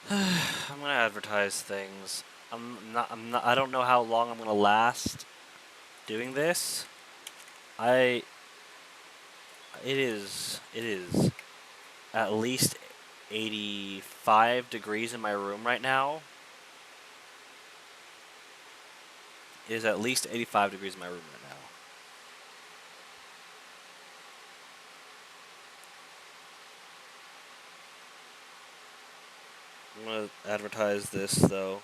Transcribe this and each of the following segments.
I'm gonna advertise things. I don't know how long I'm gonna last doing this. I. It is at least 85 degrees in my room right now. It is at least 85 degrees in my room right now. I'm gonna advertise this though.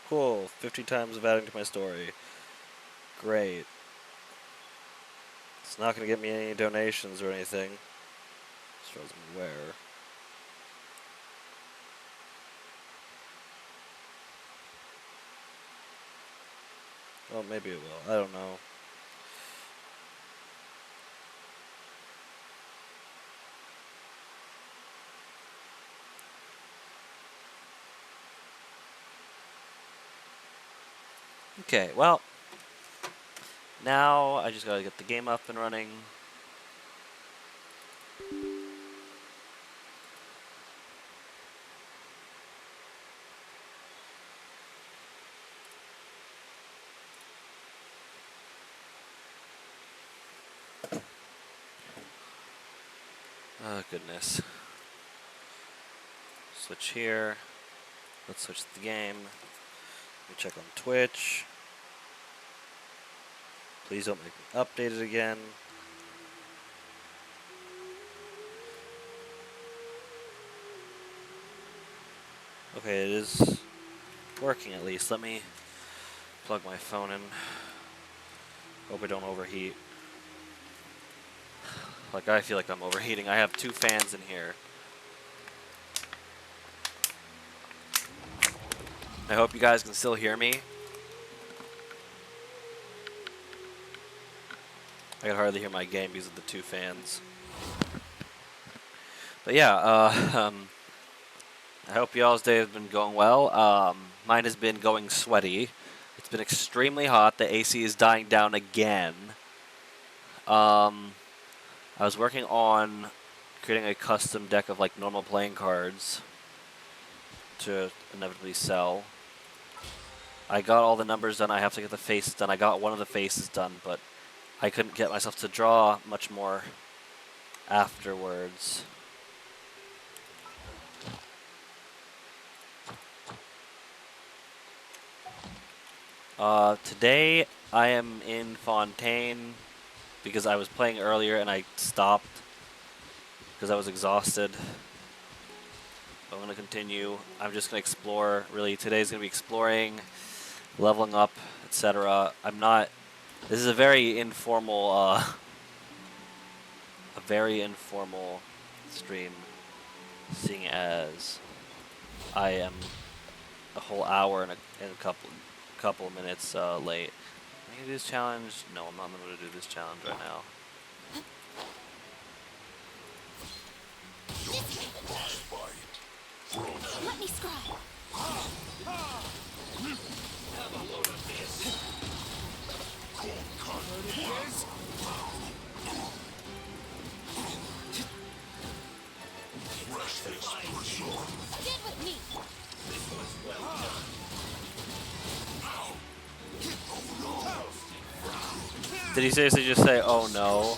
Cool. 50 times of adding to my story. Great. It's not gonna get me any donations or anything. As far as I'm aware. Well, maybe it will. I don't know. Okay, well, now I just gotta get the game up and running. Oh, goodness. Switch here. Let's switch to the game. Let me check on Twitch. Please don't make me update it again. Okay, it is working at least. Let me plug my phone in. Hope I don't overheat. Like, I feel like I'm overheating. I have 2 fans in here. I hope you guys can still hear me. I can hardly hear my game because of the 2 fans. But yeah, I hope y'all's day has been going well. Mine has been going sweaty. It's been extremely hot. The AC is dying down again. I was working on creating a custom deck of like normal playing cards to inevitably sell. I got all the numbers done. I have to get the faces done. I got one of the faces done, but I couldn't get myself to draw much more afterwards. Today I am in Fontaine because I was playing earlier and I stopped because I was exhausted. I'm going to continue. I'm just going to explore. Really, today's going to be exploring, leveling up, etc. This is a very informal, stream, seeing as I am a whole hour and a couple of minutes late. Am I gonna do this challenge? No, I'm not going to do this challenge right now. Let me scribe. Have a load of this. Stand with me. This was well done. Did he seriously just say, "Oh no"?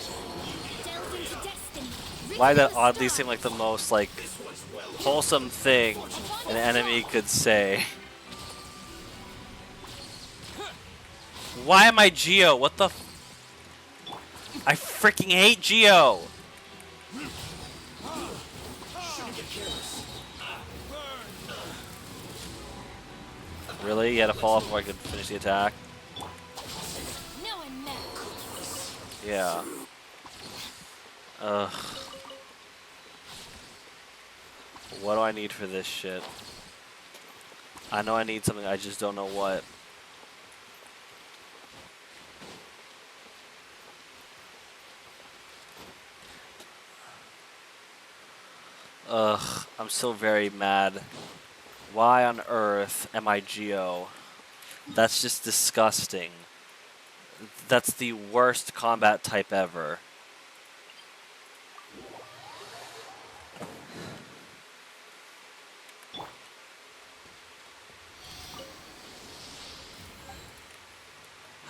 Why did that oddly seem like the most like wholesome thing an enemy could say? Why am I Geo? What the? I freaking hate Geo! Really? You had to fall off before I could finish the attack? Now I'm mad. Yeah. Ugh. What do I need for this shit? I know I need something, I just don't know what. Ugh, I'm so very mad. Why on earth am I Geo? That's just disgusting. That's the worst combat type ever.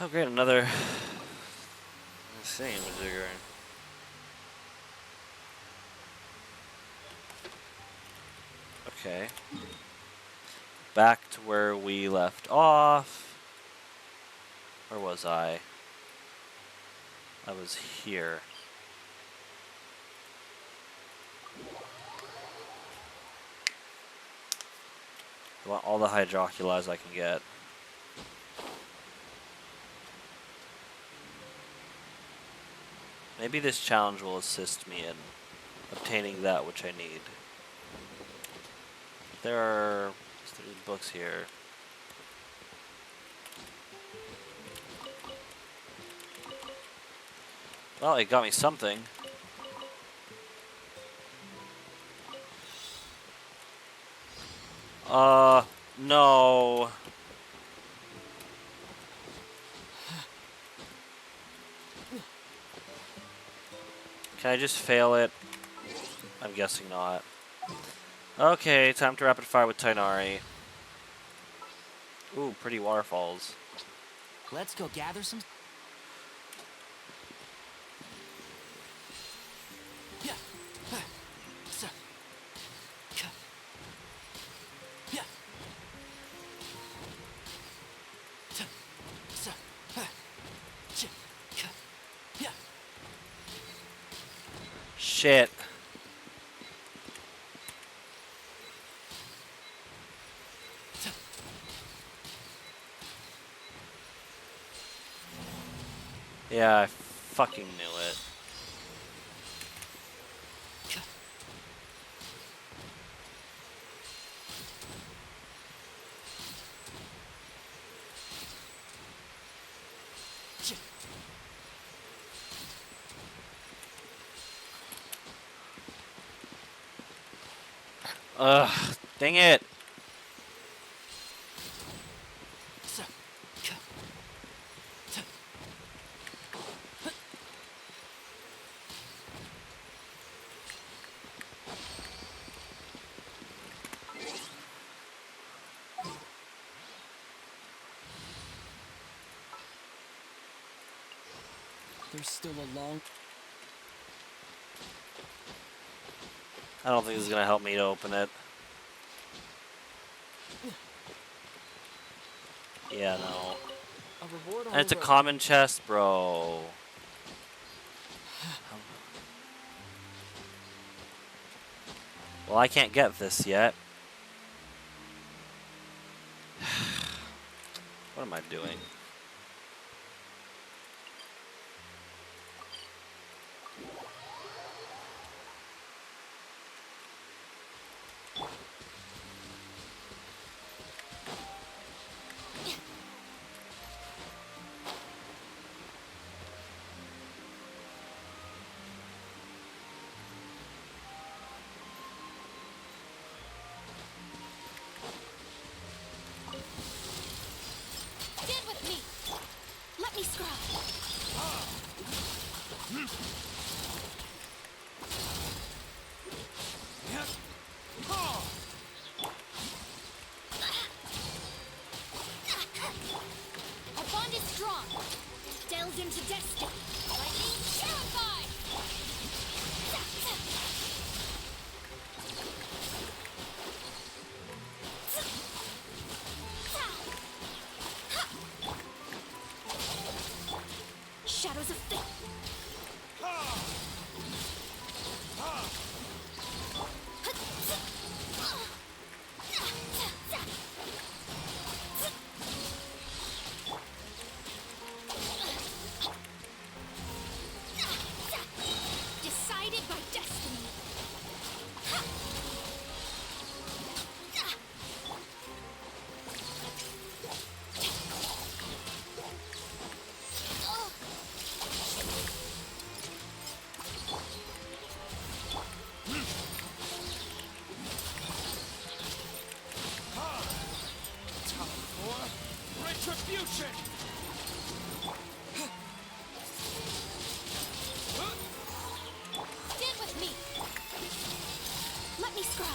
Oh great, another insane Majigger. Okay. Back to where we left off. Where was I? I was here. I want all the hydroculas I can get. Maybe this challenge will assist me in obtaining that which I need. There are books here. Well, it got me something. No. Can I just fail it? I'm guessing not. Okay, time to rapid fire with Tainari. Ooh, pretty waterfalls. Let's go gather some. Yeah. So. Yeah. So. Yeah. Shit. Yeah, I fucking knew it. Ugh, dang it. There's still a long. I don't think this is gonna help me to open it. Yeah, no. A reward on And it's a the road. common chest, bro. Well, I can't get this yet. What am I doing? Stand with me. Let me scry. Our bond is strong. Delve into destiny. Lightning terrified. Shadows of fate. Retribution! Stand with me. Let me scribe.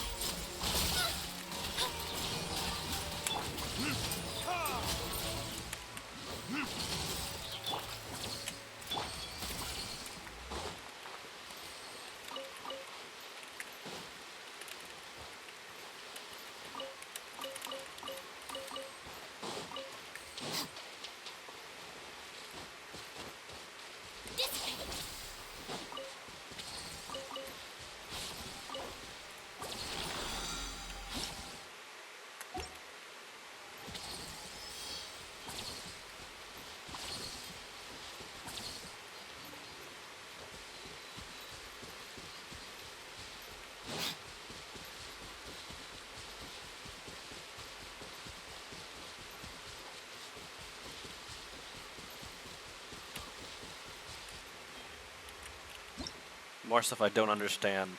More stuff I don't understand.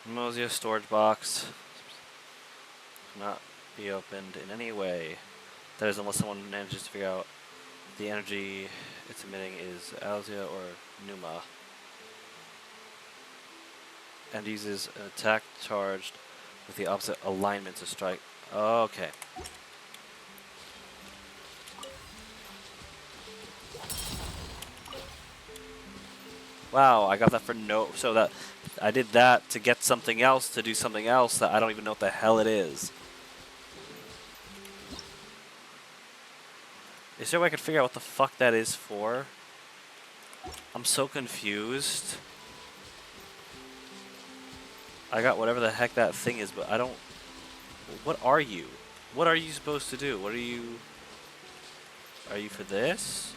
Mosea storage box cannot be opened in any way. That is, unless someone manages to figure out the energy it's emitting is Alzia or Numa. And uses an attack charged with the opposite alignment to strike. Okay. Wow, I got that for no. So that I did that to get something else, to do something else that I don't even know what the hell it is. Is there a way I could figure out what the fuck that is for? I'm so confused. I got whatever the heck that thing is, but I don't... What are you? What are you supposed to do? What are you... Are you for this?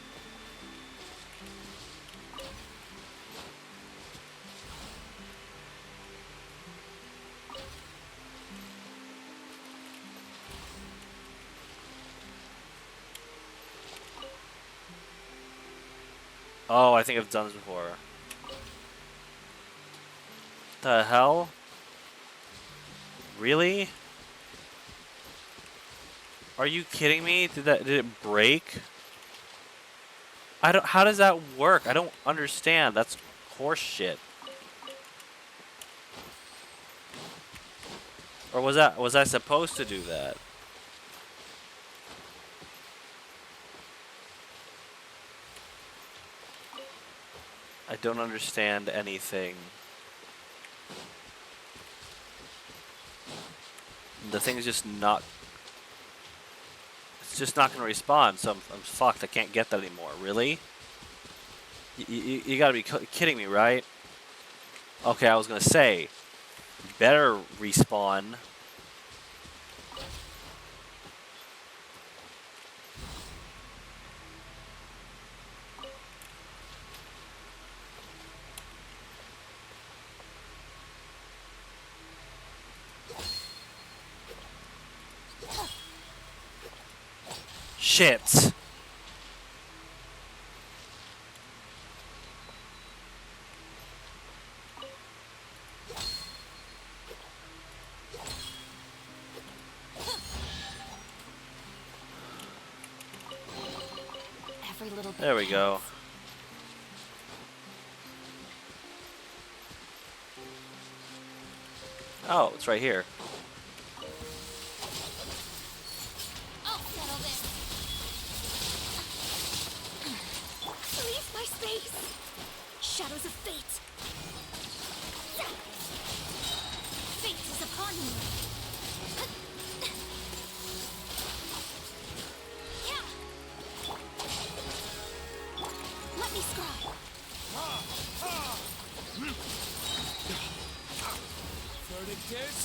Oh, I think I've done this before. The hell? Really? Are you kidding me? Did it break? I don't. How does that work? I don't understand. That's horse shit. Or was I supposed to do that? I don't understand anything. The thing is just not... It's just not going to respond, so I'm fucked. I can't get that anymore. Really? You gotta be kidding me, right? Okay, I was going to say, better respawn. Shit. Every little bit There we go. counts. Oh, it's right here. I'll settle this. Leave my space. Shadows of fate. Fate is upon me. Yeah. Let me scribe. Verdict is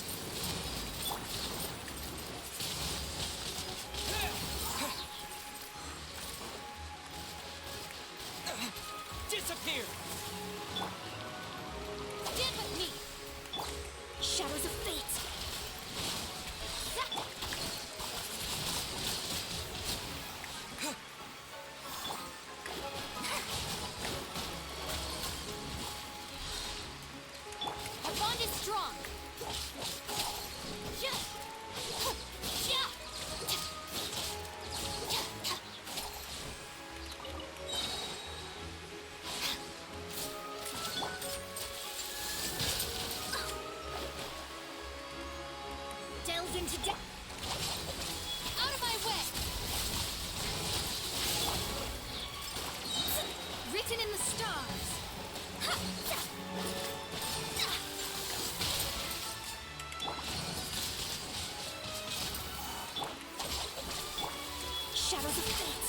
Shadows of fate.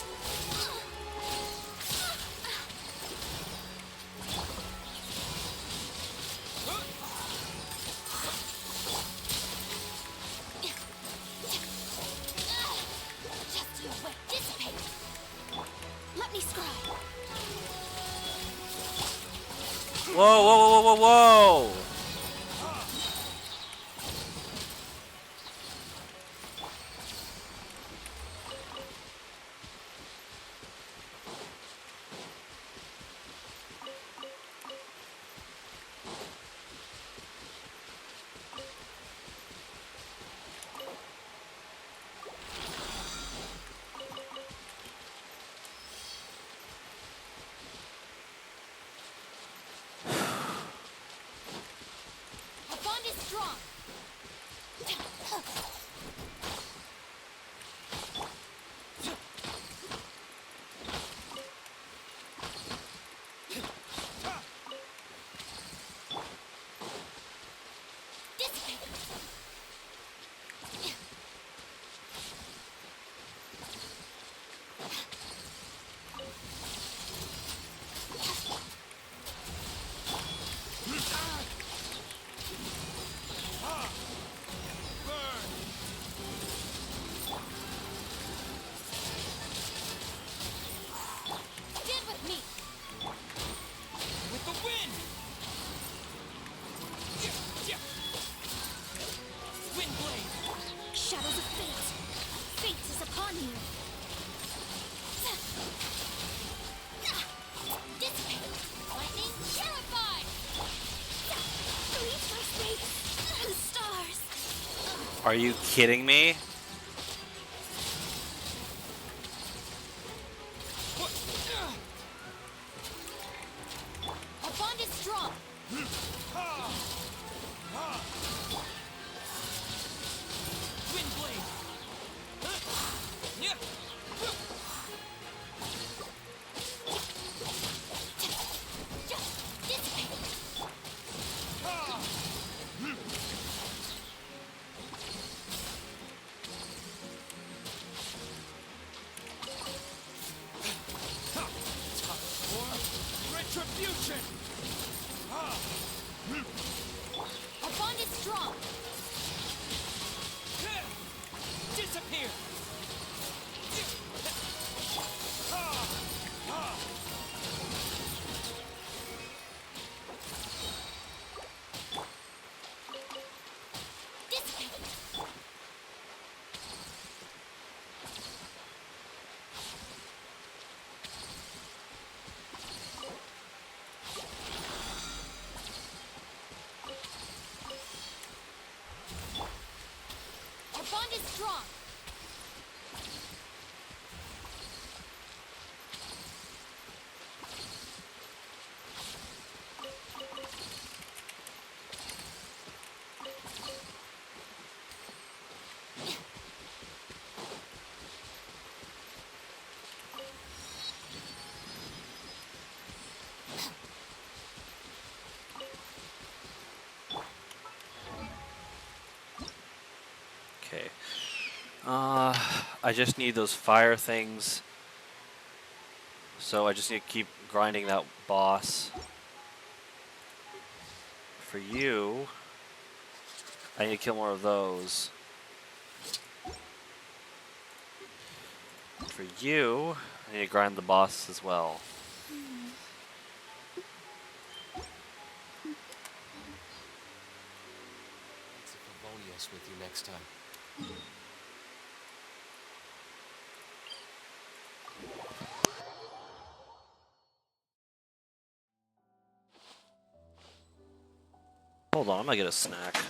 Just your way. Dissipate. Let me scry. Whoa, whoa, whoa, whoa, whoa, whoa! Our bond is strong. Dissipate. Stand with me. With the wind! Wind blade! Shadows of fate. Fate is upon you. Dissipate. Lightning terrified. Reach my fate. The stars. Are you kidding me? Our bond is strong. Wind blade! Yeah. Dissipate. Retribution! Our bond is strong. Disappear! Dissipate. Our bond is strong. Okay. I just need those fire things. So I just need to keep grinding that boss. For you, I need to kill more of those. For you, I need to grind the boss as well. It's a Favonius with you next time. Hold on, I'm gonna get a snack.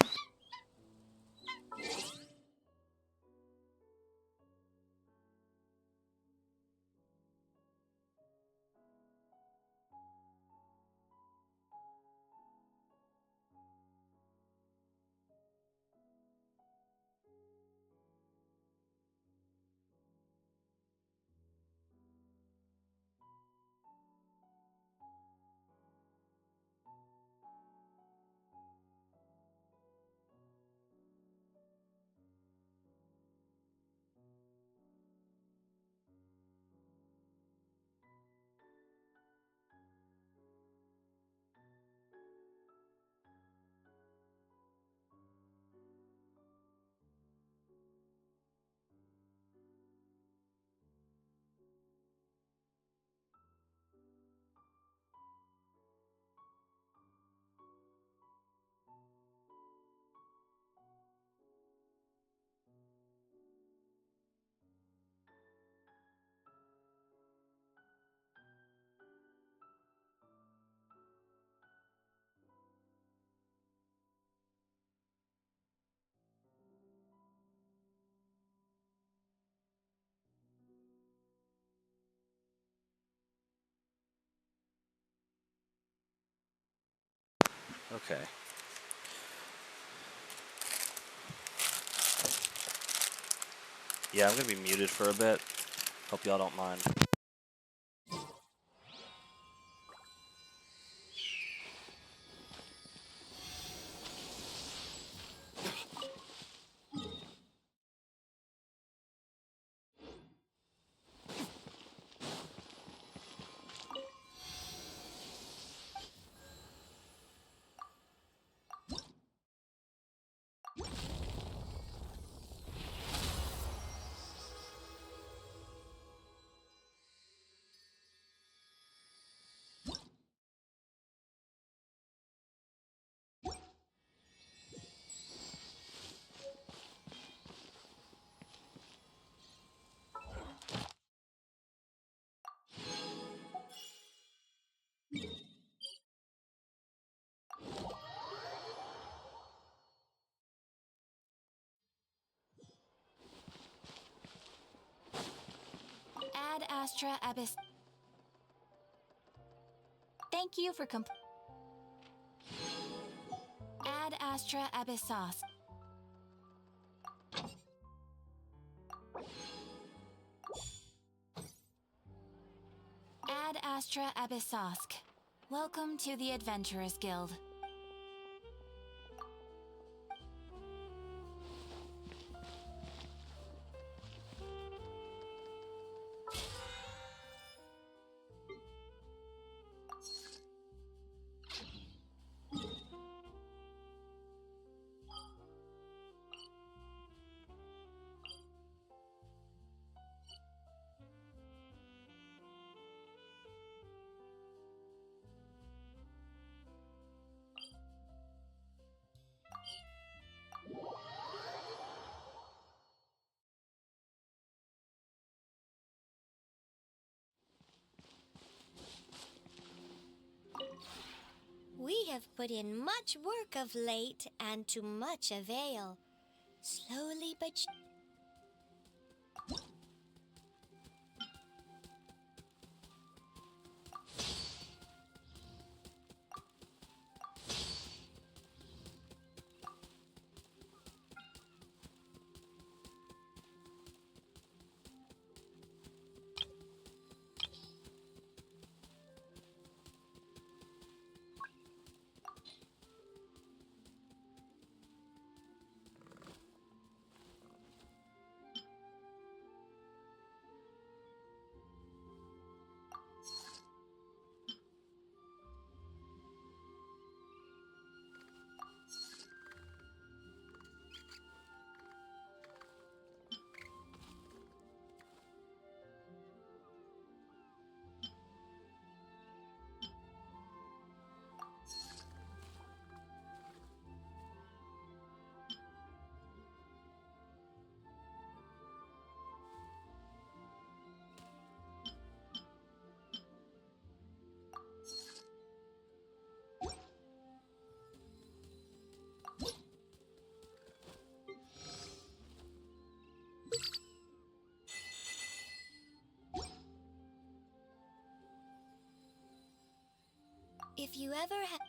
Okay. Yeah, I'm gonna be muted for a bit. Hope y'all don't mind. Ad Astra Abyss. Thank you for Ad Astra Abyssos. Ad Astra Abyssosk. Welcome to the Adventurers Guild. We have put in much work of late, and to much avail. Slowly but if you ever have...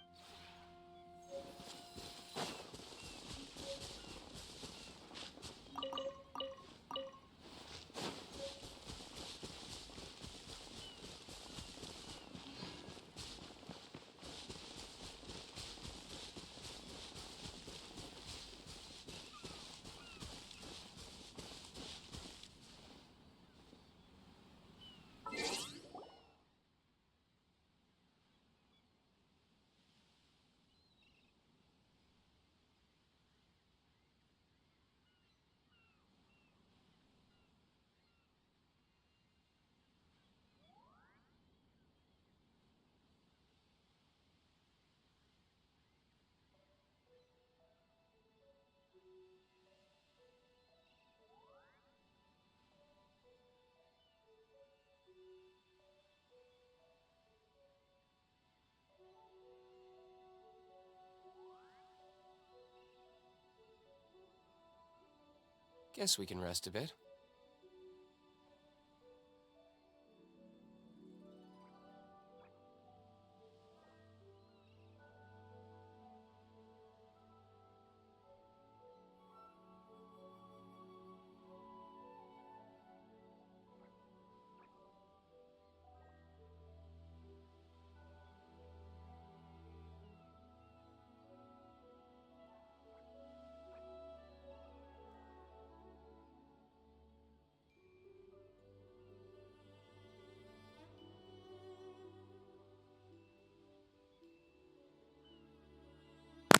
Guess we can rest a bit.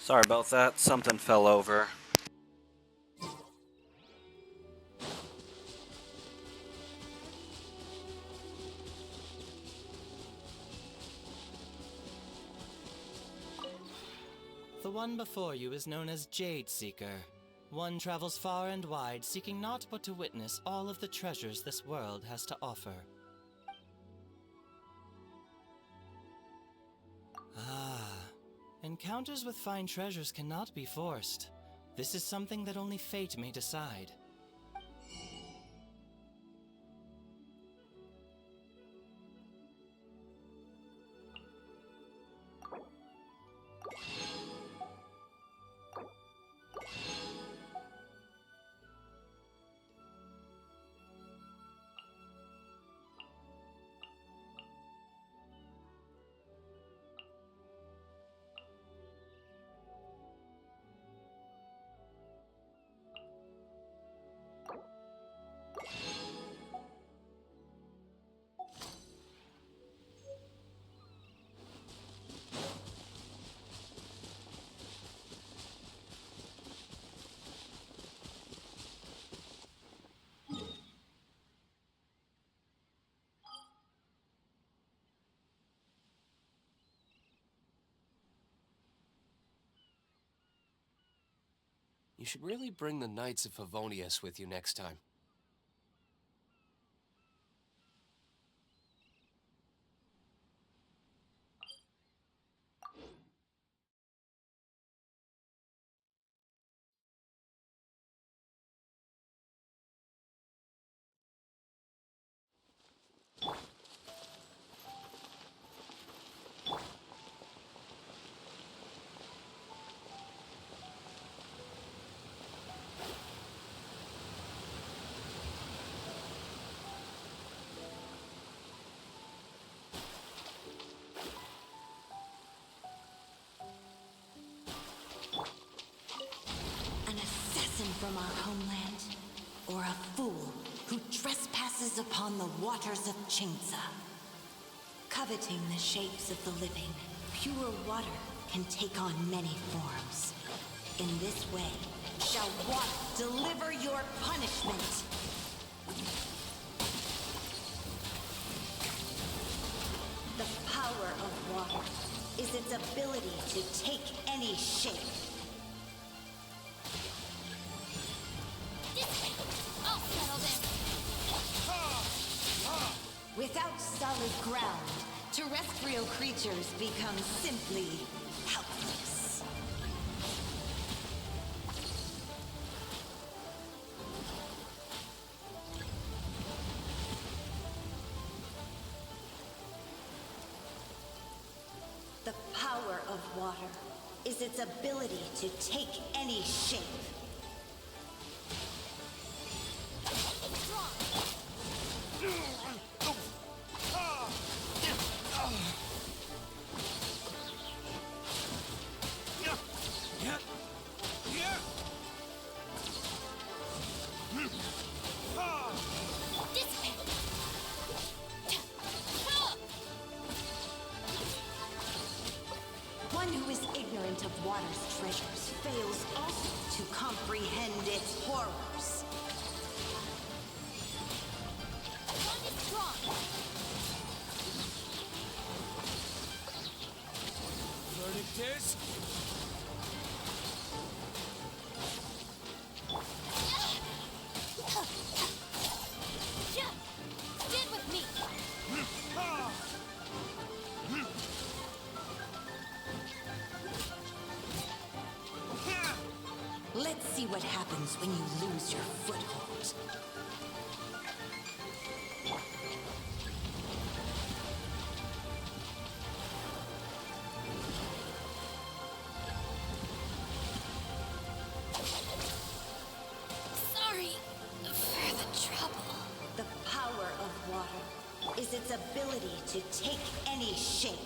Sorry about that. Something fell over. The one before you is known as Jade Seeker. One travels far and wide, seeking naught but to witness all of the treasures this world has to offer. Ah, encounters with fine treasures cannot be forced. This is something that only fate may decide. You should really bring the Knights of Favonius with you next time. An assassin from our homeland, or a fool who trespasses upon the waters of Chingsa. Coveting the shapes of the living, pure water can take on many forms. In this way, shall water deliver your punishment. The power of water is its ability to take any shape. I'll settle this. Without solid ground, terrestrial creatures become simply helpless. The power of water is its ability to take any shape. One who is ignorant of water's treasures fails also to comprehend its horrors. One is strong. Verdict is... Stand with me. Let's see what happens when you lose your foothold. Sorry for the trouble. The power of water is its ability to take any shape.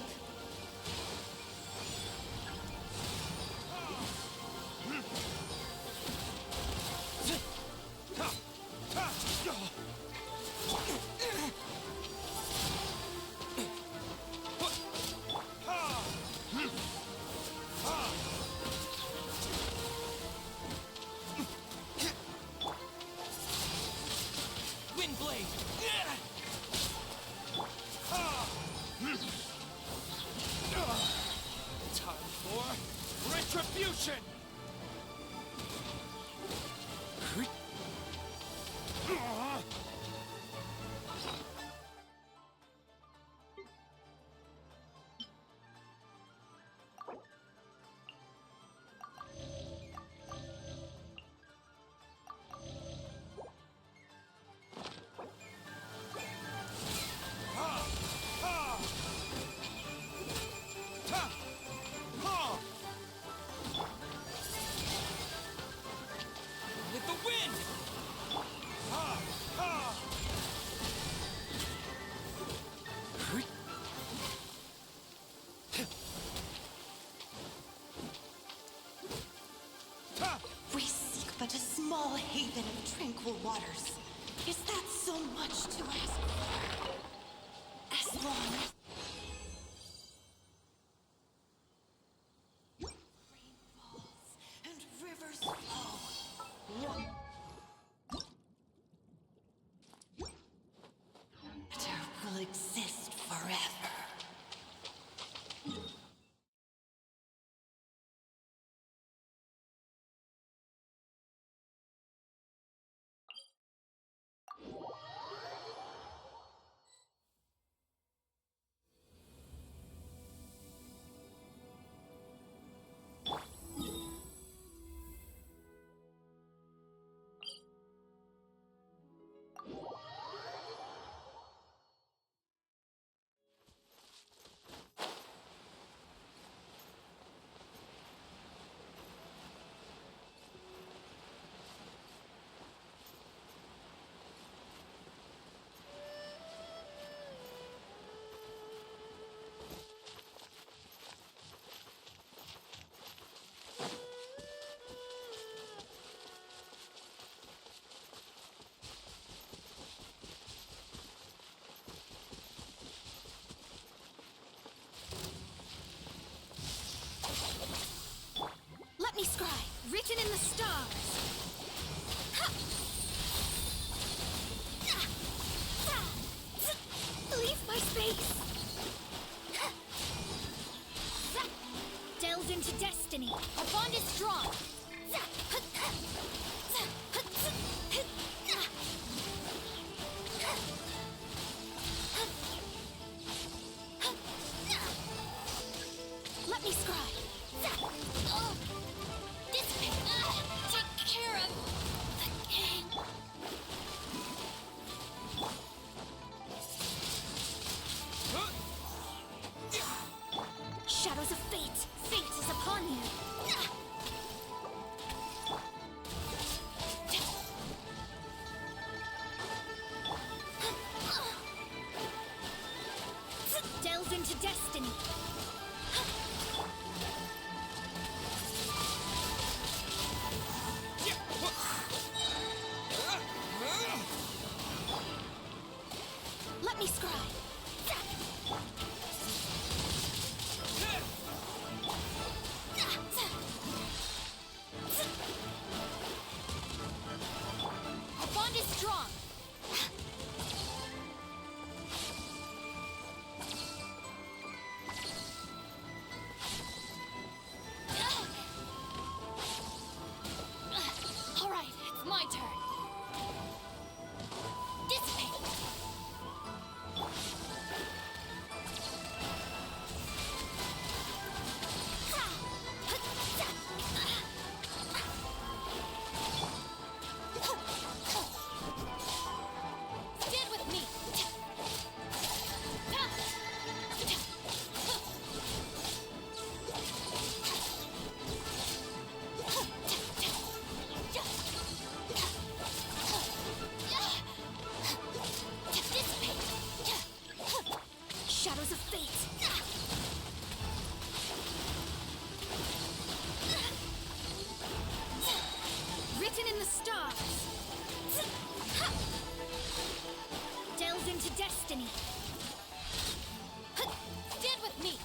champion of tranquil waters. Is that so much to ask for? As long as rain falls and rivers flow, water will exist forever. Let me scry, written in the stars. Leave my space. Delves into destiny. Our bond is strong. Let me scry. Take care of the king. Shadows of fate. Fate is upon you. Delves into destiny. Let me scry. Our bond is strong. All right, it's my turn. Dissipate. Stand with me. Dissipate. Shadows of fate. Written in the stars. Delves into destiny. Stand with me.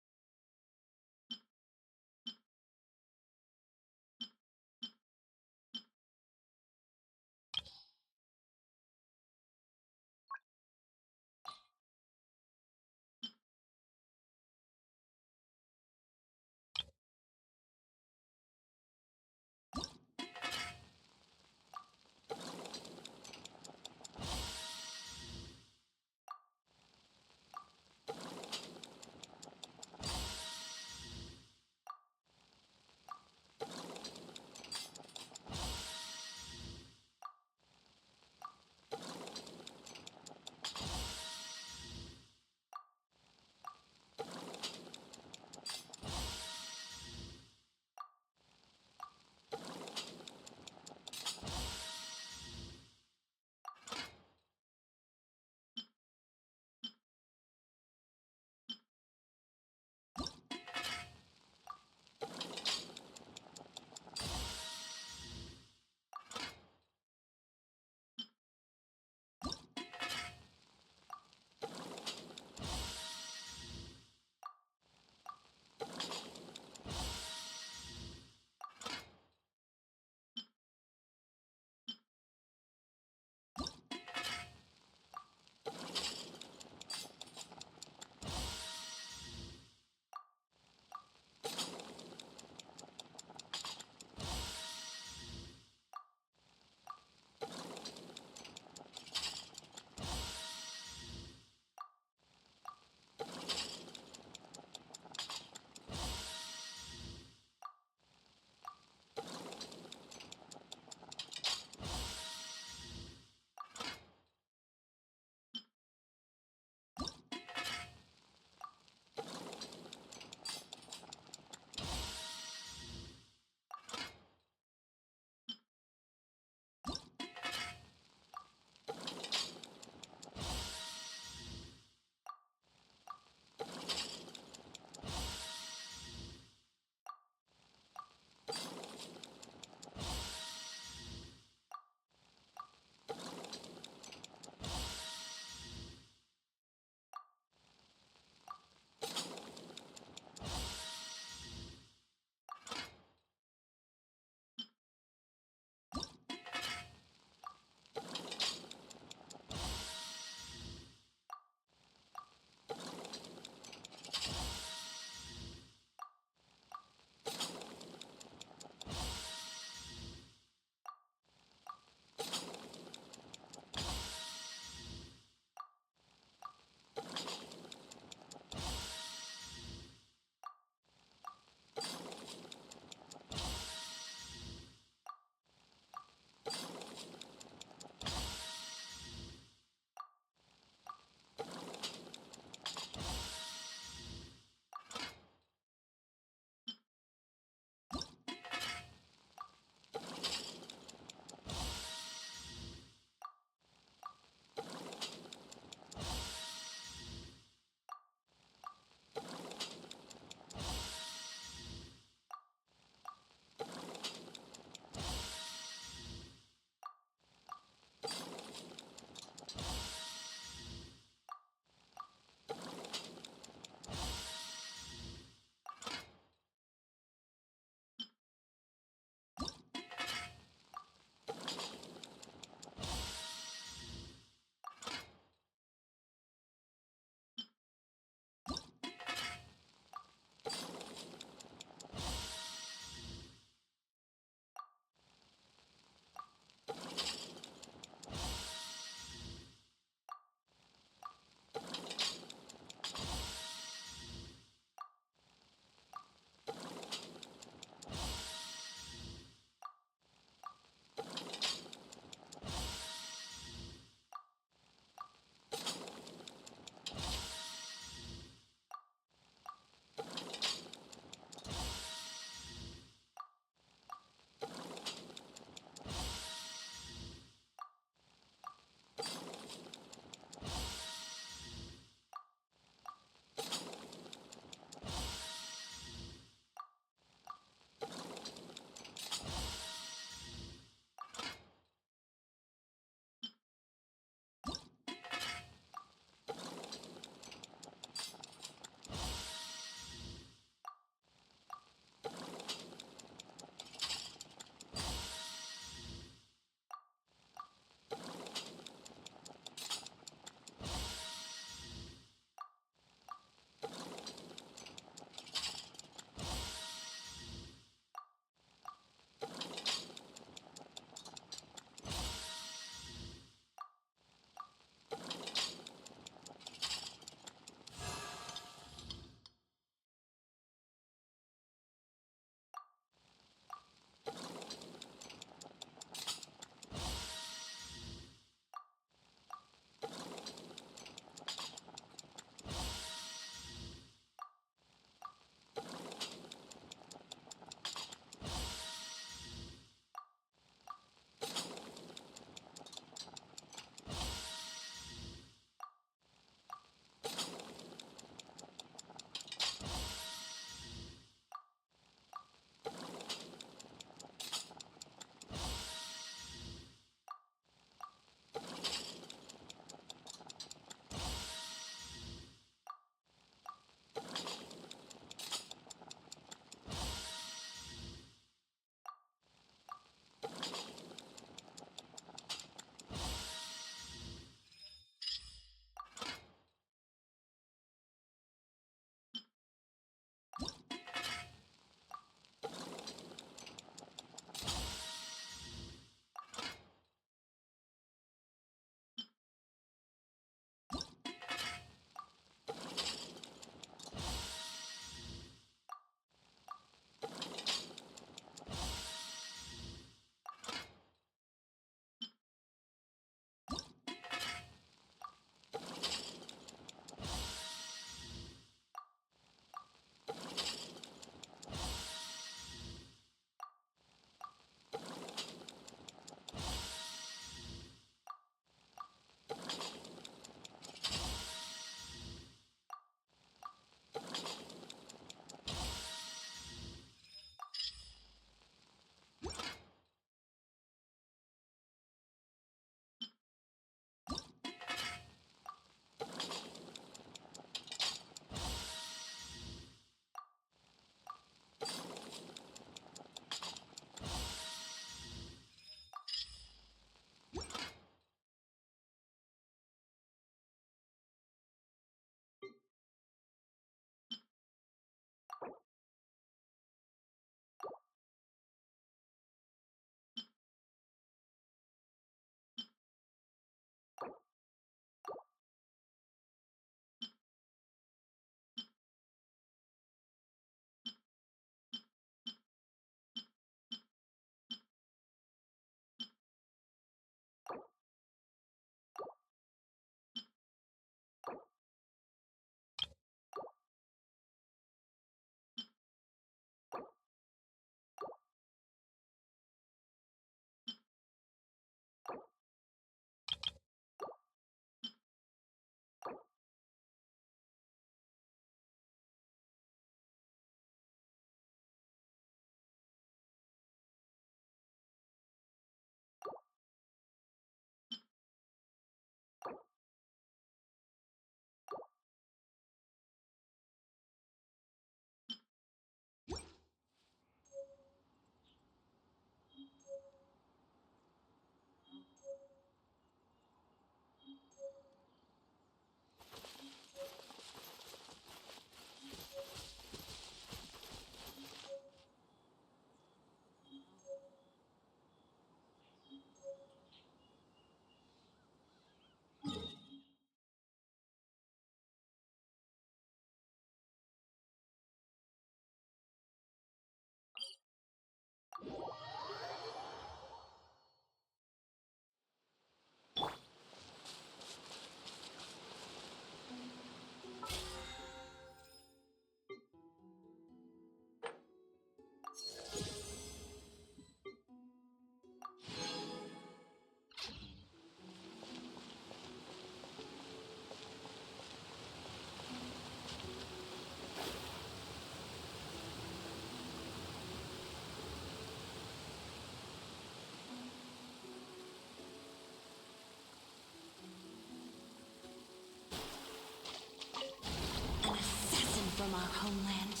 from our homeland,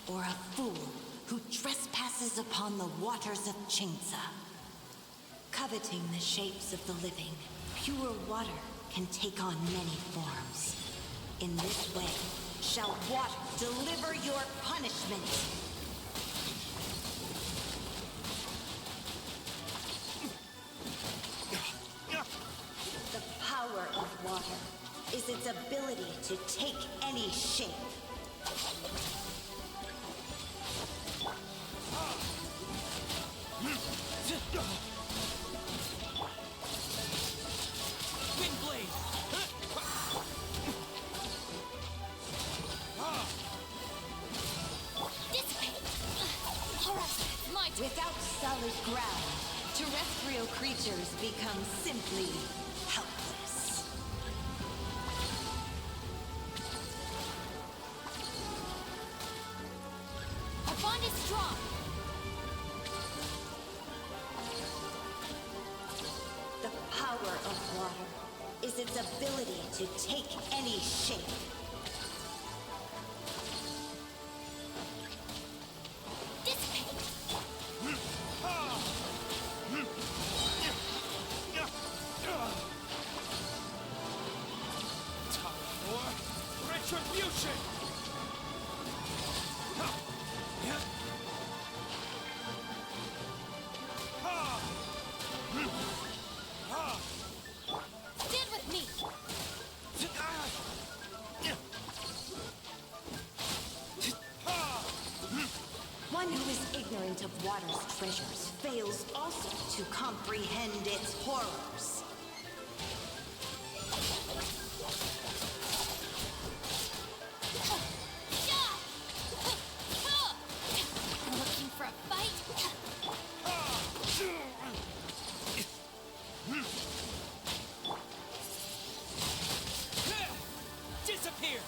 or a fool who trespasses upon the waters of Chingsa. Coveting the shapes of the living, pure water can take on many forms. In this way, shall water deliver your punishment. The power of water is its ability to take any shape. Windblade! Dissipate! Alright, my turn. Without solid ground, terrestrial creatures become simply helpless. Our bond is strong. The power of water is its ability to take any shape. Dissipate! Time for retribution! Stand with me! One who is ignorant of water's treasures fails also to comprehend its horrors. Looking for a fight? Disappear!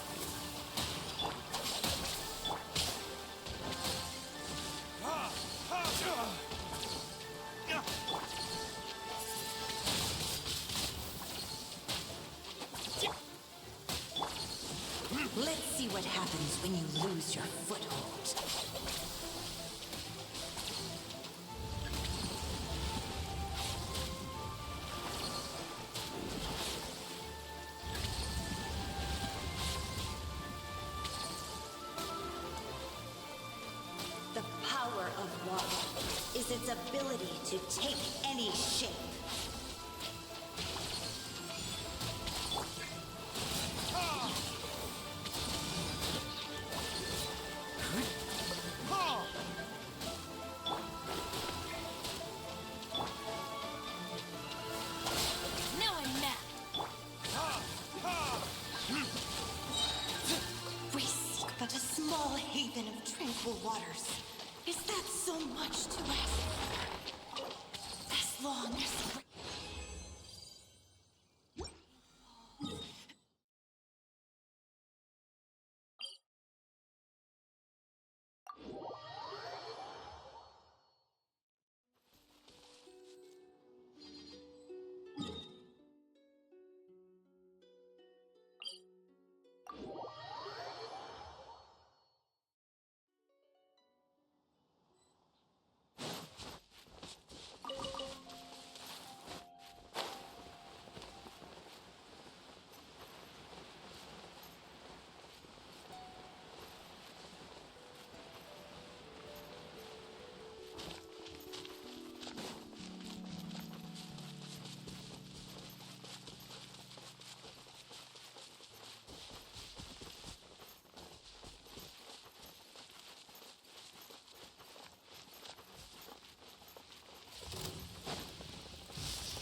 Let's see what happens when you lose your foothold. The power of water is its ability to take any shape. Now I'm mad. We seek but a small haven of tranquil waters. Is that so much to ask? As long as...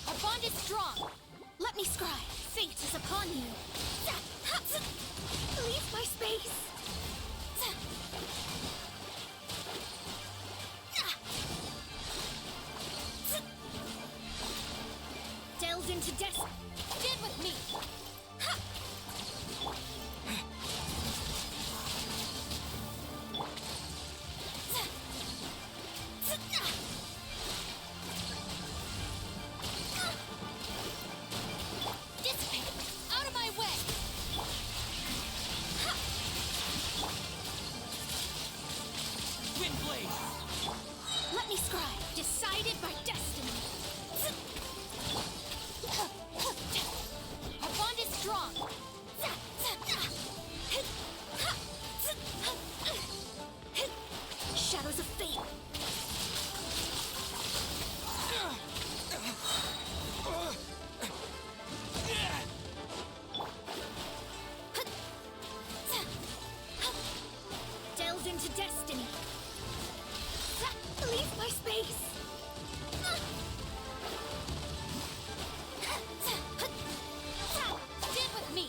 Our bond is strong. Let me scry. Fate is upon you. Leave my space. Delved into destiny. Stand with me. Dissipate. Out of my way. blade. Let me scribe. Decided by destiny. Our bond is strong. Shadows of fate. Delves into destiny. Leave my space. Stand with me.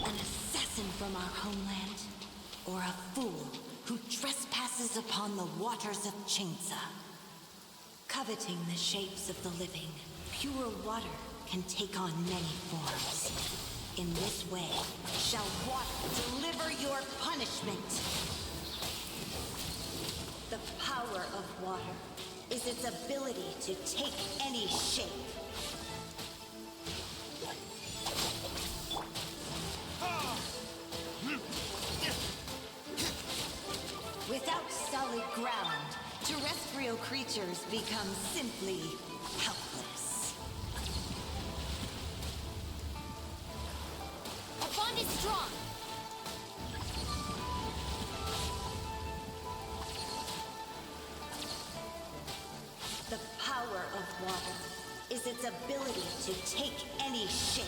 An assassin from our homeland, or a fool who trespasses upon the waters of Chainsa. Coveting the shapes of the living, pure water can take on many forms. In this way, shall water deliver your punishment. The power of water is its ability to take any shape. Without solid ground, terrestrial creatures become simply helpless. Our bond is strong. The power of water is its ability to take any shape.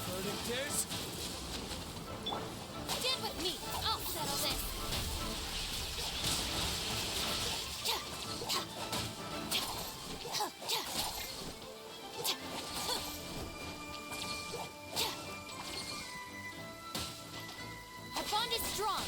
Burning tears. Stand with me. I'll settle this. Our bond is strong.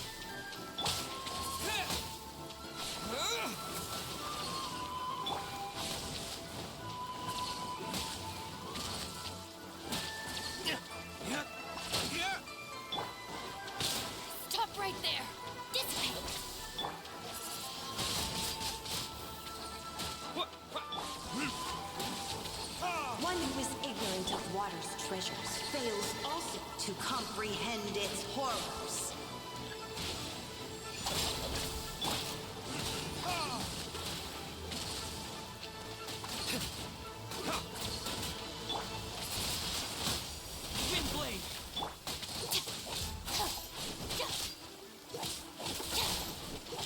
Stop right there. This way. One who is ignorant of water's treasures fails also to comprehend its horrors. Wind blade.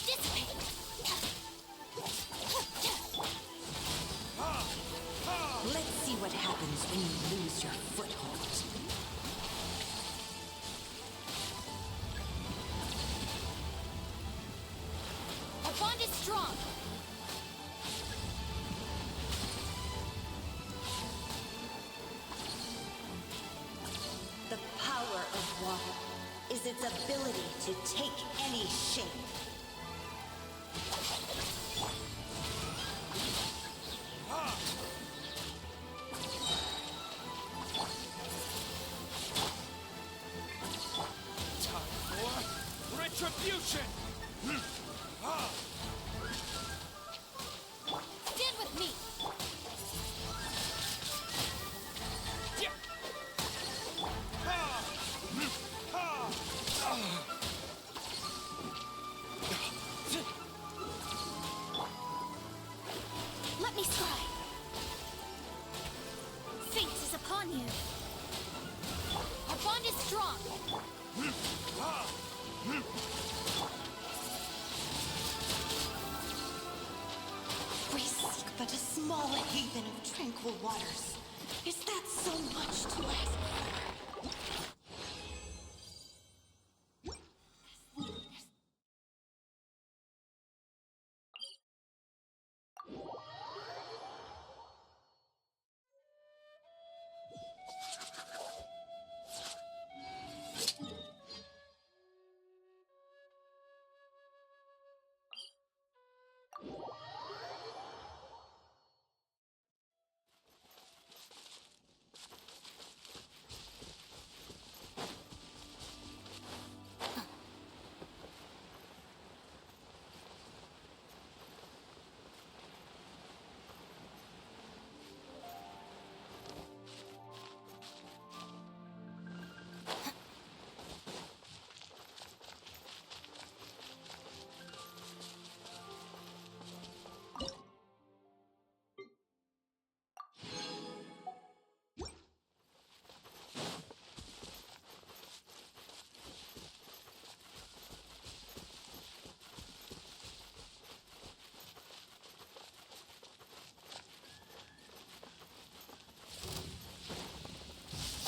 This way. Let's see what happens when you lose your foothold. Our bond is strong. The power of water is its ability to take any shape. Time for Retribution! Stand with me! Let me try! Fate is upon you! Our bond is strong! We seek but a small haven of tranquil waters. Is that so much to ask for?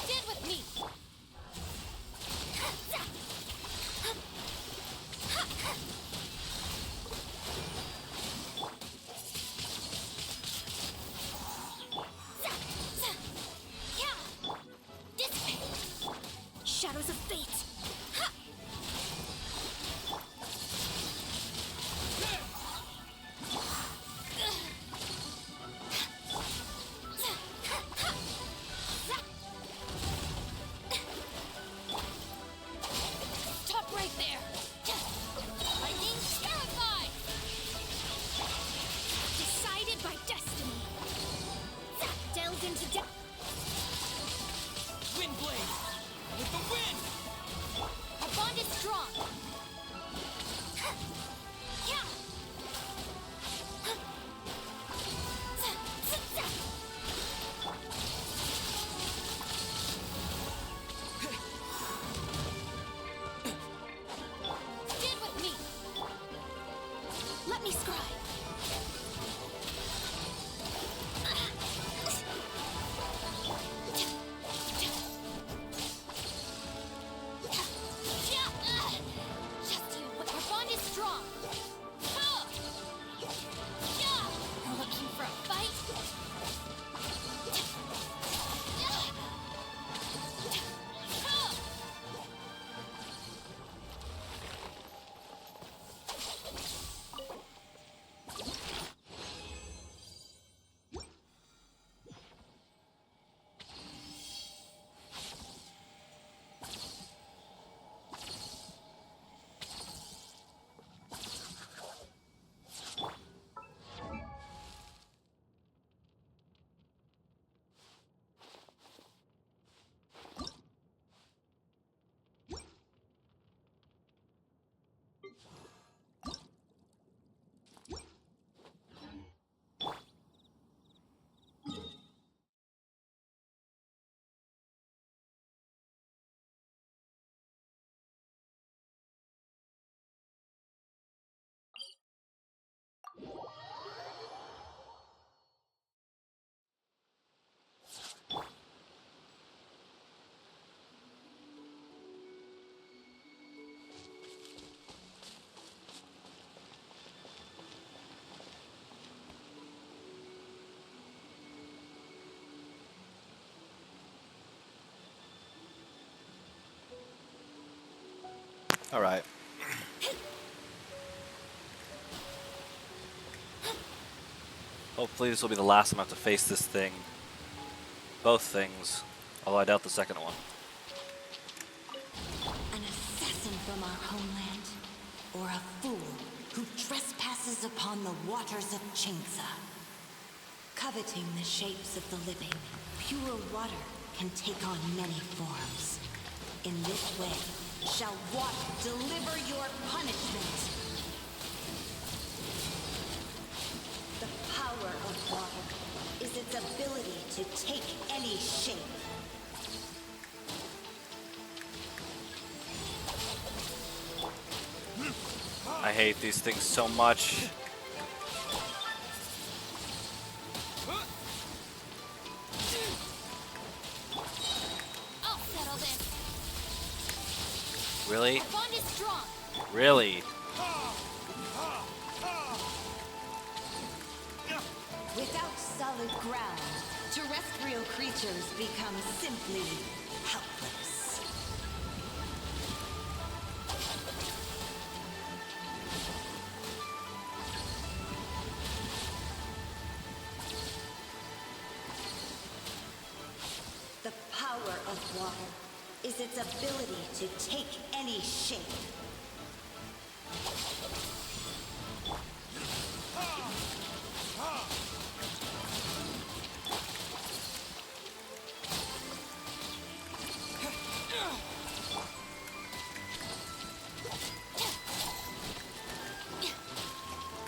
Stand with me! Dissipate! Shadows of fate! Stop right there! Lightning terrified! Decided by destiny! Delved into death! Windblade! With the wind! Our bond is strong! Stand with me! Let me scry! Just you, our bond is strong! Looking for a fight? Alright. Hopefully this will be the last time I have to face this thing. Both things. Although I doubt the second one. An assassin from our homeland. upon the waters of Chinsa. Coveting the shapes of the living, pure water can take on many forms. In this way, shall water deliver your punishment. The power of water is its ability to take any shape. I hate these things so much. I'll settle this. Really? Our bond is strong. Really? Without solid ground, terrestrial creatures become simply helpless. The power of water is its ability to take any shape.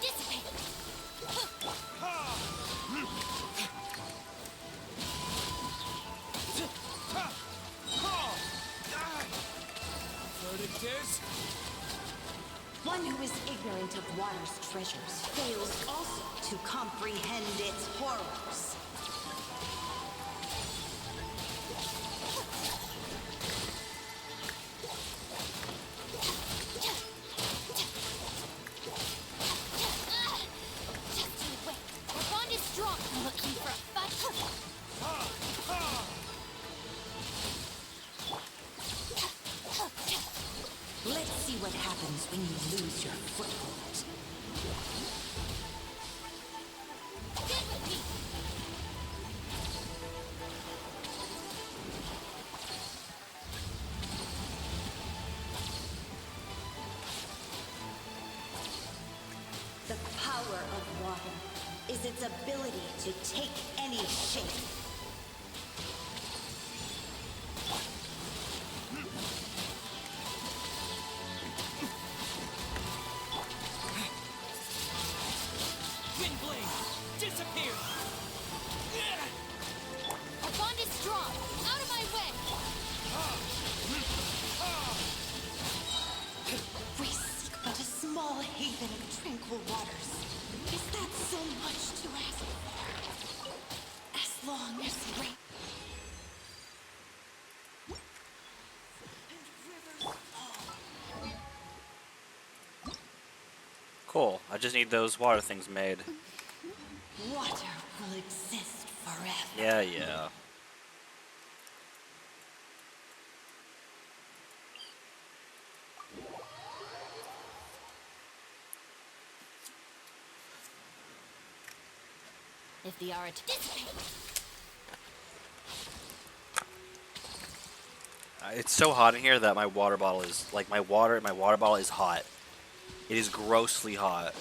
Dissipate. Verdict is... One who is ignorant of water's treasures fails also to comprehend its horrors. Just you wait. Our bond is strong. Looking for a fight. Let's see what happens when you lose your foothold. Get with me. The power of water is its ability to take any shape. Windblade! Disappear! Our bond is strong. Out of my way. We seek but a small haven of tranquil waters. Is that so much to ask for? As long as rain and rivers fall. Cool. I just need those water things made. Water will exist forever. Yeah. If the art dissipate. It's so hot in here that my water bottle is my water bottle is hot. It is grossly hot.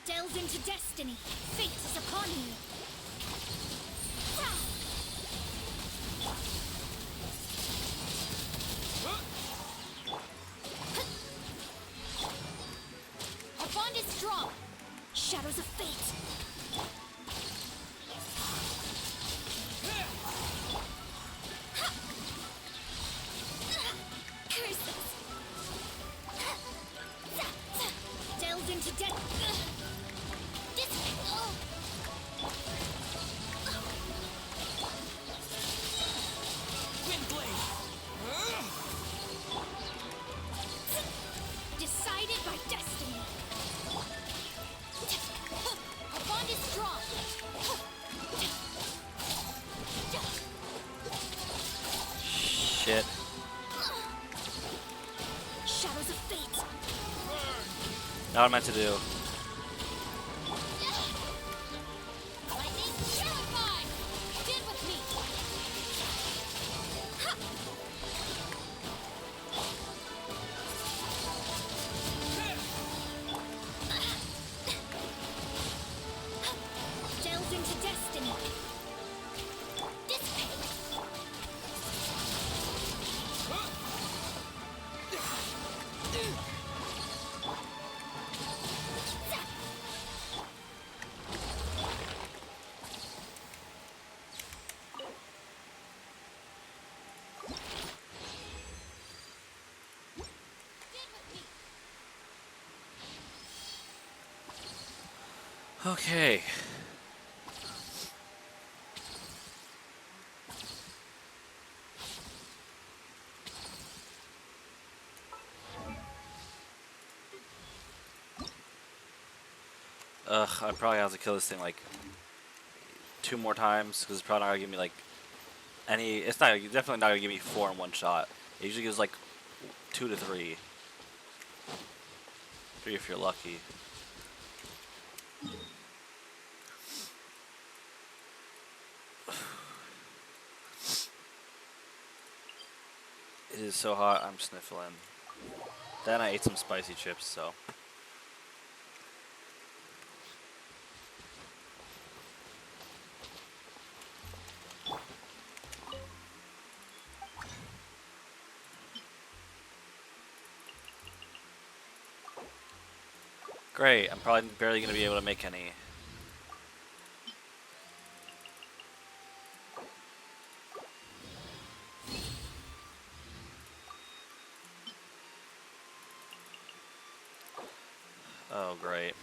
Delve into destiny. Fate is upon you. Our bond is strong. Shadows of fate. Curses. Delve into death. Not what I meant to do. Lightning terrified! Stand with me! Delve into destiny. Dissipate. Okay. Ugh, I probably have to kill this thing like 2 more times because it's probably not gonna give me like any. It's not definitely not gonna give me 4 in one shot. It usually gives like 2 to 3. 3 if you're lucky. It is so hot, I'm sniffling. Then I ate some spicy chips, so. Great, I'm probably barely gonna be able to make any. Oh, great.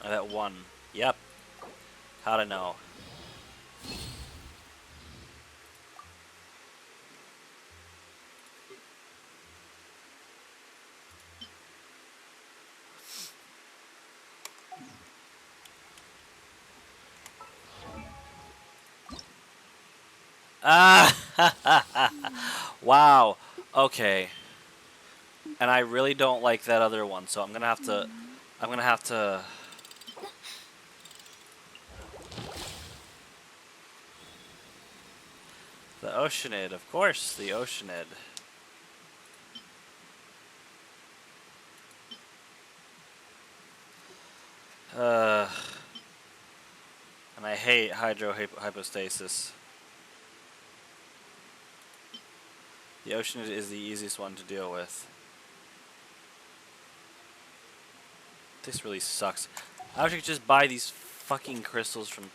Oh, that one. Yep. How'd I know? Ah! Wow. Okay. And I really don't like that other one, so I'm gonna have to. I'm gonna have to. The Oceanid, of course, the Oceanid. Uh, and I hate hypostasis. The Oceanid is the easiest one to deal with. This really sucks. I wish I could just buy these fucking crystals from.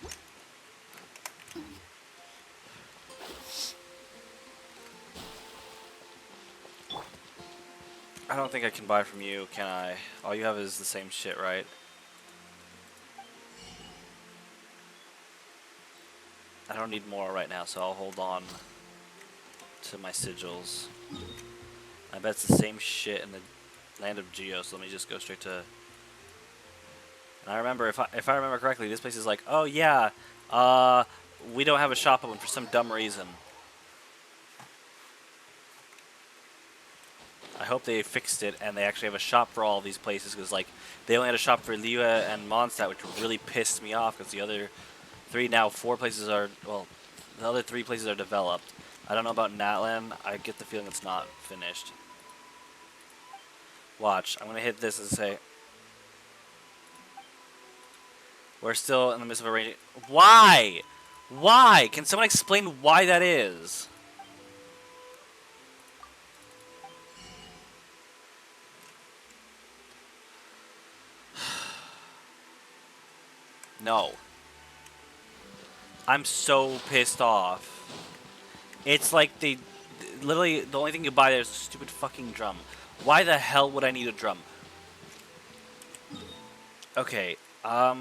I don't think I can buy from you, can I? All you have is the same shit, right? I don't need more right now, so I'll hold on to my sigils. I bet it's the same shit in the land of Geo, so let me just go straight to. And I remember, if I remember correctly, this place is like, oh yeah, we don't have a shop open for some dumb reason. I hope they fixed it and they actually have a shop for all these places, because like they only had a shop for Liyue and Mondstadt, which really pissed me off because the other 4 places are, well, the other 3 places are developed. I don't know about Natlan. I get the feeling it's not finished. Watch, I'm gonna hit this and say we're still in the midst of arranging. Why? Why? Can someone explain why that is? No. I'm so pissed off. It's like they literally the only thing you buy there is a stupid fucking drum. Why the hell would I need a drum? Okay, let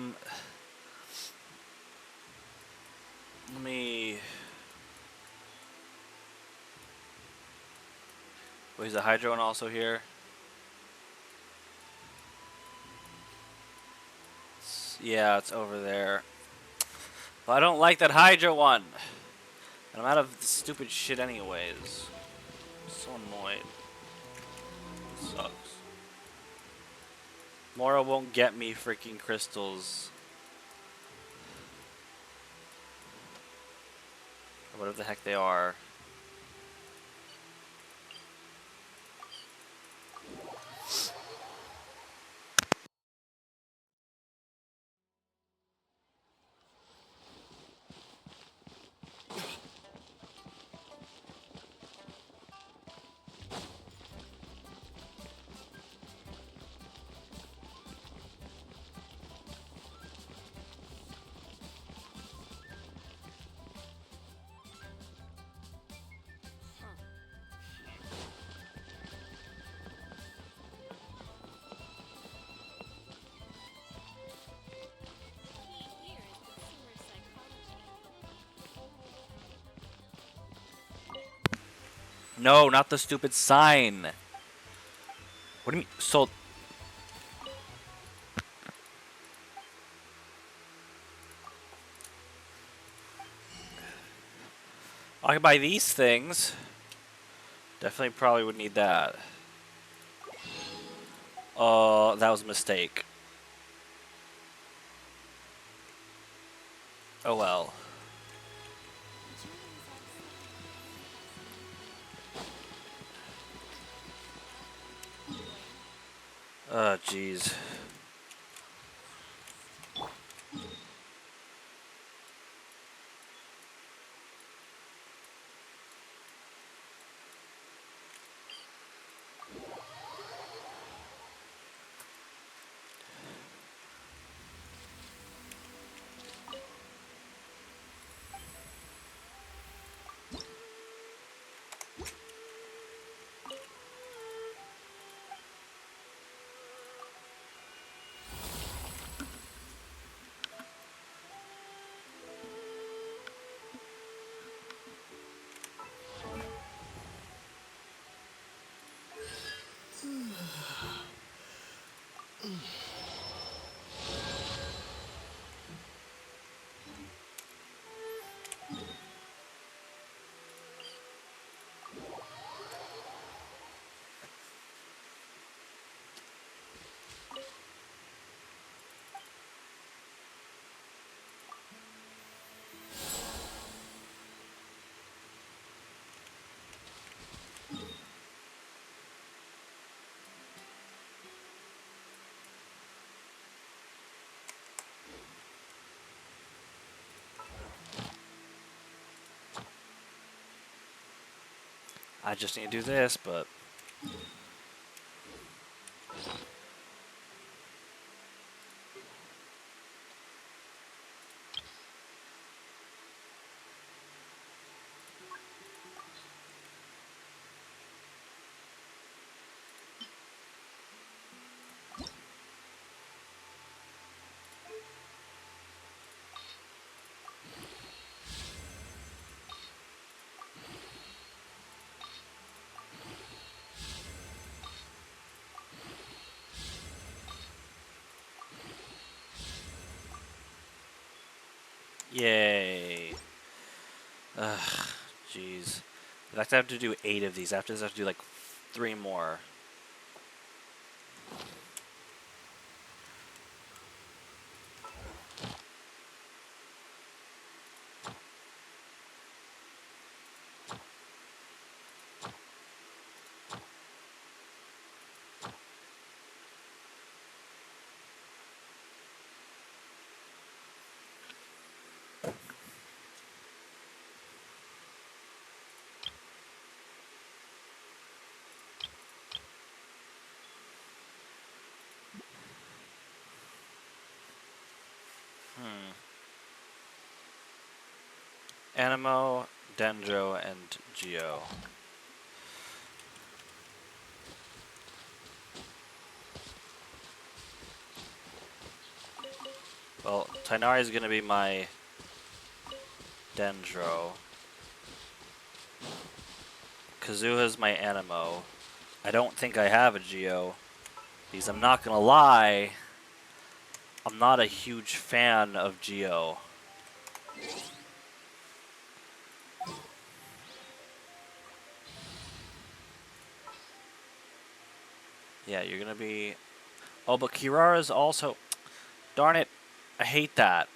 me. Wait, is the Hydro one also here? Yeah, it's over there. But I don't like that Hydra one. And I'm out of stupid shit anyways. I'm so annoyed. This sucks. Mora won't get me freaking crystals. Or whatever the heck they are. No, not the stupid sign. What do you mean? So I can buy these things. Definitely probably would need that. Oh, that was a mistake. Oh well. Oh, jeez. I just need to do this, but yay. Ugh, jeez. In fact, I have to do 8 of these. After this, I have to do like 3 more. Animo, Dendro, and Geo. Well, Tainari is going to be my Dendro. Kazuha's my Animo. I don't think I have a Geo. Because I'm not going to lie, I'm not a huge fan of Geo. Yeah, you're gonna be... Oh, but Kirara's also... Darn it. I hate that.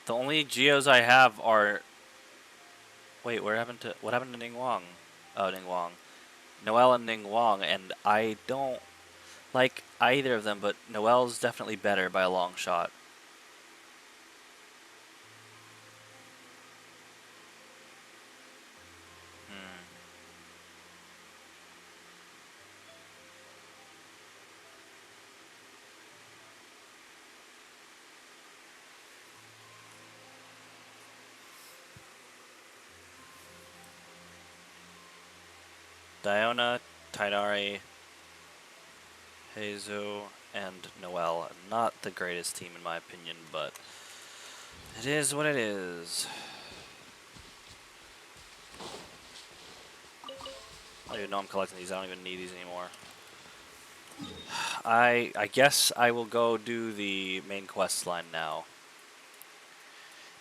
The only Geos I have are... Wait, what happened to Ning Wong? Oh, Ning Wong. Noelle and Ning Wong, and I don't like either of them, but Noelle's definitely better by a long shot. Diona, Tainari, Heizu, and Noelle. Not the greatest team in my opinion, but it is what it is. I don't even know I'm collecting these. I don't even need these anymore. I guess I will go do the main quest line now.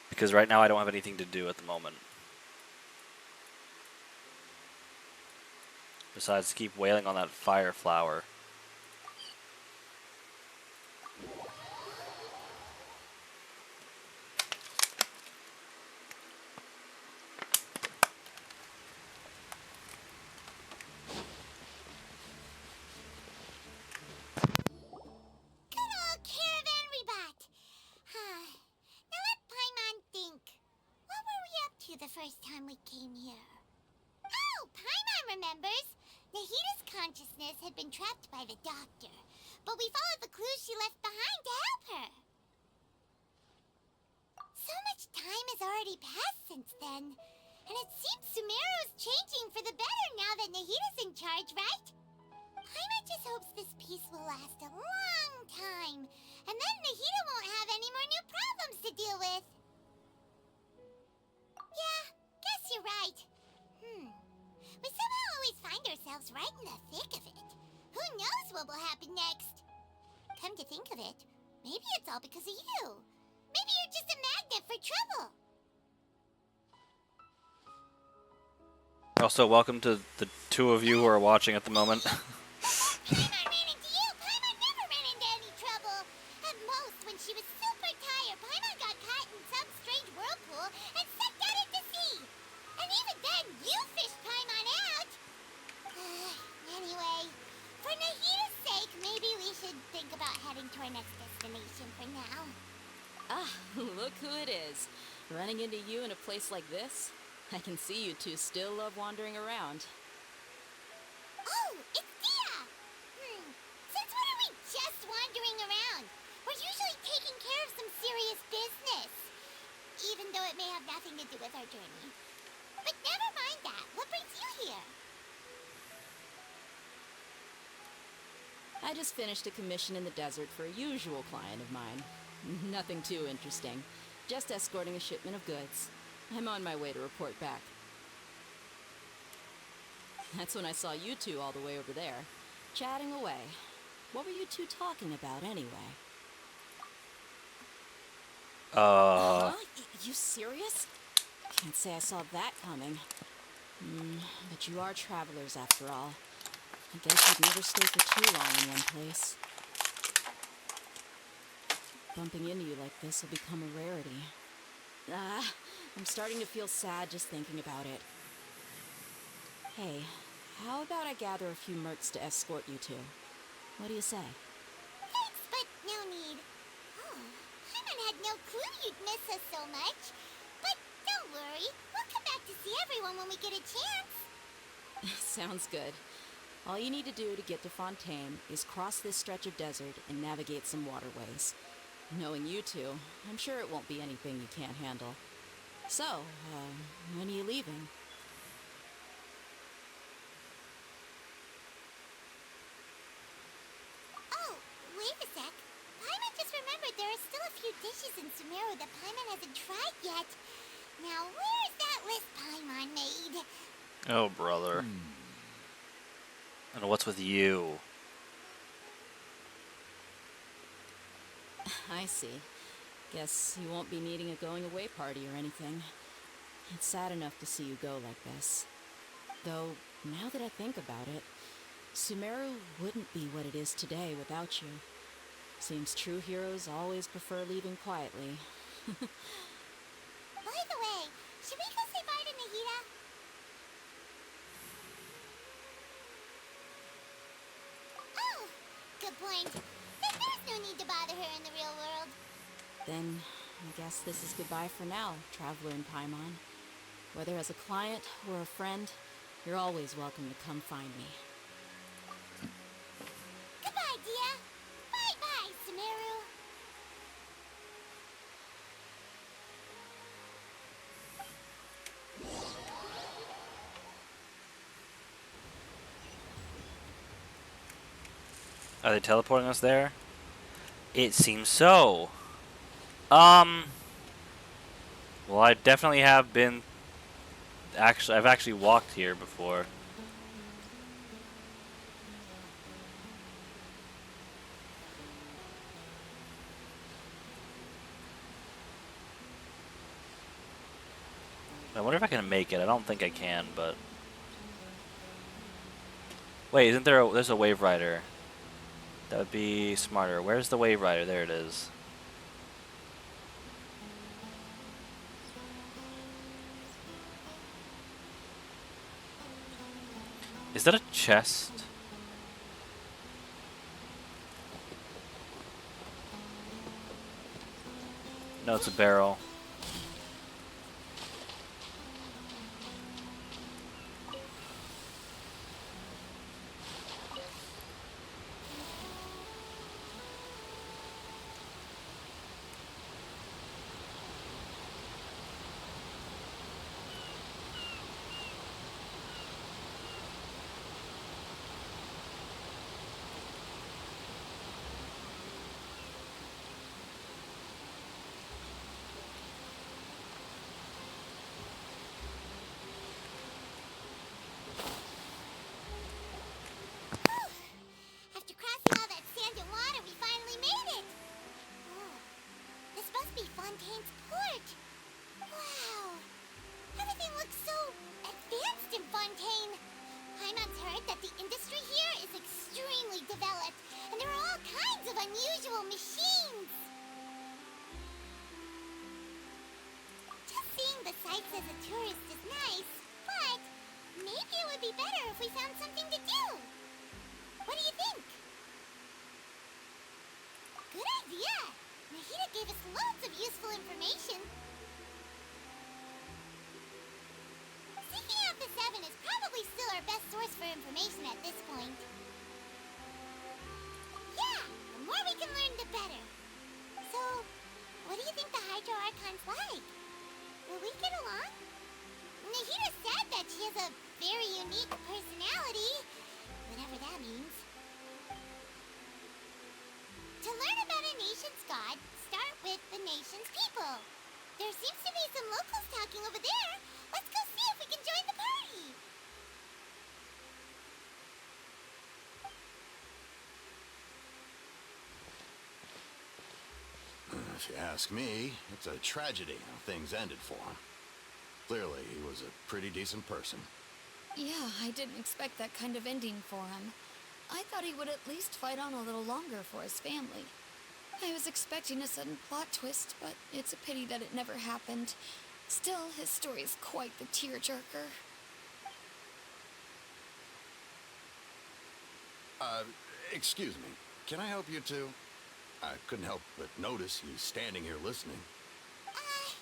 Because right now I don't have anything to do at the moment. Besides keep wailing on that fire flower. Good old caravan rebut. Now let Paimon think. What were we up to the first time we came here? Oh, Paimon remembers. Nahita's consciousness had been trapped by the doctor, but we followed the clues she left behind to help her. So much time has already passed since then, and it seems Sumeru's changing for the better now that Nahita's in charge, right? Paimon just hopes this peace will last a long time, and then Nahita won't have any more new problems to deal with. Yeah, guess you're right. We somehow always find ourselves right in the thick of it. Who knows what will happen next? Come to think of it, maybe it's all because of you. Maybe you're just a magnet for trouble. Also, welcome to the two of you who are watching at the moment. Paimon ran into you! Paimon never ran into any trouble! At most, when she was super tired, Paimon got caught in some strange whirlpool and sucked out into sea! And even then, you fished Paimon out! Anyway, for Nahita's sake, maybe we should think about heading to our next destination for now. Ah, look who it is. Running into you in a place like this? I can see you two still love wandering around. Oh, it's Dia! Since when are we just wandering around? We're usually taking care of some serious business. Even though it may have nothing to do with our journey. But never mind that. What brings you here? I just finished a commission in the desert for a usual client of mine. Nothing too interesting. Just escorting a shipment of goods. I'm on my way to report back. That's when I saw you two all the way over there, chatting away. What were you two talking about anyway? Huh? You serious? Can't say I saw that coming. But you are travelers after all. I guess you'd never stay for too long in one place. Bumping into you like this will become a rarity. I'm starting to feel sad just thinking about it. Hey, how about I gather a few mercs to escort you two? What do you say? Thanks, but no need. Oh, Paimon had no clue you'd miss us so much. But don't worry, we'll come back to see everyone when we get a chance. Sounds good. All you need to do to get to Fontaine is cross this stretch of desert and navigate some waterways. Knowing you two, I'm sure it won't be anything you can't handle. So, when are you leaving? Oh, wait a sec. Paimon just remembered there are still a few dishes in Sumeru that Paimon hasn't tried yet. Now, where's that list Paimon made? Oh, brother. And what's with you? I see. Guess you won't be needing a going away party or anything. It's sad enough to see you go like this. Though, now that I think about it, Sumeru wouldn't be what it is today without you. Seems true heroes always prefer leaving quietly. By the way, should we go say bye to Nahida? Oh, good point. There's no need to bother her in the real world. Then, I guess this is goodbye for now, Traveler in Paimon. Whether as a client or a friend, you're always welcome to come find me. Goodbye, Dia. Bye-bye, Sumeru. Are they teleporting us there? It seems so. Well, I definitely have been. I've actually walked here before. I wonder if I can make it. I don't think I can, but wait, isn't there? There's a wave rider. That would be smarter. Where's the wave rider? There it is. Is that a chest? No, it's a barrel. After crossing all that sand and water, we finally made it! Oh, this must be Fontaine's port! Wow! Everything looks so advanced in Fontaine! Paimon's heard that the industry here is extremely developed, and there are all kinds of unusual machines! Just seeing the sights as a tourist is nice, but maybe it would be better if we found something to do! What do you think? Good idea! Nahida gave us loads of useful information. Seeking out the Seven is probably still our best source for information at this point. Yeah, the more we can learn, the better. So, what do you think the Hydro Archon's like? Will we get along? Nahida said that she has a very unique personality, whatever that means. To learn about a nation's god, start with the nation's people. There seems to be some locals talking over there. Let's go see if we can join the party. If you ask me, it's a tragedy how things ended for him. Clearly, he was a pretty decent person. Yeah, I didn't expect that kind of ending for him. I thought he would at least fight on a little longer for his family. I was expecting a sudden plot twist, but it's a pity that it never happened. Still, his story is quite the tearjerker. Excuse me. Can I help you two? I couldn't help but notice you standing here listening. Hi.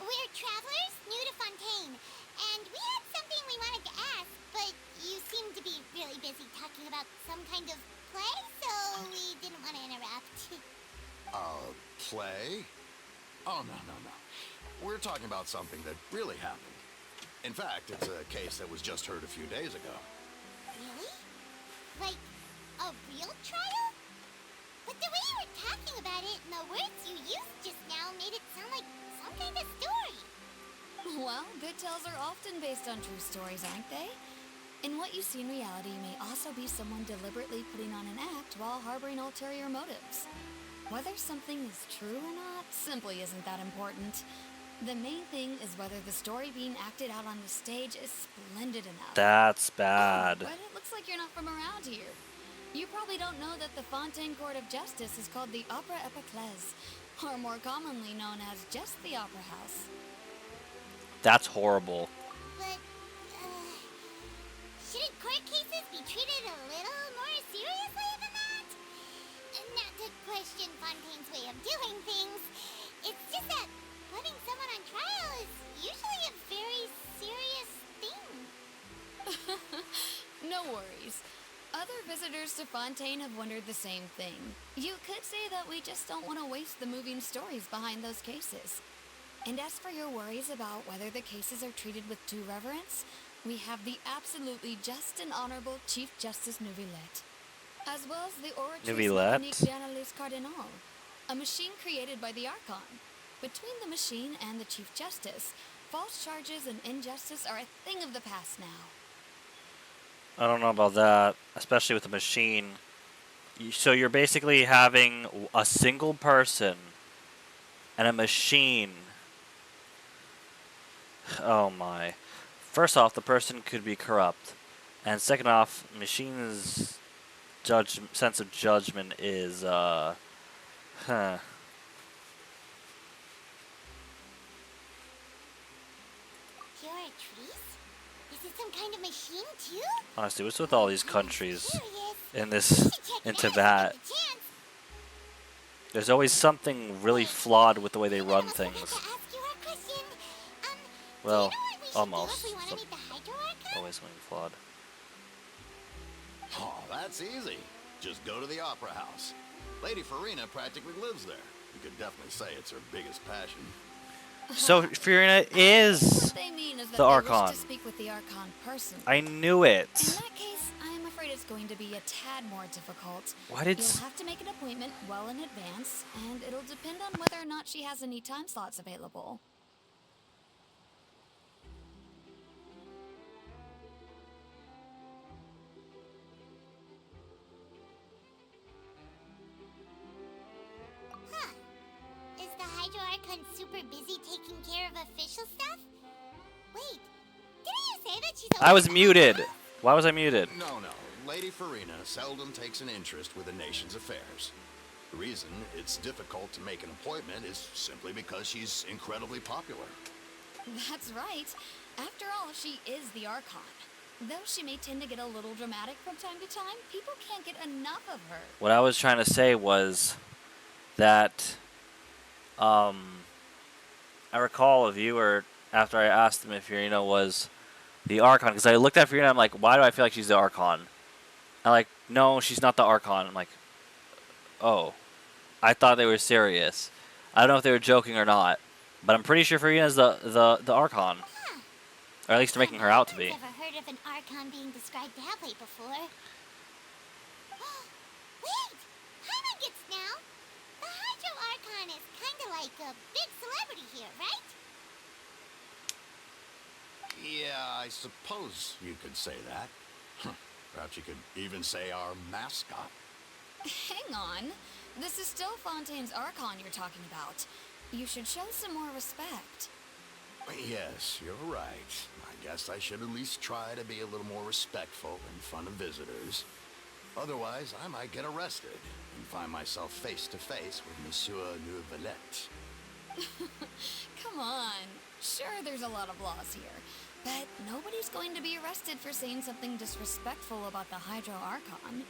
We're travelers new to Fontaine, and we had something we wanted to ask, but you seemed to be really busy talking about some kind of play, so we didn't want to interrupt. Play? Oh, no. We're talking about something that really happened. In fact, it's a case that was just heard a few days ago. Really? Like, a real trial? But the way you were talking about it and the words you used just now made it sound like some kind of story. Well, good tales are often based on true stories, aren't they? And what you see in reality may also be someone deliberately putting on an act while harboring ulterior motives. Whether something is true or not simply isn't that important. The main thing is whether the story being acted out on the stage is splendid enough. That's Oh, bad. but it looks like you're not from around here. You probably don't know that the Fontaine Court of Justice is called the Opera Epiclese, or more commonly known as just the Opera House. That's horrible. But, shouldn't court cases be treated a little more seriously than that? Not to question Fontaine's way of doing things. It's just that putting someone on trial is usually a very serious thing. No worries. Other visitors to Fontaine have wondered the same thing. You could say that we just don't want to waste the moving stories behind those cases. And as for your worries about whether the cases are treated with due reverence, we have the absolutely just and honorable Chief Justice Neuvillette, as well as the Oratrice Neuvillette? Mécanique d'Analyse Cardinal, a machine created by the Archon. Between the machine and the Chief Justice, false charges and injustice are a thing of the past now. I don't know about that, especially with the machine. So you're basically having a single person and a machine. Oh my. First off, the person could be corrupt. And second off, machine's sense of judgment is, You're a trees? Is it some kind of machine too? Honestly, what's with all these countries Curious. in We this, should check in it out if we Tibet? get the chance. There's always something really flawed with the way they None run of us forgot things. to ask you our question. Well, do you know what we should almost. do if we want to Some- meet the Hydro Archon? Always something flawed. Oh, that's easy. Just go to the Opera House. Lady Farina practically lives there. You could definitely say it's her biggest passion. So Furina is What they mean is that the they wish Archon. to speak with the Archon personally. I knew In it. that case, I am afraid it's going to be a tad more difficult. Why did You'll have to make an appointment well in advance, and it'll depend on whether or not she has any time slots available. Huh. Is the Hydro Archon super busy taking care of official stuff? Wait, didn't you say that she's I was always muted. on? Why was I muted? No. Lady Farina seldom takes an interest with the nation's affairs. The reason it's difficult to make an appointment is simply because she's incredibly popular. That's right. After all, she is the Archon. Though she may tend to get a little dramatic from time to time, people can't get enough of her. What I was trying to say was that I recall a viewer after I asked him if Furina was the Archon, because I looked at Furina and I'm like, why do I feel like she's the Archon? I'm like, no, she's not the Archon. I'm like, oh, I thought they were serious. I don't know if they were joking or not, but I'm pretty sure Furina's the Archon. Huh. Or at least they're making her out to be. I've never heard of an Archon being described that way before. Wait! Paimon gets now! The Hydro Archon is kinda like a big celebrity here, right? Yeah, I suppose you could say that. Perhaps you could even say our mascot. Hang on. This is still Fontaine's Archon you're talking about. You should show some more respect. Yes, you're right. I guess I should at least try to be a little more respectful in front of visitors. Otherwise, I might get arrested and find myself face to face with Monsieur Neuvillette. Come on. Sure, there's a lot of laws here, but nobody's going to be arrested for saying something disrespectful about the Hydro Archon.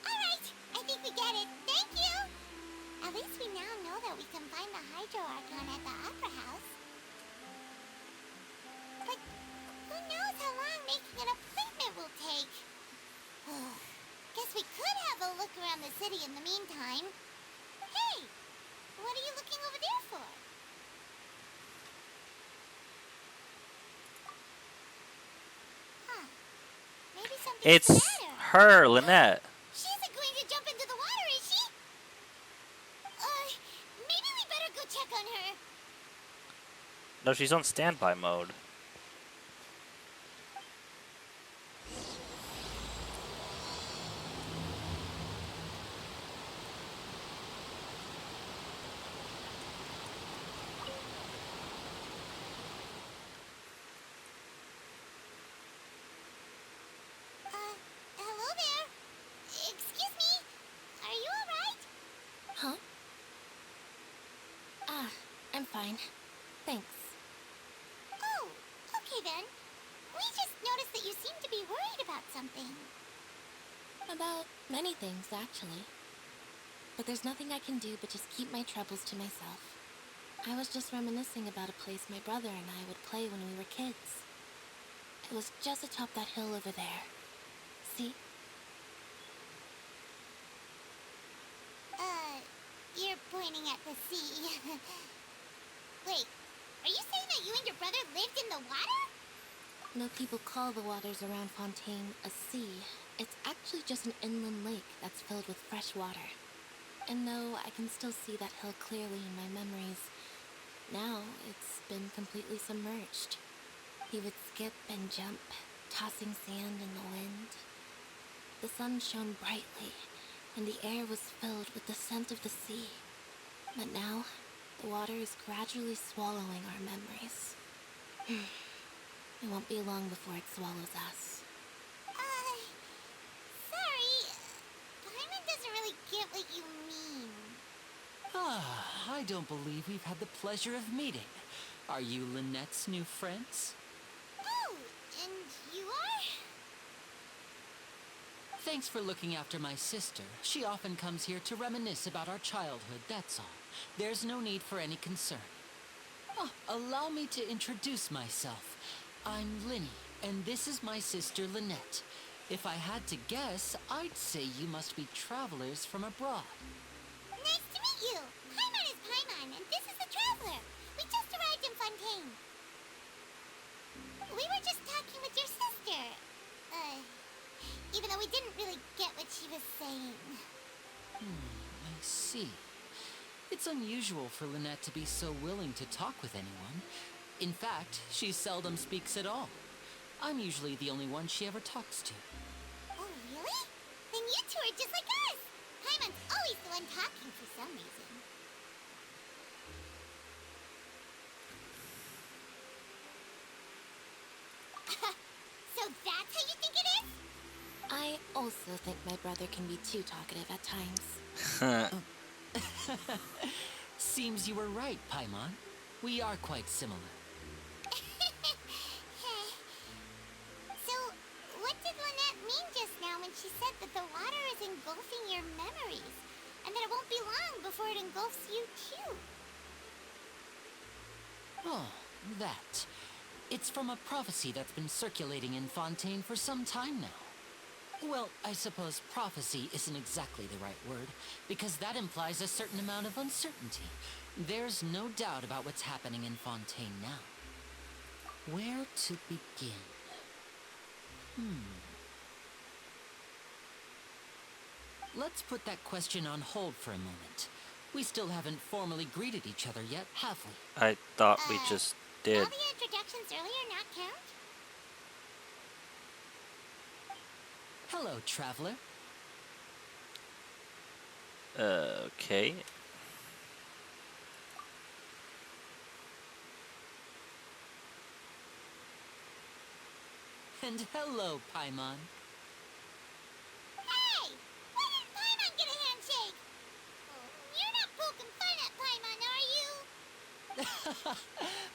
Alright, I think we get it. Thank you! At least we now know that we can find the Hydro Archon at the Opera House. But who knows how long making an appointment will take? Guess we could have a look around the city in the meantime. Hey! What are you looking over there for? Huh. Maybe something's It's the matter. her, Lynette. She isn't going to jump into the water, is she? Maybe we better go check on her. No, she's on standby mode. fine. Thanks. Oh, okay then. We just noticed that you seem to be worried about something. About many things, actually. But there's nothing I can do but just keep my troubles to myself. I was just reminiscing about a place my brother and I would play when we were kids. It was just atop that hill over there. See? You're pointing at the sea. Wait, are you saying that you and your brother lived in the water? No people call the waters around Fontaine a sea. It's actually just an inland lake that's filled with fresh water. And though I can still see that hill clearly in my memories, now it's been completely submerged. He would skip and jump, tossing sand in the wind. The sun shone brightly, and the air was filled with the scent of the sea. But now, the water is gradually swallowing our memories. It won't be long before it swallows us. Sorry. Paimon doesn't really get what you mean. Ah, I don't believe we've had the pleasure of meeting. Are you Lynette's new friends? Oh, and you are? Thanks for looking after my sister. She often comes here to reminisce about our childhood, that's all. There's no need for any concern. Oh, allow me to introduce myself. I'm Linny, and this is my sister Lynette. If I had to guess, I'd say you must be travelers from abroad. Nice to meet you. Paimon is Paimon, and this is the Traveler. We just arrived in Fontaine. We were just talking with your sister. Even though we didn't really get what she was saying. I see. It's unusual for Lynette to be so willing to talk with anyone. In fact, she seldom speaks at all. I'm usually the only one she ever talks to. Oh, really? Then you two are just like us. Paimon's always the one talking for some reason. So that's how you think it is? I also think my brother can be too talkative at times. Seems you were right, Paimon. We are quite similar. So, what did Lynette mean just now when she said that the water is engulfing your memories? And that it won't be long before it engulfs you too? Oh, that. It's from a prophecy that's been circulating in Fontaine for some time now. Well, I suppose prophecy isn't exactly the right word, because that implies a certain amount of uncertainty. There's no doubt about what's happening in Fontaine now. Where to begin? Let's put that question on hold for a moment. We still haven't formally greeted each other yet, have we? I thought we just did. All the introductions earlier not count? Hello, traveler. Okay. And hello, Paimon. Hey! Why didn't Paimon get a handshake? You're not poking fun at Paimon, are you?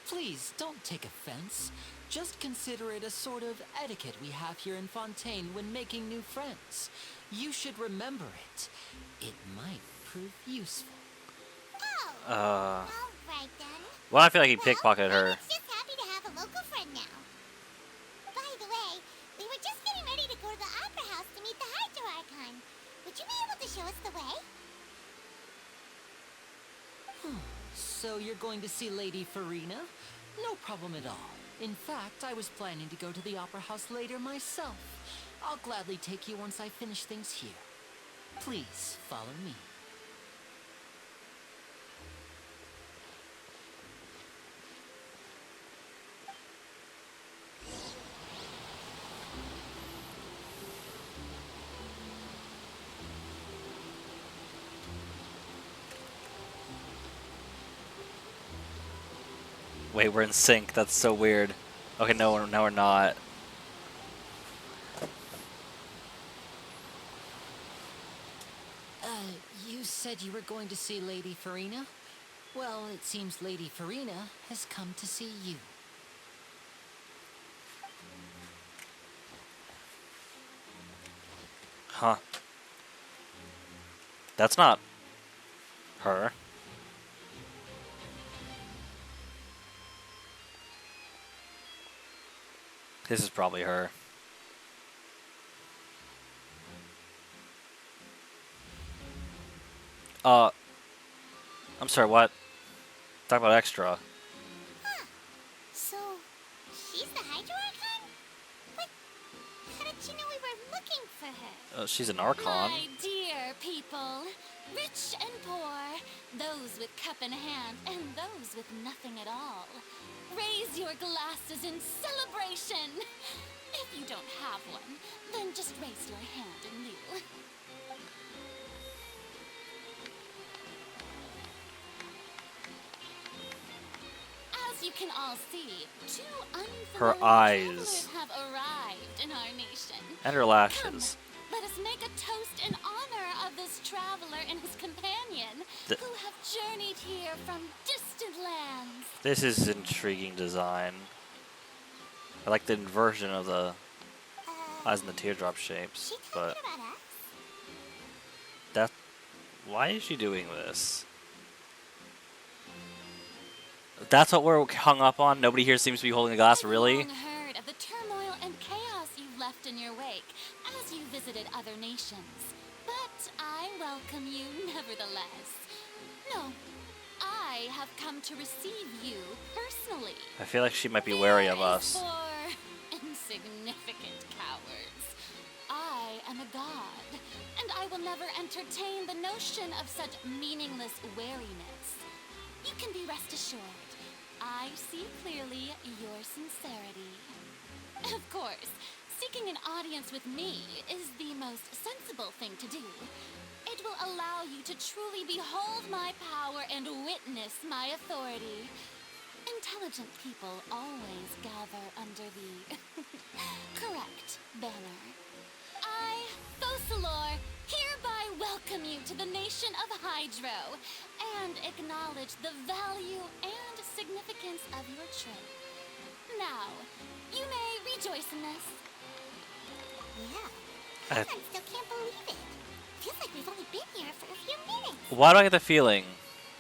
Please, don't take offense. Just consider it a sort of etiquette we have here in Fontaine when making new friends. You should remember it. It might prove useful. Oh, all right then. Well, I feel like he pickpocketed her. Paimon's just happy to have a local friend now. By the way, we were just getting ready to go to the Opera House to meet the Hydro Archon. Would you be able to show us the way? So you're going to see Lady Furina? No problem at all. In fact, I was planning to go to the Opera House later myself. I'll gladly take you once I finish things here. Please, follow me. Wait, we're in sync. That's so weird. Okay, no, we're not. You said you were going to see Lady Furina? Well, it seems Lady Farina has come to see you. Huh. That's not her. This is probably her. I'm sorry, what? Talk about extra. Huh. So, she's the Hydro Archon? But how did she know we were looking for her? She's an Archon. My dear people, rich and poor, those with cup in hand and those with nothing at all, raise your glasses in celebration. If you don't have one, then just raise your hand in lieu. As you can all see, two Her unfamiliar eyes. travelers have arrived in our nation. And her lashes. Let us make a toast in honor of this traveler and his companion, who have journeyed here from distant lands. This is intriguing design. I like the inversion of the eyes and the teardrop shapes, She but talking about us? that. Why is she doing this? That's what we're hung up on. Nobody here seems to be holding a glass. Really? I've long heard of the turmoil and chaos you've left in your wake as you visited other nations, but I welcome you nevertheless. No, I have come to receive you personally. I feel like she might be wary of us. For insignificant cowards. I am a god, and I will never entertain the notion of such meaningless wariness. You can be rest assured, I see clearly your sincerity. Of course, seeking an audience with me is the most sensible thing to do. It will allow you to truly behold my power and witness my authority. Intelligent people always gather under the correct banner. I, Focalor, hereby welcome you to the nation of Hydro and acknowledge the value and significance of your trip. Now, you may rejoice in this. Yeah. I still can't believe it. Feels like we've only been here for a few minutes. Why do I get the feeling?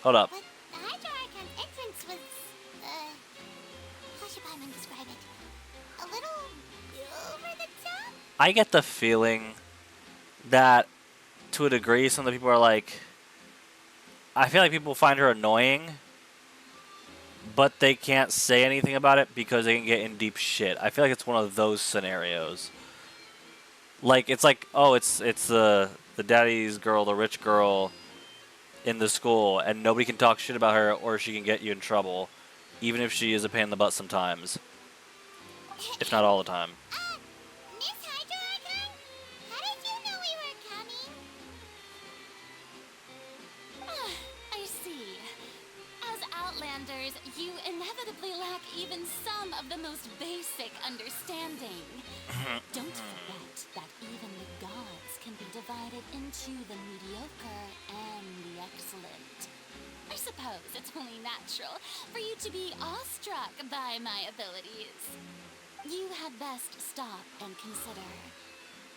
Hold up. But the Hydro Archon entrance was, how should Paimon describe it? A little over the top? I get the feeling that, to a degree, some of the people are like... I feel like people find her annoying, but they can't say anything about it because they can get in deep shit. I feel like it's one of those scenarios. Like, it's like, oh, it's the daddy's girl, the rich girl in the school, and nobody can talk shit about her or she can get you in trouble, even if she is a pain in the butt sometimes. If not all the time. Miss Hydro Archon? How did you know we were coming? I see. As Outlanders, you inevitably lack even some of the most basic understanding. Don't forget that even the gods can be divided into the mediocre and the excellent. I suppose it's only natural for you to be awestruck by my abilities. You had best stop and consider.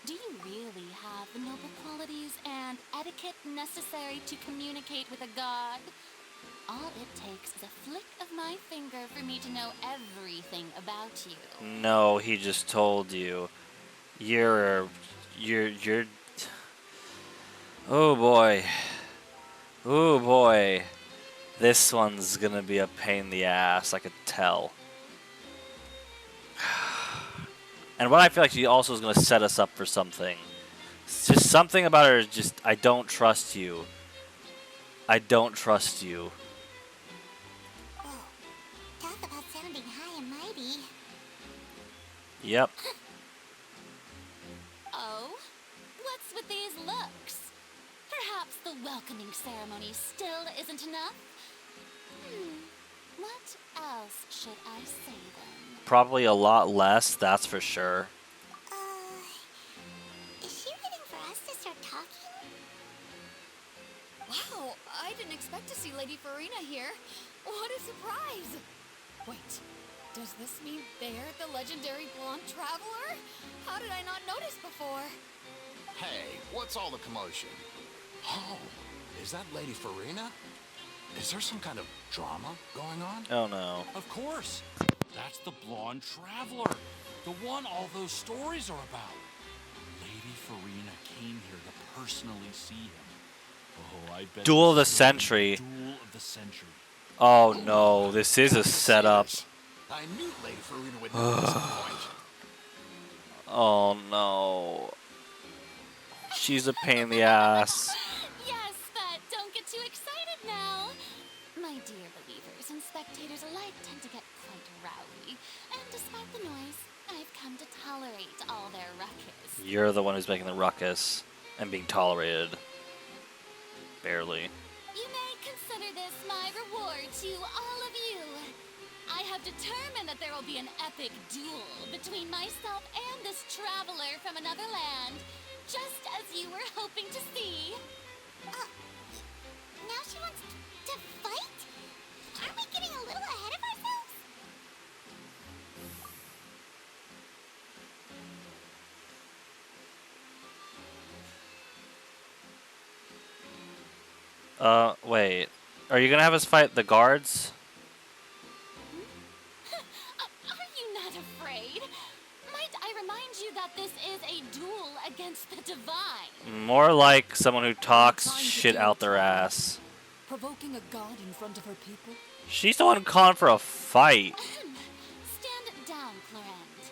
Do you really have the noble qualities and etiquette necessary to communicate with a god? All it takes is a flick of my finger for me to know everything about you. No, he just told you. You're... Oh boy. Oh boy. This one's gonna be a pain in the ass, I could tell. And what I feel like she also is gonna set us up for something. It's just something about her is just, I don't trust you. I don't trust you. Whoa. Talk about sounding high and mighty. Yep. Oh? What's with these looks? Perhaps the welcoming ceremony still isn't enough? What else should I say then? Probably a lot less, that's for sure. Is she waiting for us to start talking? Wow, I didn't expect to see Lady Farina here. What a surprise! Wait, does this mean they're the legendary blonde traveler? How did I not notice before? Hey, what's all the commotion? Oh, is that Lady Farina? Is there some kind of drama going on? Oh no. Of course. That's the blonde traveler. The one all those stories are about. Lady Farina came here to personally see him. Oh, I bet Duel of the this is gonna be Century. Duel of the Century. Oh no, this is a Yes, setup. yes. I knew Lady Farina would know at some point. Oh no. She's a pain in the ass. Yes, but don't get too excited now. My dear believers and spectators alike tend to get quite rowdy, and despite the noise, I've come to tolerate all their ruckus. You're the one who's making the ruckus and being tolerated. Barely. You may consider this my reward to all of you. I have determined that there will be an epic duel between myself and this traveler from another land, just as you were hoping to see. Now she wants to fight? Aren't we getting a little ahead of ourselves? Wait. Are you gonna have us fight the guards? Are you not afraid? Might I remind you that this is a duel against the divine? More like someone who talks shit out their ass. Provoking a god in front of her people? She's the one calling for a fight. Stand down, Clorend.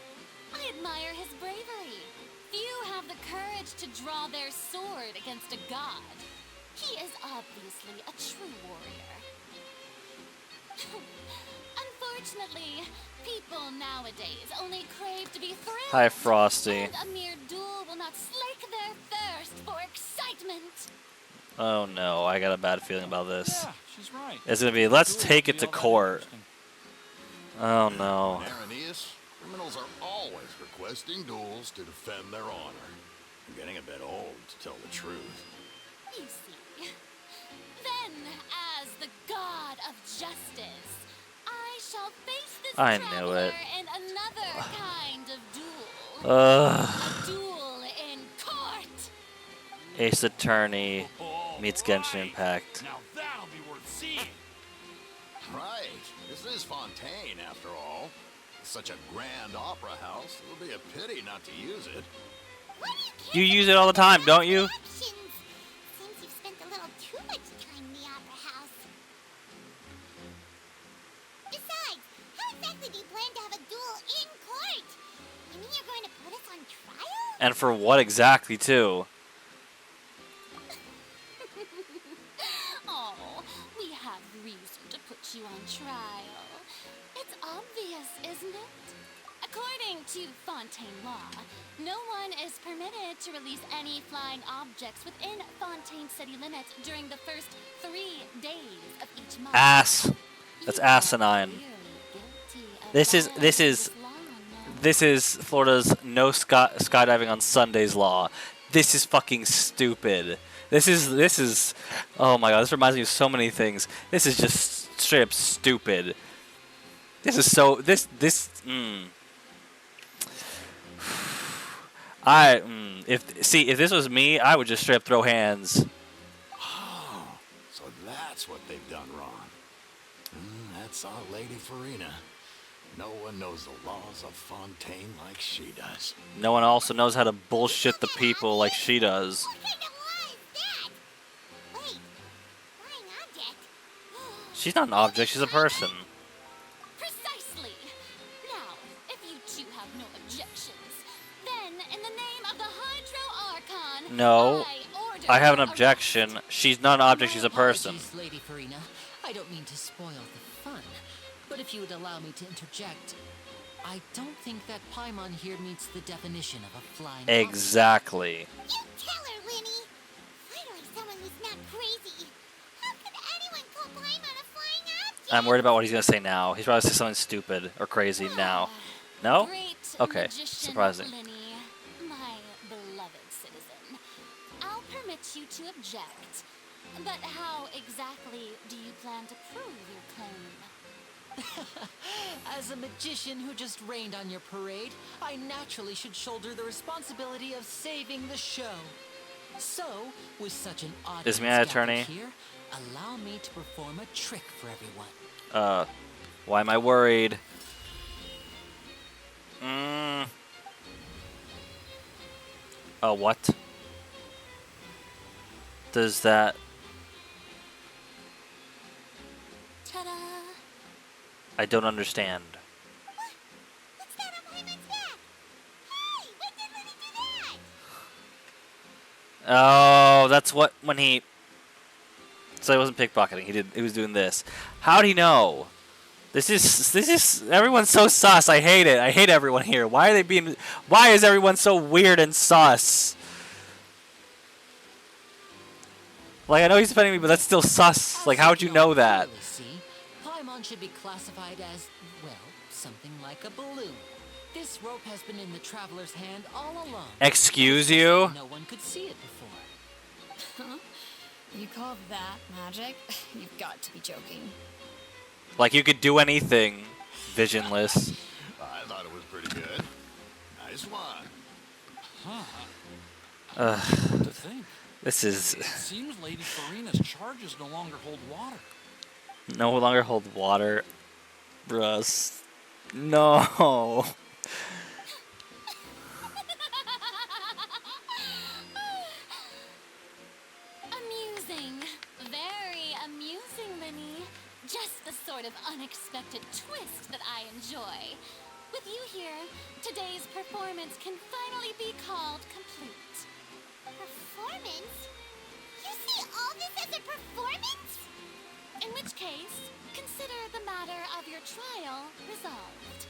I admire his bravery. Few have the courage to draw their sword against a god. He is obviously a true warrior. Unfortunately, people nowadays only crave to be thrilled. Hi, Frosty. And a mere duel will not slake their thirst for excitement. Oh no, I got a bad feeling about this. Yeah, she's right. It's gonna be, let's Duel take would it be to all that court. interesting. Oh no. In Arrhenius, criminals are always requesting duels to defend their honor. I'm getting a bit old, to tell the truth. You see. Then, as the god of justice, I shall face this I knew traveler it. in another kind of duel. Ugh. A duel in court. Ace Attorney meets Genshin Right. Impact. Now that'll be worth seeing. Right, this is Fontaine, after all. It's such a grand opera house, it would be a pity not to use it. What do You care use it all the time, don't you? Actions? Seems you've spent a little too much time in the opera house. Besides, how exactly do you plan to have a duel in court? You mean you're going to put us on trial? And for what exactly, too? Oh, we have reason to put you on trial. It's obvious, isn't it? According to Fontaine law, no one is permitted to release any flying objects within Fontaine city limits during the first 3 days of each month. Ass. That's You are asinine. clearly guilty of This is violating this is Florida's no skydiving on Sundays law. This is fucking stupid. This is oh my god, this reminds me of so many things. This is just straight up stupid. This is so if this was me, I would just straight up throw hands. Oh, so that's what they've done wrong. That's our Lady Farina. No one knows the laws of Fontaine like she does. No one also knows how to bullshit the people like she does. What kind of law is that? Wait, flying object? She's not an object, she's a person. Precisely. Now, if you two have no objections, then in the name of the Hydro Archon, No, order I have an arrest. objection. She's not an object, she's a person. Apologies, Lady Farina. I don't mean to spoil the fun, but if you would allow me to interject, I don't think that Paimon here meets the definition of a flying object. Exactly. You tell her, Winnie. Finally, someone who's not crazy. How could anyone call Paimon a flying object? I'm worried about what he's gonna say now. He's probably gonna say something stupid or crazy now. No? Great Okay, magician surprising. Linny, my beloved citizen. I'll permit you to object. But how exactly do you plan to prove your claim? As a magician who just rained on your parade, I naturally should shoulder the responsibility of saving the show. So, with such an audience Is me an gathered attorney? here, allow me to perform a trick for everyone. Why am I worried? What? Does that... Ta-da! I don't understand. What's that on Paimon's back? Hey, when did Lenny do that? Oh, that's what, when he... So he wasn't pickpocketing, he was doing this. How'd he know? This is, everyone's so sus, I hate it. I hate everyone here. Why is everyone so weird and sus? Like, I know he's defending me, but that's still sus. Like, how'd you know that? See, Paimon should be classified as, well, something like a balloon. This rope has been in the traveler's hand all along. Excuse you? No one could see it before. You call that magic? You've got to be joking. Like you could do anything, visionless. I thought it was pretty good. Nice one. What to think? This is It seems Lady Farina's charges no longer hold water. no longer hold water. Russ. No. Amusing. Very amusing, Linny. Just the sort of unexpected twist that I enjoy. With you here, today's performance can finally be called complete. Performance? You see all this as a performance? In which case, consider the matter of your trial resolved.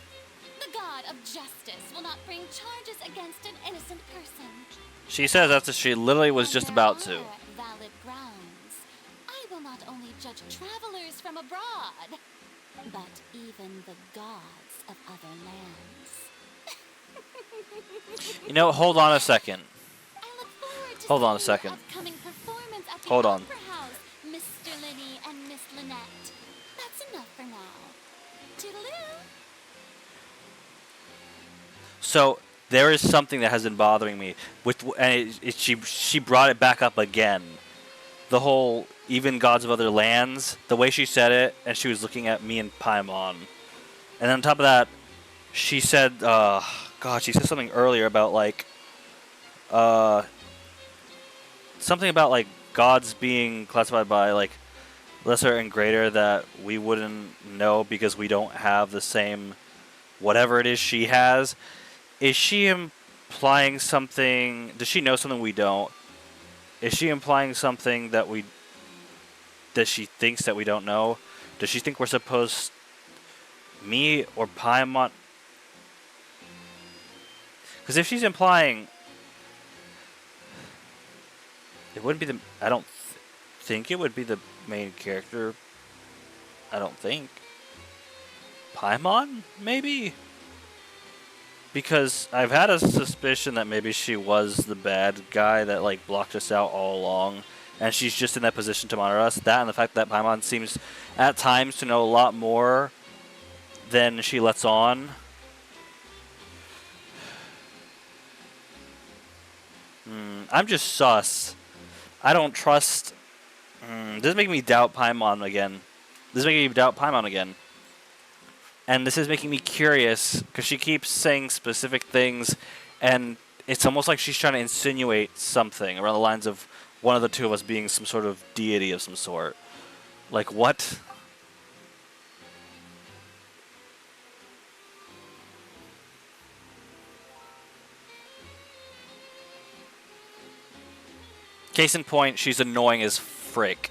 The god of justice will not bring charges against an innocent person. She says after she literally was just And about there to. are valid grounds. I will not only judge travelers from abroad, but even the gods of other lands. You know, hold on a second. I look forward to Hold on a seeing second. your upcoming performance at the Hold on. Opera House, Mr. Linny and Miss Lynette. That's enough for now. Toodaloo! So there is something that has been bothering me with, and she brought it back up again. The whole even gods of other lands, the way she said it, and she was looking at me and Paimon. And on top of that, she said, she said something earlier about like, something about like gods being classified by like lesser and greater that we wouldn't know because we don't have the same whatever it is she has. Is she implying something? Does she know something we don't? Is she implying something that she thinks that we don't know? Does she think we're supposed, me or Paimon? Because if she's implying, it wouldn't be the. I don't think it would be the main character. I don't think. Paimon, maybe. Because I've had a suspicion that maybe she was the bad guy that like blocked us out all along, and she's just in that position to monitor us. That and the fact that Paimon seems at times to know a lot more than she lets on. I'm just sus. I don't trust. This is making me doubt Paimon again. And this is making me curious, because she keeps saying specific things, and it's almost like she's trying to insinuate something around the lines of one of the two of us being some sort of deity of some sort. Like, what? Case in point, she's annoying as frick.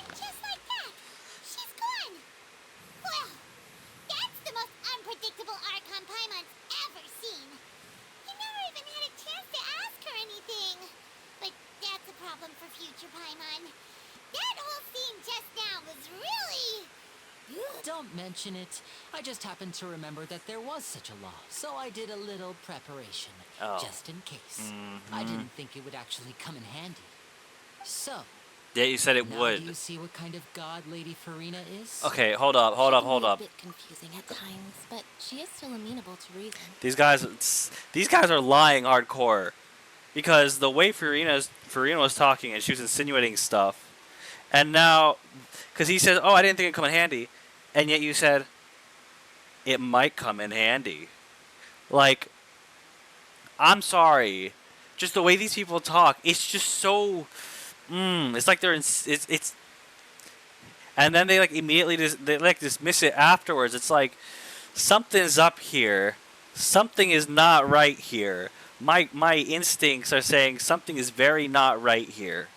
Just like that, she's gone. Well, that's the most unpredictable Archon Paimon's ever seen. He never even had a chance to ask her anything. But that's a problem for future Paimon. That whole scene just now was really... Don't mention it. I just happened to remember that there was such a law, so I did a little preparation, Oh. just in case. I didn't think it would actually come in handy. So, Yeah, you said it now would. do you see what kind of god Lady Farina is? Okay, hold up. She can be a bit confusing at times, but she is still amenable to reason. These guys are lying hardcore, because the way Farina was talking and she was insinuating stuff, and now, because he says, "Oh, I didn't think it'd come in handy," and yet you said it might come in handy. Like, I'm sorry, just the way these people talk, it's just so. It's like they're it's and then they like immediately dismiss it afterwards. It's like something's up here, something is not right here. My instincts are saying something is very not right here.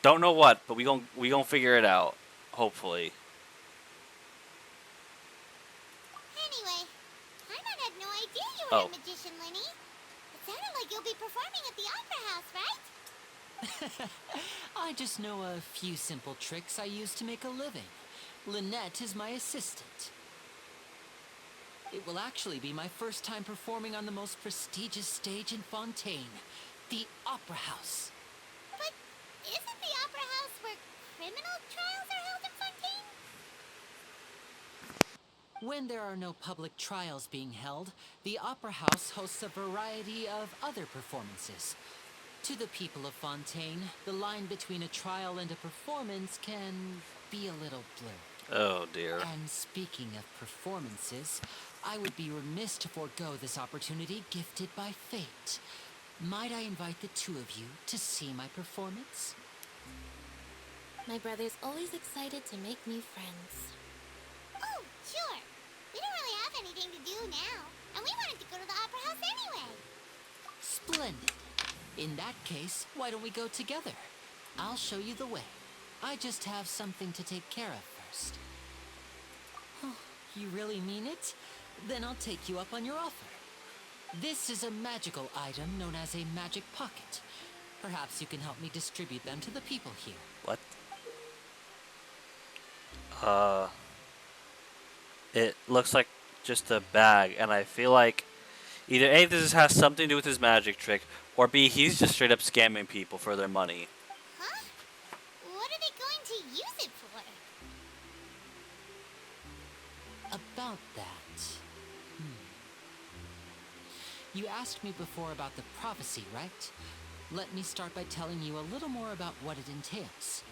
Don't know what, but we gon' figure it out. Hopefully. Anyway, Paimon had no idea you were Oh. a magician, Lenny. It sounded like you'll be performing at the Opera House, right? I just know a few simple tricks I use to make a living. Lynette is my assistant. It will actually be my first time performing on the most prestigious stage in Fontaine, the Opera House. But isn't the Opera House where criminal trials are held in Fontaine? When there are no public trials being held, the Opera House hosts a variety of other performances. To the people of Fontaine, the line between a trial and a performance can be a little blurred. Oh dear. And speaking of performances, I would be remiss to forego this opportunity gifted by fate. Might I invite the two of you to see my performance? My brother's always excited to make new friends. Oh, sure. We don't really have anything to do now, and we wanted to go to the Opera House anyway. Splendid. In that case, why don't we go together? I'll show you the way. I just have something to take care of first. Oh, you really mean it? Then I'll take you up on your offer. This is a magical item known as a magic pocket. Perhaps you can help me distribute them to the people here. What? It looks like just a bag, and I feel like either A, this has something to do with his magic trick, or B, he's just straight up scamming people for their money. Huh? What are they going to use it for? About that. You asked me before about the prophecy, right? Let me start by telling you a little more about what it entails.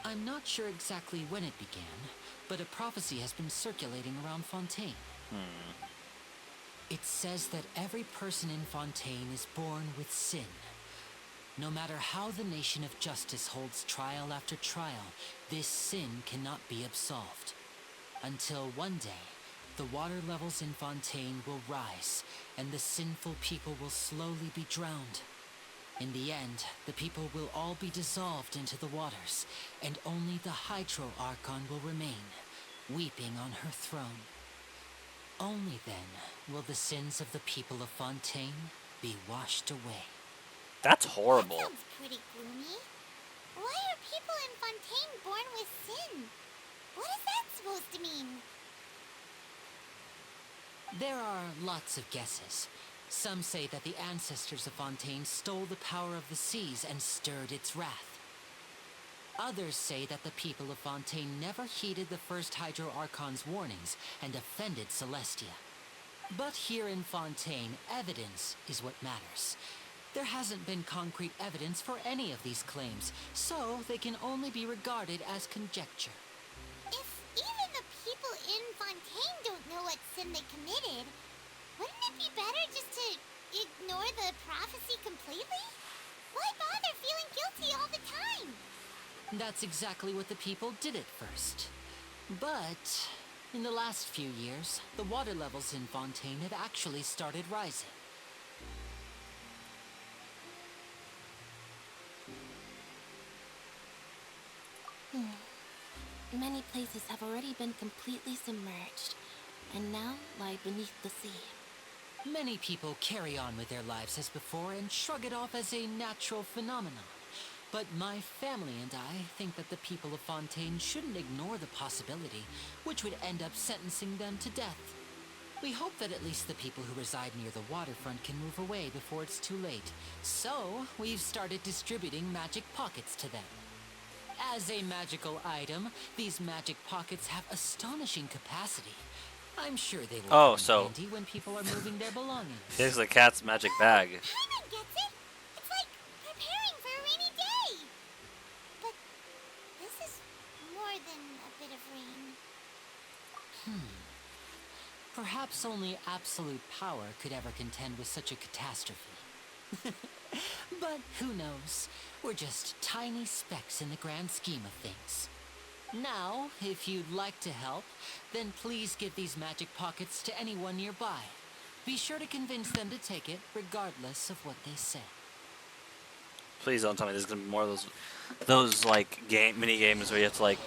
I'm not sure exactly when it began, but a prophecy has been circulating around Fontaine. It says that every person in Fontaine is born with sin. No matter how the nation of justice holds trial after trial, this sin cannot be absolved. Until one day, the water levels in Fontaine will rise, and the sinful people will slowly be drowned. In the end, the people will all be dissolved into the waters, and only the Hydro Archon will remain, weeping on her throne. Only then will the sins of the people of Fontaine be washed away. That's That horrible. sounds pretty gloomy. Why are people in Fontaine born with sin? What is that supposed to mean? There are lots of guesses. Some say that the ancestors of Fontaine stole the power of the seas and stirred its wrath. Others say that the people of Fontaine never heeded the first Hydro Archon's warnings and offended Celestia. But here in Fontaine, evidence is what matters. There hasn't been concrete evidence for any of these claims, so they can only be regarded as conjecture. If even the people in Fontaine don't know what sin they committed, wouldn't it be better just to ignore the prophecy completely? Why bother feeling guilty all the time? That's exactly what the people did at first. But in the last few years, the water levels in Fontaine have actually started rising. Many places have already been completely submerged, and now lie beneath the sea. Many people carry on with their lives as before and shrug it off as a natural phenomenon. But my family and I think that the people of Fontaine shouldn't ignore the possibility, which would end up sentencing them to death. We hope that at least the people who reside near the waterfront can move away before it's too late. So, we've started distributing magic pockets to them. As a magical item, these magic pockets have astonishing capacity. I'm sure they will Oh, come so in handy when people are moving their belongings. here's the cat's magic bag. Paimon gets it! It's like preparing for a rainy day! But this is more than a bit of rain. Perhaps only absolute power could ever contend with such a catastrophe. But who knows? We're just tiny specks in the grand scheme of things. Now, if you'd like to help, then please give these magic pockets to anyone nearby. Be sure to convince them to take it, regardless of what they say. Please don't tell me there's gonna be more of those like mini games where you have to like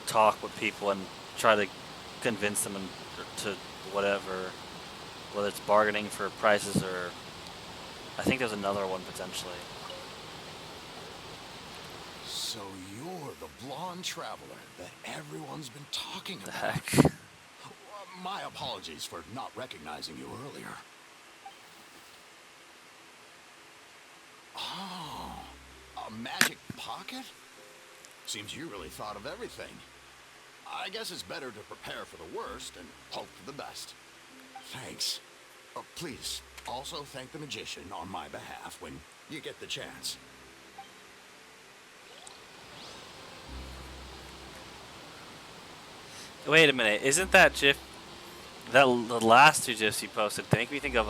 talk with people and try to convince them to whatever, whether it's bargaining for prices or I think there's another one potentially. So you're the blonde traveler that everyone's been talking The about. heck? My apologies for not recognizing you earlier. Oh, a magic pocket? Seems you really thought of everything. I guess it's better to prepare for the worst and hope for the best. Thanks. Please, also thank the magician on my behalf when you get the chance. Wait a minute, isn't that GIF, the last two GIFs you posted, they make me think of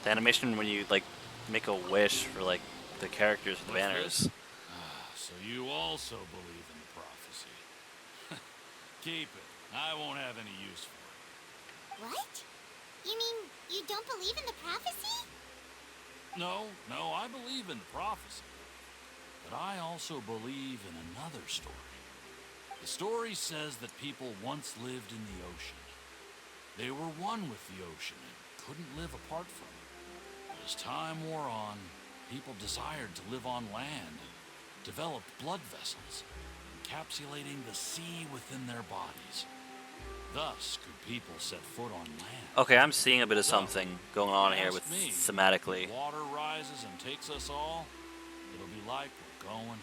the animation when you like make a wish for like the characters with the What's banners. this? So you also believe in the prophecy. Keep it. I won't have any use for it. What? You mean you don't believe in the prophecy? No, I believe in the prophecy. But I also believe in another story. The story says that people once lived in the ocean. They were one with the ocean and couldn't live apart from it. But as time wore on, people desired to live on land and developed blood vessels, encapsulating the sea within their bodies. Thus could people set foot on land. Okay, I'm seeing a bit of something going on here Ask with me, thematically. When water rises and takes us all, it'll be like we're going home.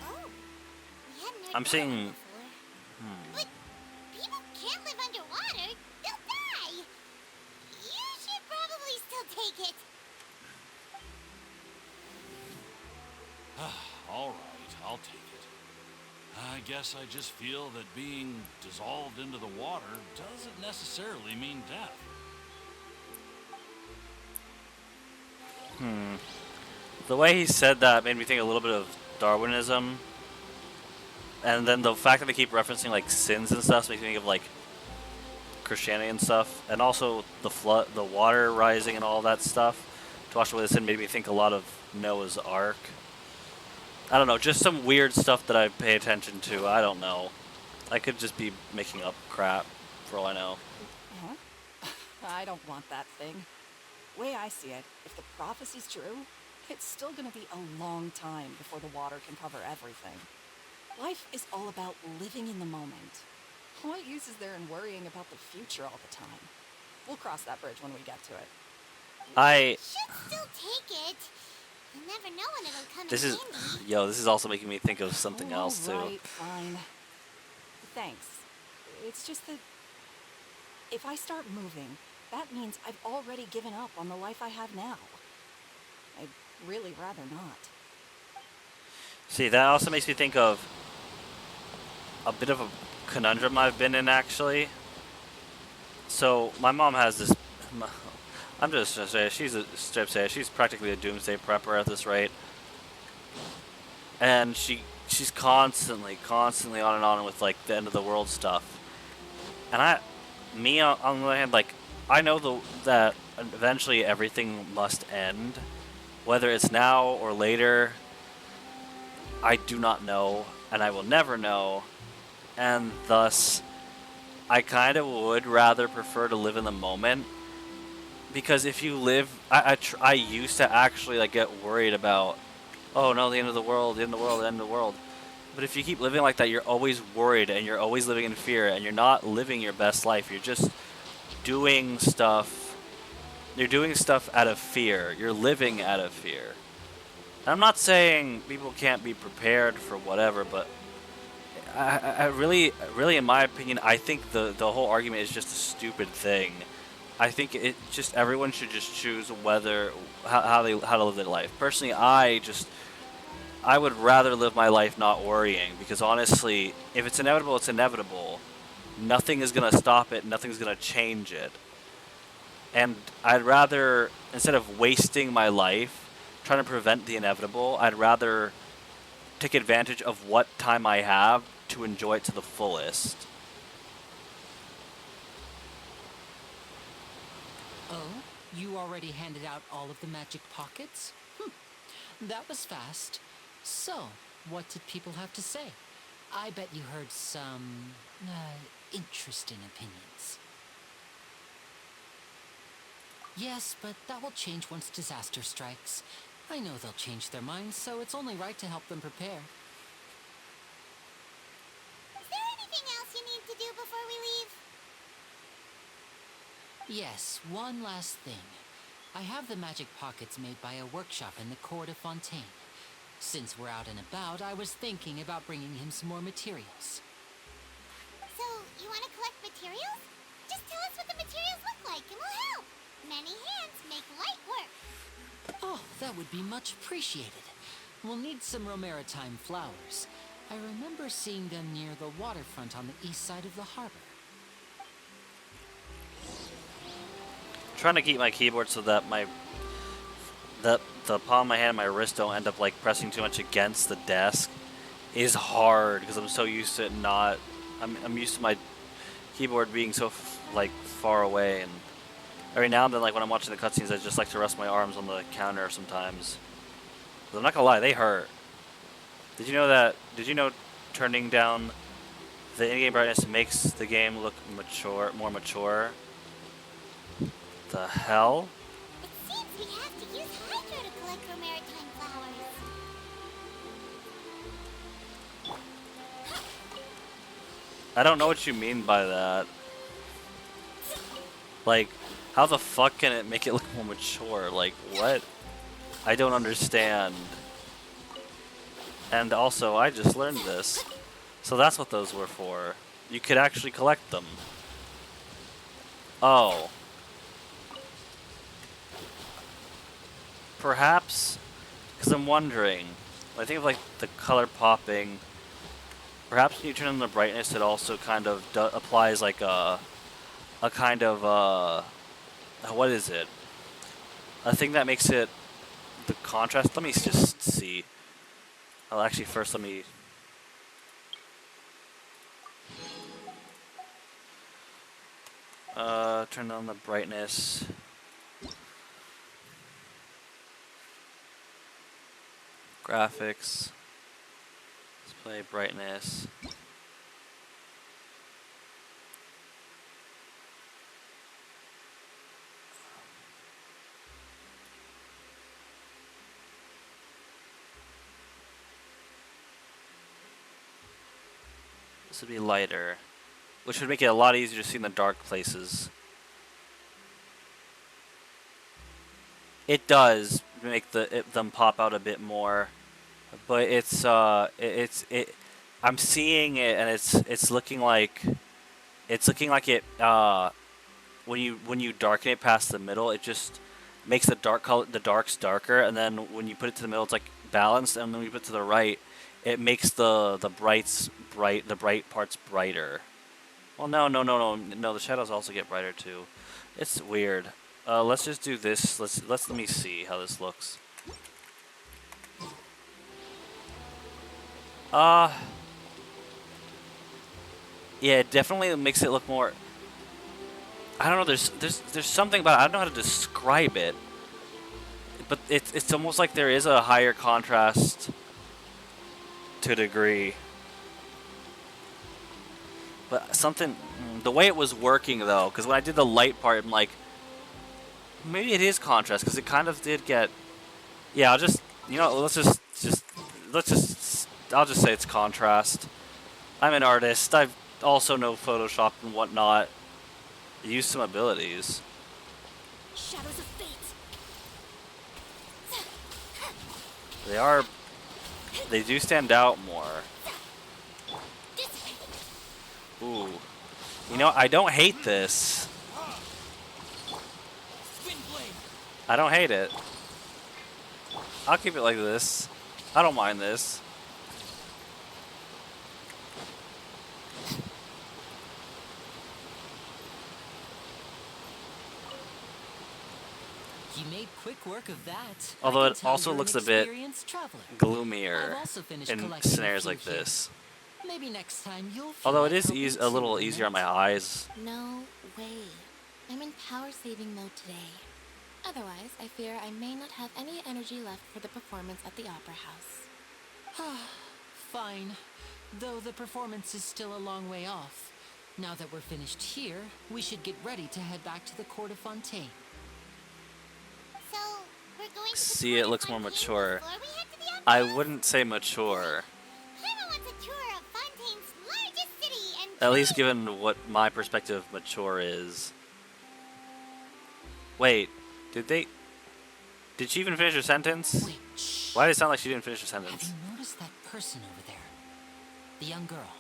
Oh, we hadn't heard I'm that seeing. one before. But people can't live underwater. They'll die. You should probably still take it. All right, I'll take it. I guess I just feel that being dissolved into the water doesn't necessarily mean death. The way he said that made me think a little bit of Darwinism. And then the fact that they keep referencing like sins and stuff makes me think of like Christianity and stuff. And also the flood, the water rising and all that stuff. To watch away the sin made me think a lot of Noah's Ark. I don't know, just some weird stuff that I pay attention to. I don't know. I could just be making up crap for all I know. Huh? I don't want that thing. Way I see it, if the prophecy's true, it's still gonna be a long time before the water can cover everything. Life is all about living in the moment. What use is there in worrying about the future all the time? We'll cross that bridge when we get to it. Should still take it. You never know when it'll come This in is, handy. yo, this is also making me think of something else too. Alright, fine. Thanks. It's just that if I start moving, that means I've already given up on the life I have now. I'd really rather not. See, that also makes me think of a bit of a conundrum I've been in, actually. So, my mom has this... I'm just going to say, she's practically a doomsday prepper at this rate. And she's constantly on and on with, like, the end of the world stuff. And on the other hand, like, I know that eventually everything must end. Whether it's now or later, I do not know, and I will never know. And thus, I kind of would rather prefer to live in the moment. Because if you live, I used to actually like get worried about, oh no, the end of the world, the end of the world, the end of the world. But if you keep living like that, you're always worried and you're always living in fear and you're not living your best life. You're just doing stuff. You're doing stuff out of fear. You're living out of fear. And I'm not saying people can't be prepared for whatever, but I really, in my opinion, I think the whole argument is just a stupid thing. I think it just everyone should just choose whether how to live their life. Personally, I would rather live my life not worrying because honestly, if it's inevitable, it's inevitable. Nothing is gonna stop it. Nothing's gonna change it. And I'd rather instead of wasting my life trying to prevent the inevitable, I'd rather take advantage of what time I have to enjoy it to the fullest. Oh, you already handed out all of the magic pockets? That was fast. So, what did people have to say? I bet you heard some interesting opinions. Yes, but that will change once disaster strikes. I know they'll change their minds, so it's only right to help them prepare. Is there anything else you need to do before we leave? Yes, one last thing. I have the magic pockets made by a workshop in the court of Fontaine. Since we're out and about, I was thinking about bringing him some more materials. So, you want to collect materials? Just tell us what the materials look like and we'll help. Many hands make light work. Oh, that would be much appreciated. We'll need some Romaritime flowers. I remember seeing them near the waterfront on the east side of the harbor. Trying to keep my keyboard so that the palm of my hand and my wrist don't end up like pressing too much against the desk is hard because I'm so used to it not. I'm used to my keyboard being so like far away, and every now and then, like when I'm watching the cutscenes, I just like to rest my arms on the counter sometimes. But I'm not gonna lie, they hurt. Did you know that? Did you know turning down the in-game brightness makes the game look more mature? The hell? It seems we have to use Hydro to collect Romaritime flowers. I don't know what you mean by that. Like, how the fuck can it make it look more mature? Like, what? I don't understand. And also, I just learned this. So that's what those were for. You could actually collect them. Oh. Perhaps, because I'm wondering, when I think of like the color popping, perhaps when you turn on the brightness, it also kind of applies like a kind of, what is it? A thing that makes it, the contrast, let me just see. Well, actually first let me, turn on the brightness. Graphics, display brightness. This would be lighter, which would make it a lot easier to see in the dark places. It does make them pop out a bit more, but I'm seeing it, and it's looking like it when you darken it past the middle, it just makes the darks darker, and then when you put it to the middle, it's like balanced, and then when you put it to the right, it makes the bright parts brighter. Well, no, the shadows also get brighter too. It's weird. Let's just do this. Let me see how this looks. Yeah, it definitely makes it look more. I don't know. There's something about it. I don't know how to describe it, but it's almost like there is a higher contrast to a degree. But something, the way it was working though, because when I did the light part, I'm like, Maybe it is contrast because it kind of did get. Yeah, I'll just let's just I'll just say it's contrast. I'm an artist. I also know Photoshop and whatnot. Use some abilities. Shadows of fate. They are. They do stand out more. Ooh. You know, I don't hate this. I don't hate it. I'll keep it like this. I don't mind this. You made quick work of that. Although I can it tell also you're an looks a bit experienced traveler. gloomier I've also finished in collecting a scenarios few like here. this. Maybe next time you'll feel Although like it is helping a too, little won't easier on it? my eyes. No way. I'm in power saving mode today. Otherwise, I fear I may not have any energy left for the performance at the Opera House. Fine. Though the performance is still a long way off. Now that we're finished here, we should get ready to head back to the Court of Fontaine. So, we're going to See, it looks more Fontaine mature. before we head to the opera I house? wouldn't say mature. Paimon wants a tour of Fontaine's largest city and At least given what my perspective of mature is. Wait, did she even finish her sentence? Wait, shh. Why did it sound like she didn't finish her Have sentence? you noticed that person over there? The young girl.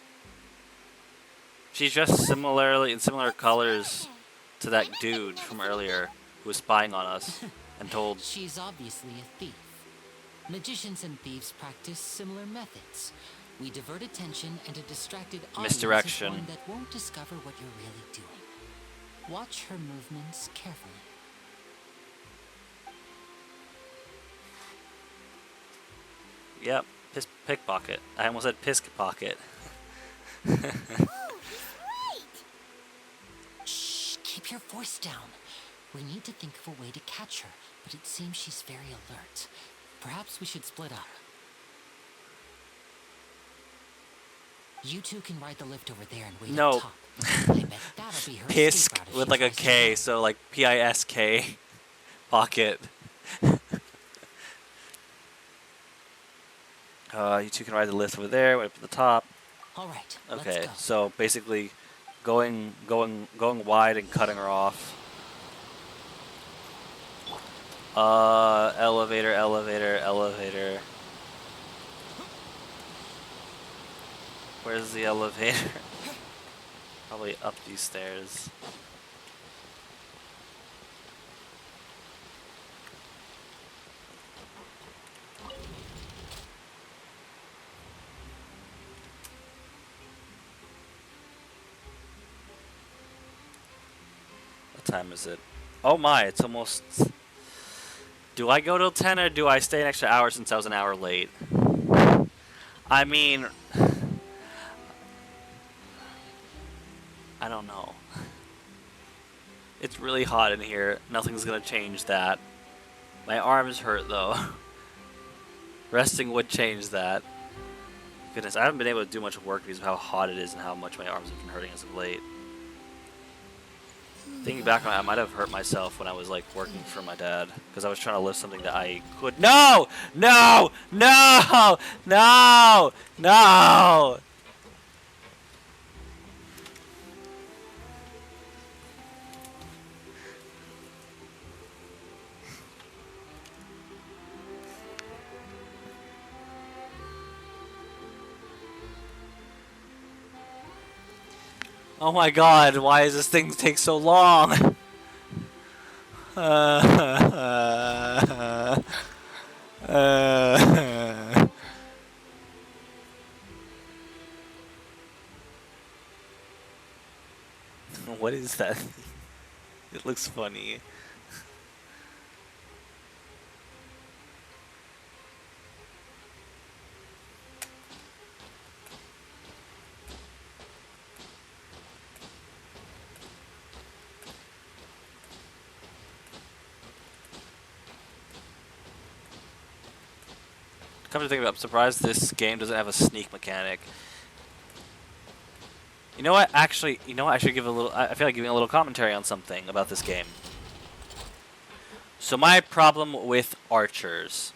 She's dressed similarly in similar colors to that dude from earlier who was spying on us and told. She's obviously a thief. Magicians and thieves practice similar methods. We divert attention, and a distracted audience Misdirection. is one that won't discover what you're really doing. Watch her movements carefully. Yep, pickpocket. I almost said piskpocket. Oh, he's right! Shh, keep your voice down. We need to think of a way to catch her, but it seems she's very alert. Perhaps we should split up. You two can ride the lift over there and wait No. up top. I bet that'll be her escape Pisk route if with she like a tries to K, run. so like P-I-S-K pocket. You two can ride the lift over there, way up to the top. All right, Okay, let's go. so basically going wide and cutting her off. Elevator, elevator, elevator. Where's the elevator? Probably up these stairs. What time is it? Oh my, it's almost... Do I go till 10 or do I stay an extra hour since I was an hour late? I mean... I don't know. It's really hot in here. Nothing's gonna change that. My arms hurt though. Resting would change that. Goodness, I haven't been able to do much work because of how hot it is and how much my arms have been hurting as of late. Thinking back on it, I might have hurt myself when I was like working for my dad because I was trying to lift something that I could. No! No! No! No! No! Oh my god, why does this thing take so long? What is that? It looks funny. Come to think of it, I'm surprised this game doesn't have a sneak mechanic. You know what? Actually, I should give a little. I feel like giving a little commentary on something about this game. So my problem with archers.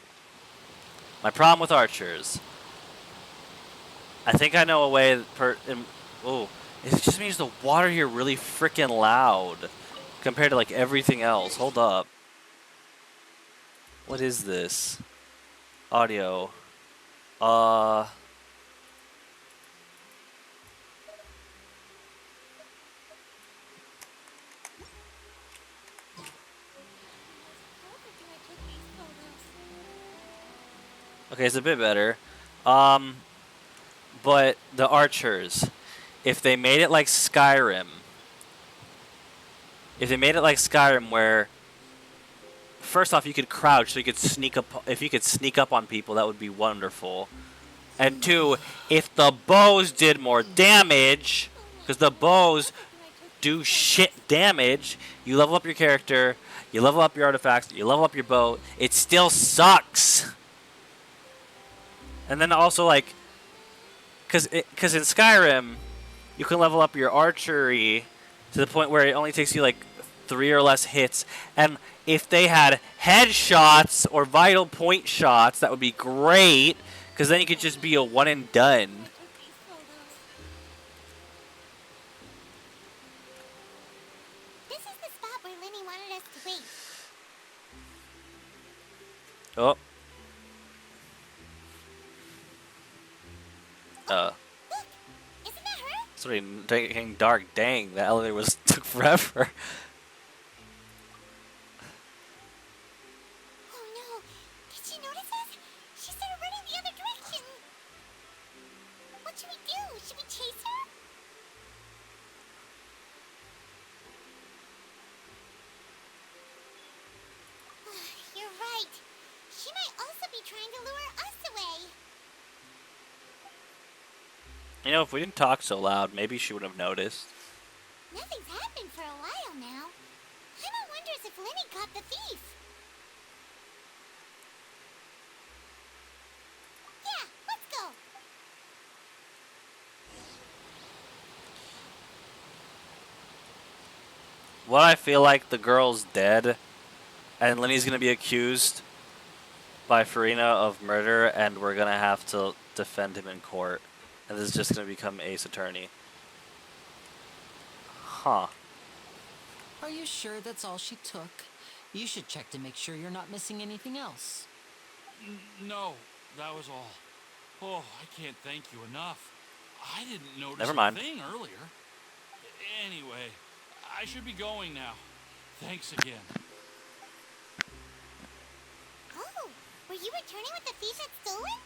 My problem with archers. I think I know a way oh, it just means the water here really freaking loud compared to like everything else. Hold up. What is this? Audio. Okay, it's a bit better. But the archers, if they made it like Skyrim, where first off you could crouch so you could sneak up, if you could sneak up on people, that would be wonderful. And two, if the bows did more damage, because the bows do shit damage, you level up your character, you level up your artifacts, you level up your bow, it still sucks. And then also like, because in Skyrim, you can level up your archery to the point where it only takes you like 3 or less hits. And if they had headshots or vital point shots, that would be great, because then you could just be a one and done. This is the spot where Lenny wanted us to wait. Oh. Look, isn't that her? It's already getting dark. Dang, that elevator took forever. Oh no, did she notice us? She started running the other direction. What should we do? Should we chase her? You're right. She might also be trying to lure us away. You know, if we didn't talk so loud, maybe she would have noticed. Nothing's happened for a while now. Paimon wonders if Lenny caught the thief. Yeah, let's go. What I feel like the girl's dead, and Lenny's gonna be accused by Furina of murder, and we're gonna have to defend him in court. And this is just gonna become Ace Attorney. Huh. Are you sure that's all she took? You should check to make sure you're not missing anything else. No, that was all. Oh, I can't thank you enough. I didn't notice Never mind. a thing earlier. Anyway, I should be going now. Thanks again. Oh, were you returning with the thief had stolen?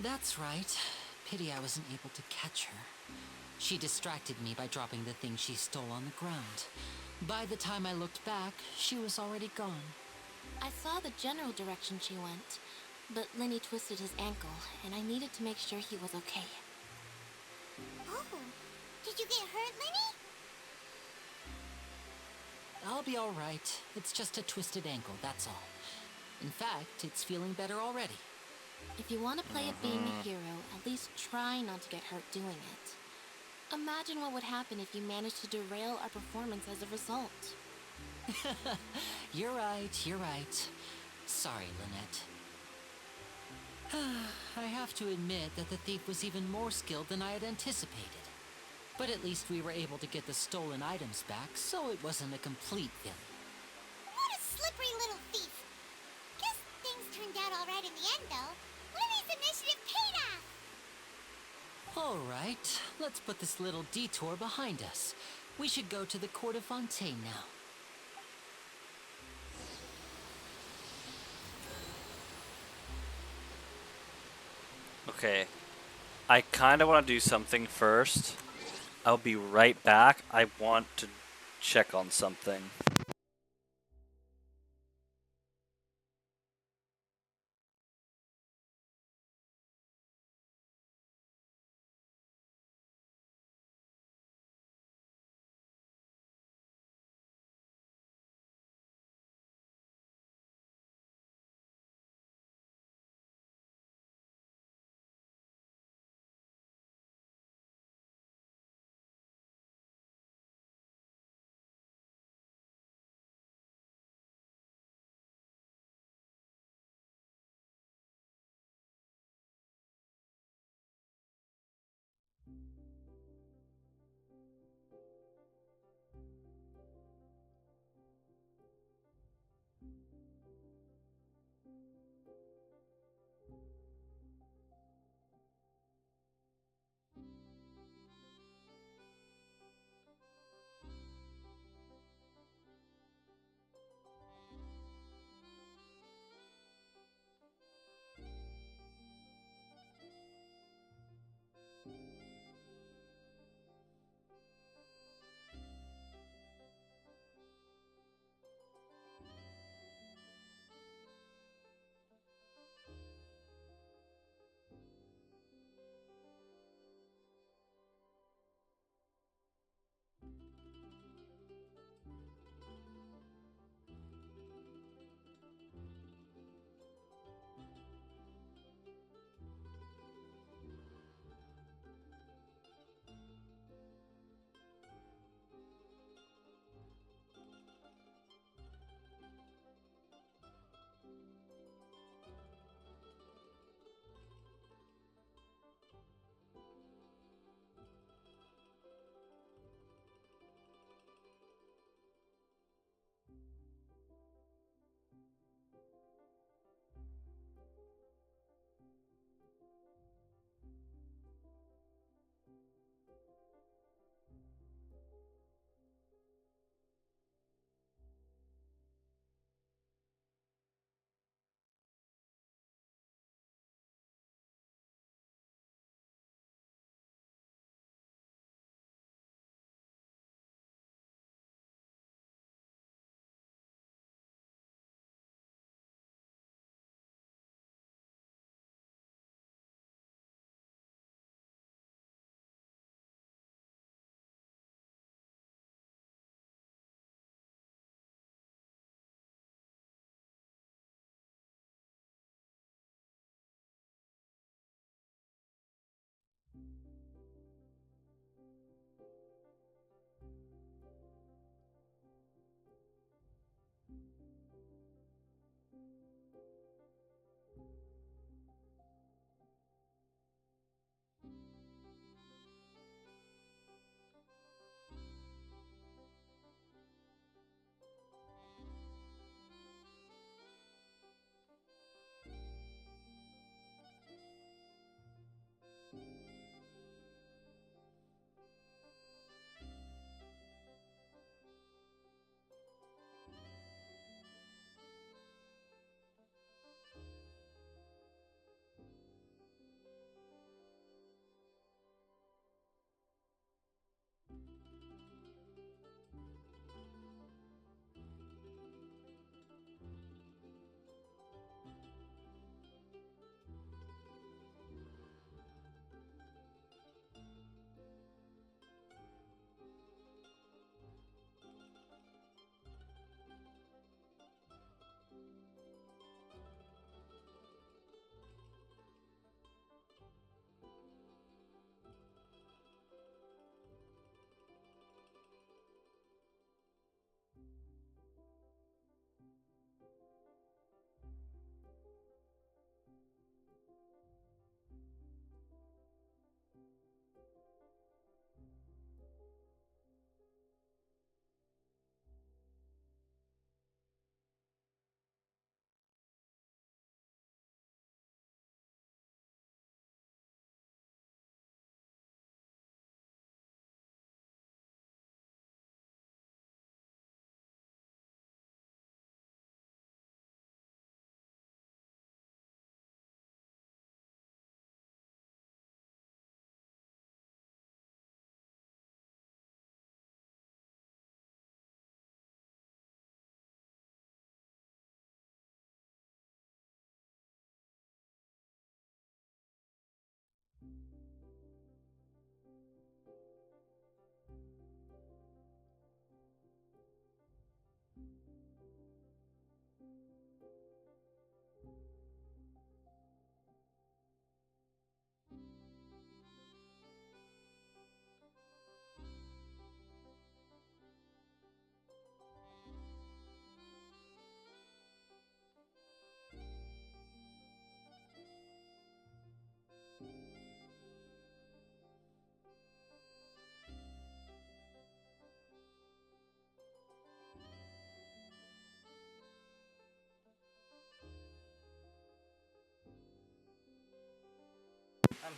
That's right. Pity I wasn't able to catch her. She distracted me by dropping the thing she stole on the ground. By the time I looked back, she was already gone. I saw the general direction she went, but Lenny twisted his ankle, and I needed to make sure he was okay. Oh, did you get hurt, Lenny? I'll be all right. It's just a twisted ankle, that's all. In fact, it's feeling better already. If you want to play at being a hero, at least try not to get hurt doing it. Imagine what would happen if you managed to derail our performance as a result. You're right. Sorry, Lynette. I have to admit that the thief was even more skilled than I had anticipated. But at least we were able to get the stolen items back, so it wasn't a complete failure. What a slippery little thief. Guess things turned out all right in the end, though. Lenny's initiative paid off. All right, let's put this little detour behind us. We should go to the Court of Fontaine now. Okay. I kind of want to do something first. I'll be right back. I want to check on something.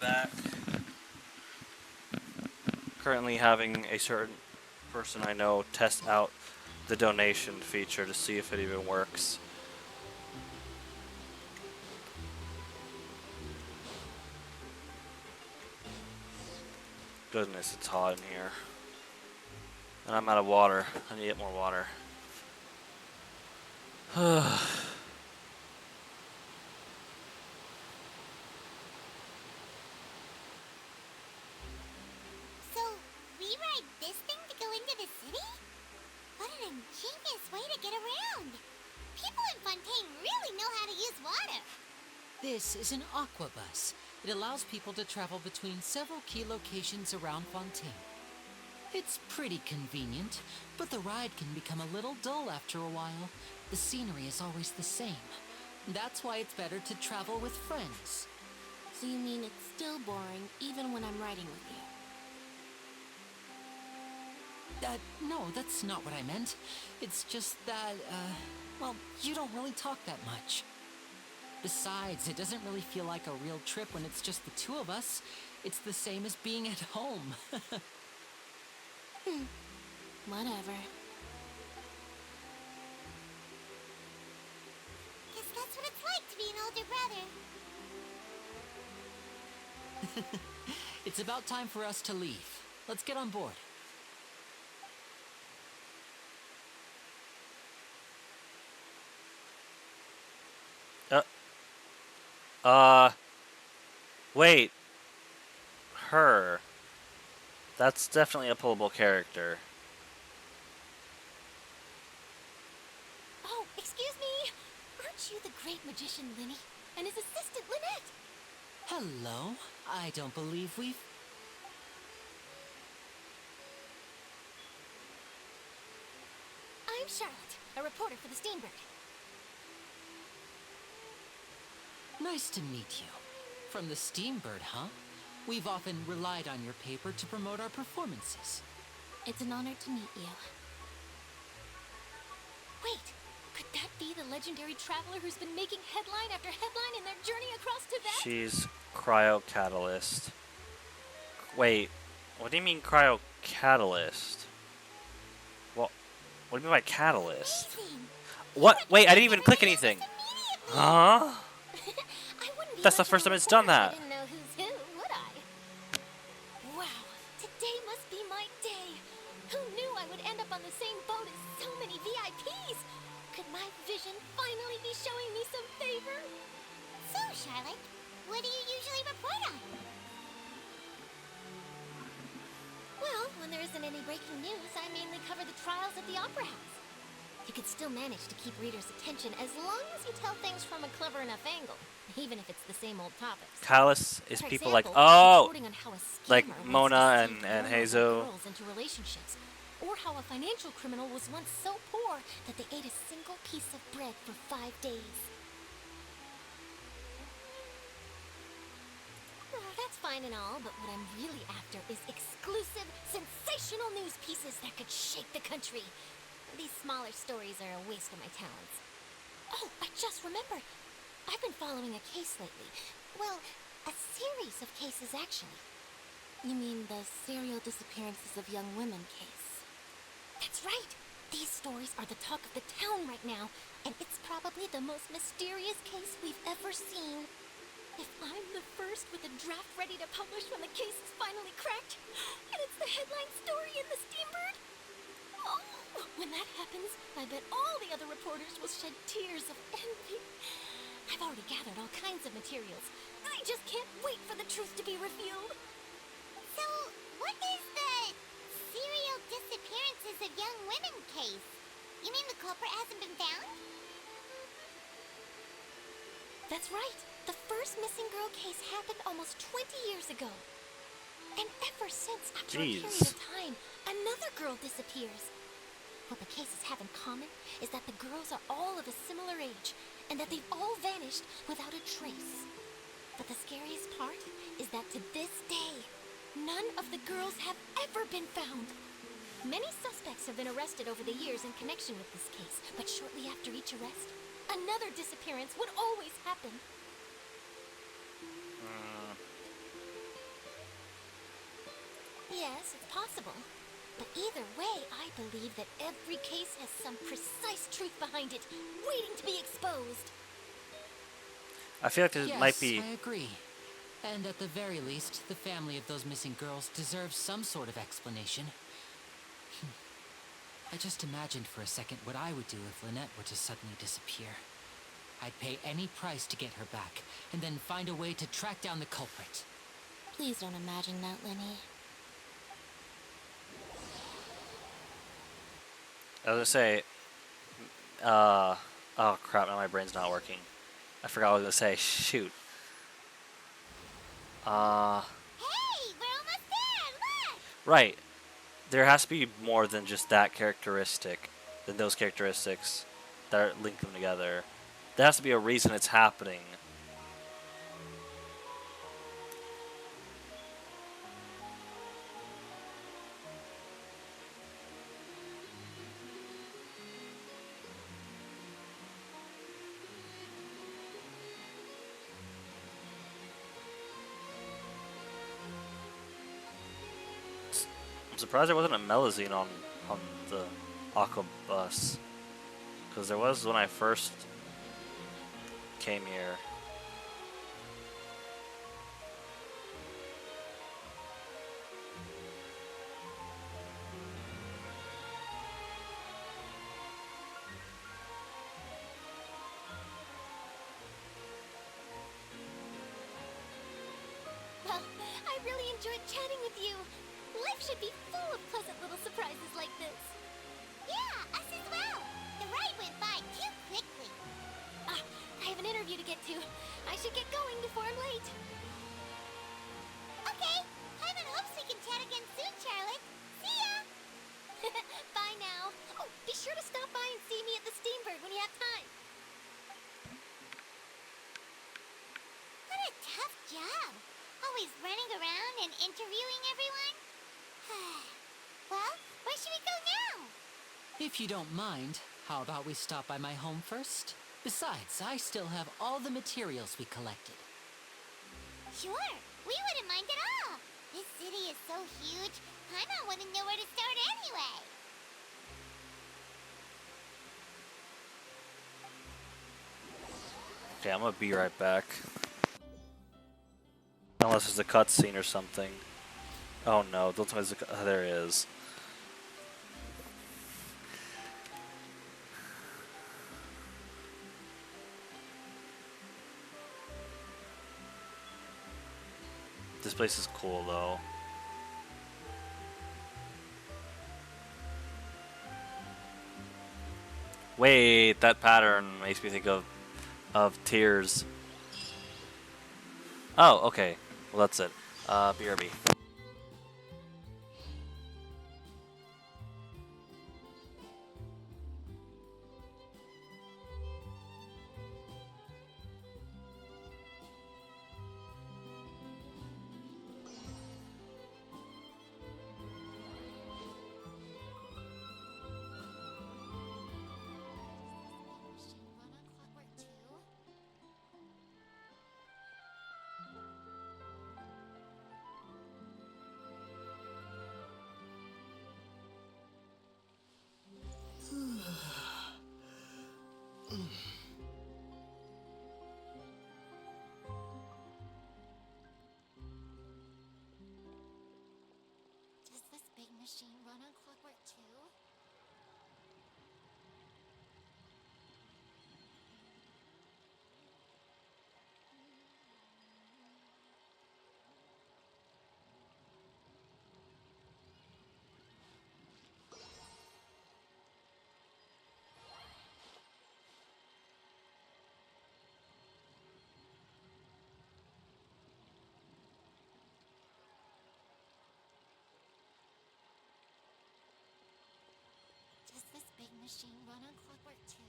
I'm back. Currently having a certain person I know test out the donation feature to see if it even works. Goodness, it's hot in here. And I'm out of water. I need to get more water. So, we ride this thing to go into the city? What an ingenious way to get around! People in Fontaine really know how to use water! This is an aqua bus. It allows people to travel between several key locations around Fontaine. It's pretty convenient, but the ride can become a little dull after a while. The scenery is always the same. That's why it's better to travel with friends. So you mean it's still boring even when I'm riding with you? No, that's not what I meant. It's just that, well, you don't really talk that much. Besides, it doesn't really feel like a real trip when it's just the two of us. It's the same as being at home. Whatever. Guess that's what it's like to be an older brother. It's about time for us to leave. Let's get on board. Wait. Her. That's definitely a pullable character. Oh, excuse me! Aren't you the great magician Linny and his assistant Lynette? Hello. I don't believe we've... I'm Charlotte, a reporter for the Steambird. Nice to meet you. From the Steambird, huh? We've often relied on your paper to promote our performances. It's an honor to meet you. Wait, could that be the legendary traveler who's been making headline after headline in their journey across Tibet? She's cryo-catalyst. Wait, what do you mean cryo-catalyst? What do you mean by catalyst? Amazing! What? Wait, I didn't even click anything. Huh? I wouldn't be That's the much of first a time it's done reporter that. if I didn't know who's who, would I? Wow, today must be my day. Who knew I would end up on the same boat as so many VIPs? Could my vision finally be showing me some favor? So, Charlotte, what do you usually report on? Well, when there isn't any breaking news, I mainly cover the trials at the Opera House. You could still manage to keep readers' attention as long as you tell things from a clever enough angle, even if it's the same old topics. Catalyst is For people example, like, oh, reporting on how a like scammer once Mona deceived and young Hazel. girls into relationships, or how a financial criminal was once so poor that they ate a single piece of bread for 5 days. That's fine and all, but what I'm really after is exclusive, sensational news pieces that could shake the country. These smaller stories are a waste of my talents. Oh, I just remembered. I've been following a case lately. Well, a series of cases, actually. You mean the serial disappearances of young women case? That's right. These stories are the talk of the town right now, and it's probably the most mysterious case we've ever seen. If I'm the first with a draft ready to publish when the case is finally cracked, and it's the headline story in the Steambird, oh, when that happens, I bet all the other reporters will shed tears of envy. I've already gathered all kinds of materials. I just can't wait for the truth to be revealed. So, what is the serial disappearances of young women case? You mean the culprit hasn't been found? That's right. The first missing girl case happened almost 20 years ago. And ever since, after a period of time, another girl disappears. What the cases have in common is that the girls are all of a similar age, and that they've all vanished without a trace. But the scariest part is that to this day, none of the girls have ever been found. Many suspects have been arrested over the years in connection with this case, but shortly after each arrest, another disappearance would always happen. Yes, it's possible. But either way, I believe that every case has some precise truth behind it, waiting to be exposed. I feel like there might Yes, be. I agree. And at the very least, the family of those missing girls deserves some sort of explanation. I just imagined for a second what I would do if Lynette were to suddenly disappear. I'd pay any price to get her back, and then find a way to track down the culprit. Please don't imagine that, Lenny. I was gonna say, oh crap! Now my brain's not working. I forgot what I was gonna say. Shoot. Hey, we're almost there! Look! Right. There has to be more than just that characteristic, than those characteristics that are link them together. There has to be a reason it's happening. I'm surprised there wasn't a Melazine on the Aqua bus, because there was when I first came here. Well, I really enjoyed chatting with you. Life should be full of pleasant little surprises like this. Yeah, us as well. The ride went by too quickly. Ah, I have an interview to get to. I should get going before I'm late. Okay, Hyman hopes we can chat again soon, Charlotte. See ya! Bye now. Oh, be sure to stop by and see me at the Steambird when you have time. What a tough job. Always running around and interviewing everyone. Well, where should we go now? If you don't mind, how about we stop by my home first? Besides, I still have all the materials we collected. Sure, we wouldn't mind at all. This city is so huge, Paimon wouldn't know where to start anyway. Okay, I'm gonna be right back. Unless there's a cutscene or something. Oh no, don't tell me there's a there is. This place is cool though. Wait, that pattern makes me think of tears. Oh, okay. Well, that's it. BRB. Does this big machine run on clockwork too? Does this big machine run on clockwork too?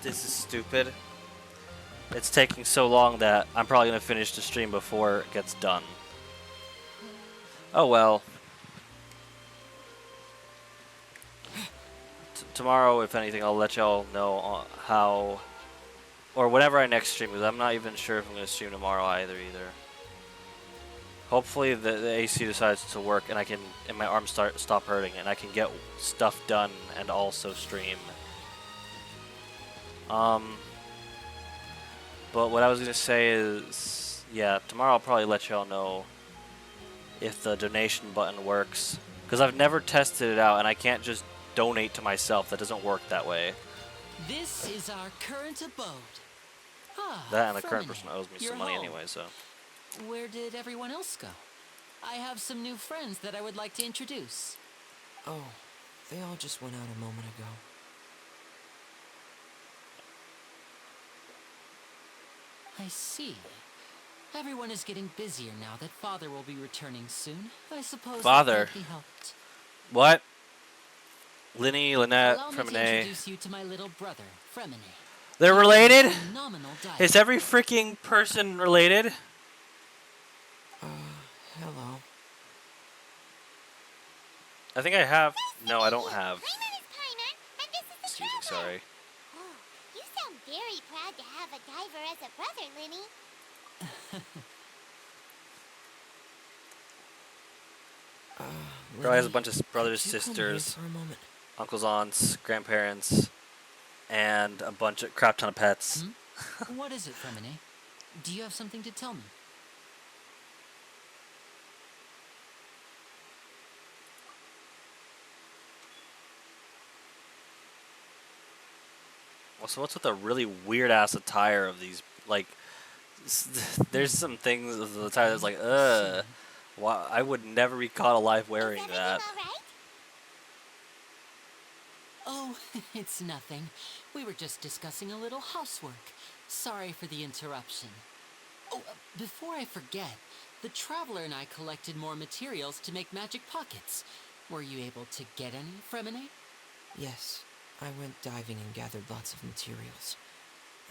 This is stupid. It's taking so long that I'm probably going to finish the stream before it gets done. Oh well. Tomorrow, if anything, I'll let y'all know how... Or whenever I next stream, because I'm not even sure if I'm going to stream tomorrow either. Hopefully the AC decides to work and my arms stop hurting and I can get stuff done and also stream. But what I was going to say is, yeah, tomorrow I'll probably let y'all know if the donation button works. Because I've never tested it out and I can't just donate to myself. That doesn't work that way. This is our current abode. That and the current Fermine, person owes me you're some money home. anyway, so. Where did everyone else go? I have some new friends that I would like to introduce. Oh, they all just went out a moment ago. I see. Everyone is getting busier now that Father will be returning soon. I suppose Father? that can't be helped. What? Linny, Lynette, Allow me to Fremine. introduce you to my little brother, Fremine. They're He is a related? phenomenal diver. Is every freaking person related? Hello. I think I have. No, I don't have. My name is Paimon, and this is the Excuse me, Traveler. sorry. Oh, you sound very proud to have a diver as a brother, Linny. Girl has a bunch of brothers, could you come here sisters, for a moment? uncles, aunts, grandparents, and a bunch of crap ton of pets. What is it, Fremine? Do you have something to tell me? Also, what's with the really weird ass attire of these? Like, there's some things of the attire that's like, wow, I would never be caught alive wearing Is that. everything all right? Oh, it's nothing. We were just discussing a little housework. Sorry for the interruption. Oh, before I forget, the Traveler and I collected more materials to make magic pockets. Were you able to get any, Fremine? Yes, I went diving and gathered lots of materials.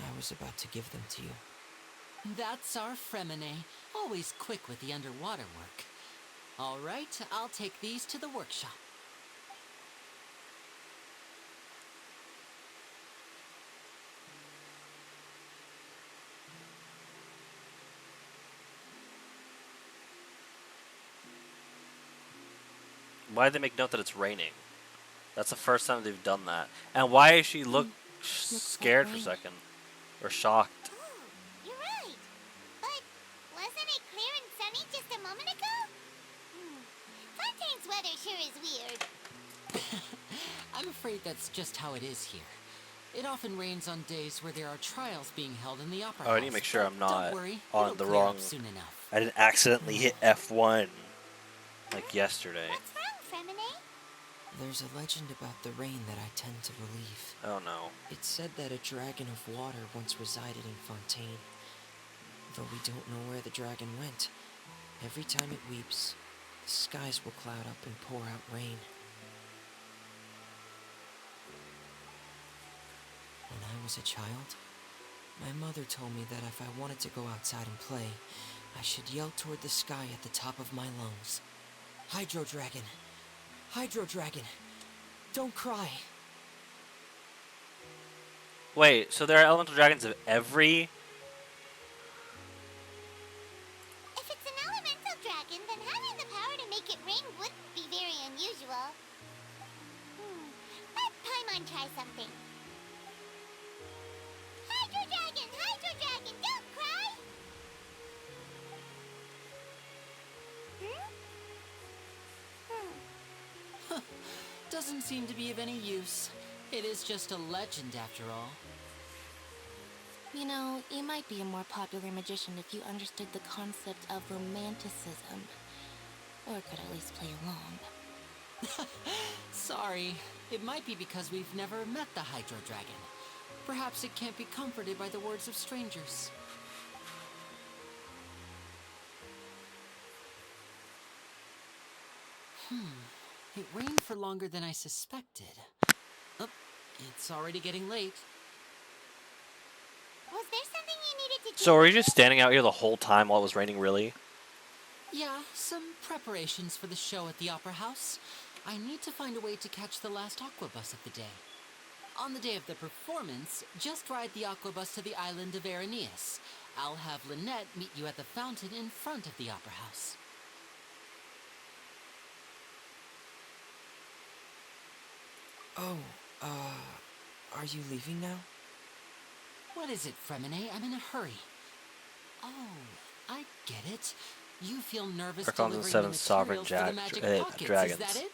I was about to give them to you. That's our Fremine, always quick with the underwater work. All right, I'll take these to the workshop. Why did they make note that it's raining? That's the first time they've done that. And why does she look scared for a second? Or shocked? Oh, you're right. But wasn't it clear and sunny just a moment ago? Fontaine's weather sure is weird. I'm afraid that's just how it is here. It often rains on days where there are trials being held in the opera Oh, I house. need to make sure but I'm not don't worry, on it'll the clear up wrong... soon enough. I didn't accidentally hit F1 like yesterday. What's wrong, Fremine? There's a legend about the rain that I tend to believe. Oh no. It's said that a dragon of water once resided in Fontaine. Though we don't know where the dragon went, every time it weeps, the skies will cloud up and pour out rain. When I was a child, my mother told me that if I wanted to go outside and play, I should yell toward the sky at the top of my lungs. Hydro Dragon! Hydro Dragon! Don't cry! Wait, so there are elemental dragons of every... If it's an elemental dragon, then having the power to make it rain wouldn't be very unusual. Let Paimon try something. Hydro Dragon, don't cry! Doesn't seem to be of any use. It is just a legend after all. You know, you might be a more popular magician if you understood the concept of romanticism. Or could at least play along. Sorry, it might be because we've never met the Hydro Dragon. Perhaps it can't be comforted by the words of strangers. It rained for longer than I suspected. Oh, it's already getting late. Was there something you needed to do? So are you just standing out here the whole time while it was raining, really? Yeah, some preparations for the show at the Opera House. I need to find a way to catch the last aqua bus of the day. On the day of the performance, just ride the aqua bus to the island of Araneus. I'll have Lynette meet you at the fountain in front of the Opera House. Oh, are you leaving now? What is it, Fremine? I'm in a hurry. Oh, I get it. You feel nervous Archons and delivering the seven sovereign materials for the magic pockets, dragons. is that it?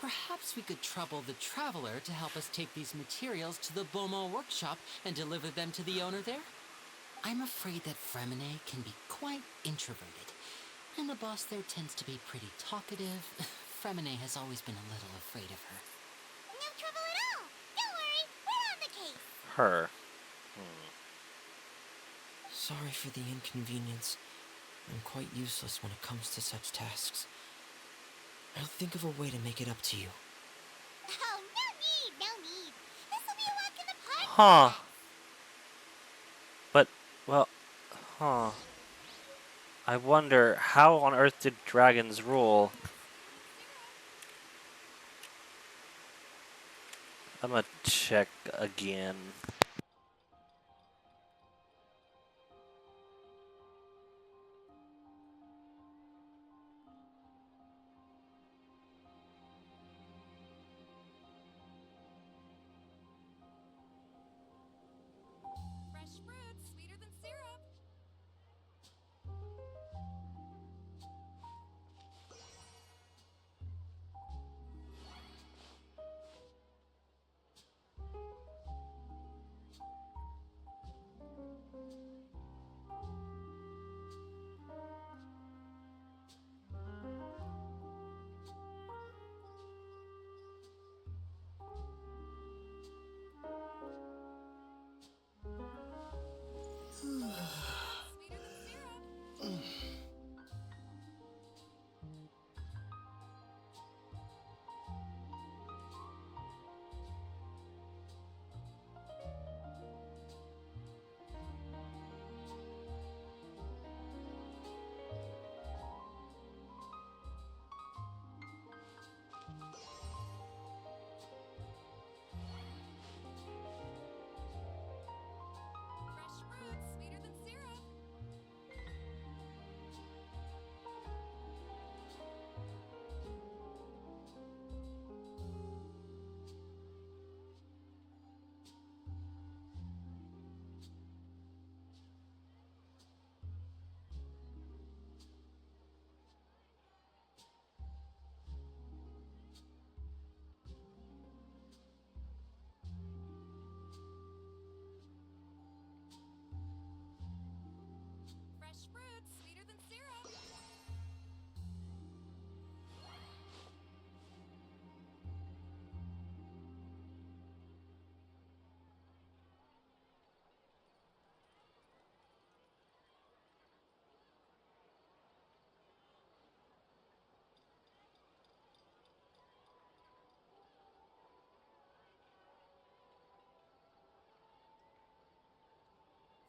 Perhaps we could trouble the Traveler to help us take these materials to the Beaumont workshop and deliver them to the owner there? I'm afraid that Fremine can be quite introverted, and the boss there tends to be pretty talkative. Fremine has always been a little afraid of her. No trouble at all. Don't worry, we're on the case. Her. Sorry for the inconvenience. I'm quite useless when it comes to such tasks. I'll think of a way to make it up to you. Oh, no need. This'll be a walk in the park. Huh. But, well, huh. I wonder, how on earth did dragons rule? I'm gonna check again. Fresh fruit, sweeter than syrup. Sweeter than syrup. Fresh fruit, sweeter than syrup. Fresh fruit, sweeter than syrup.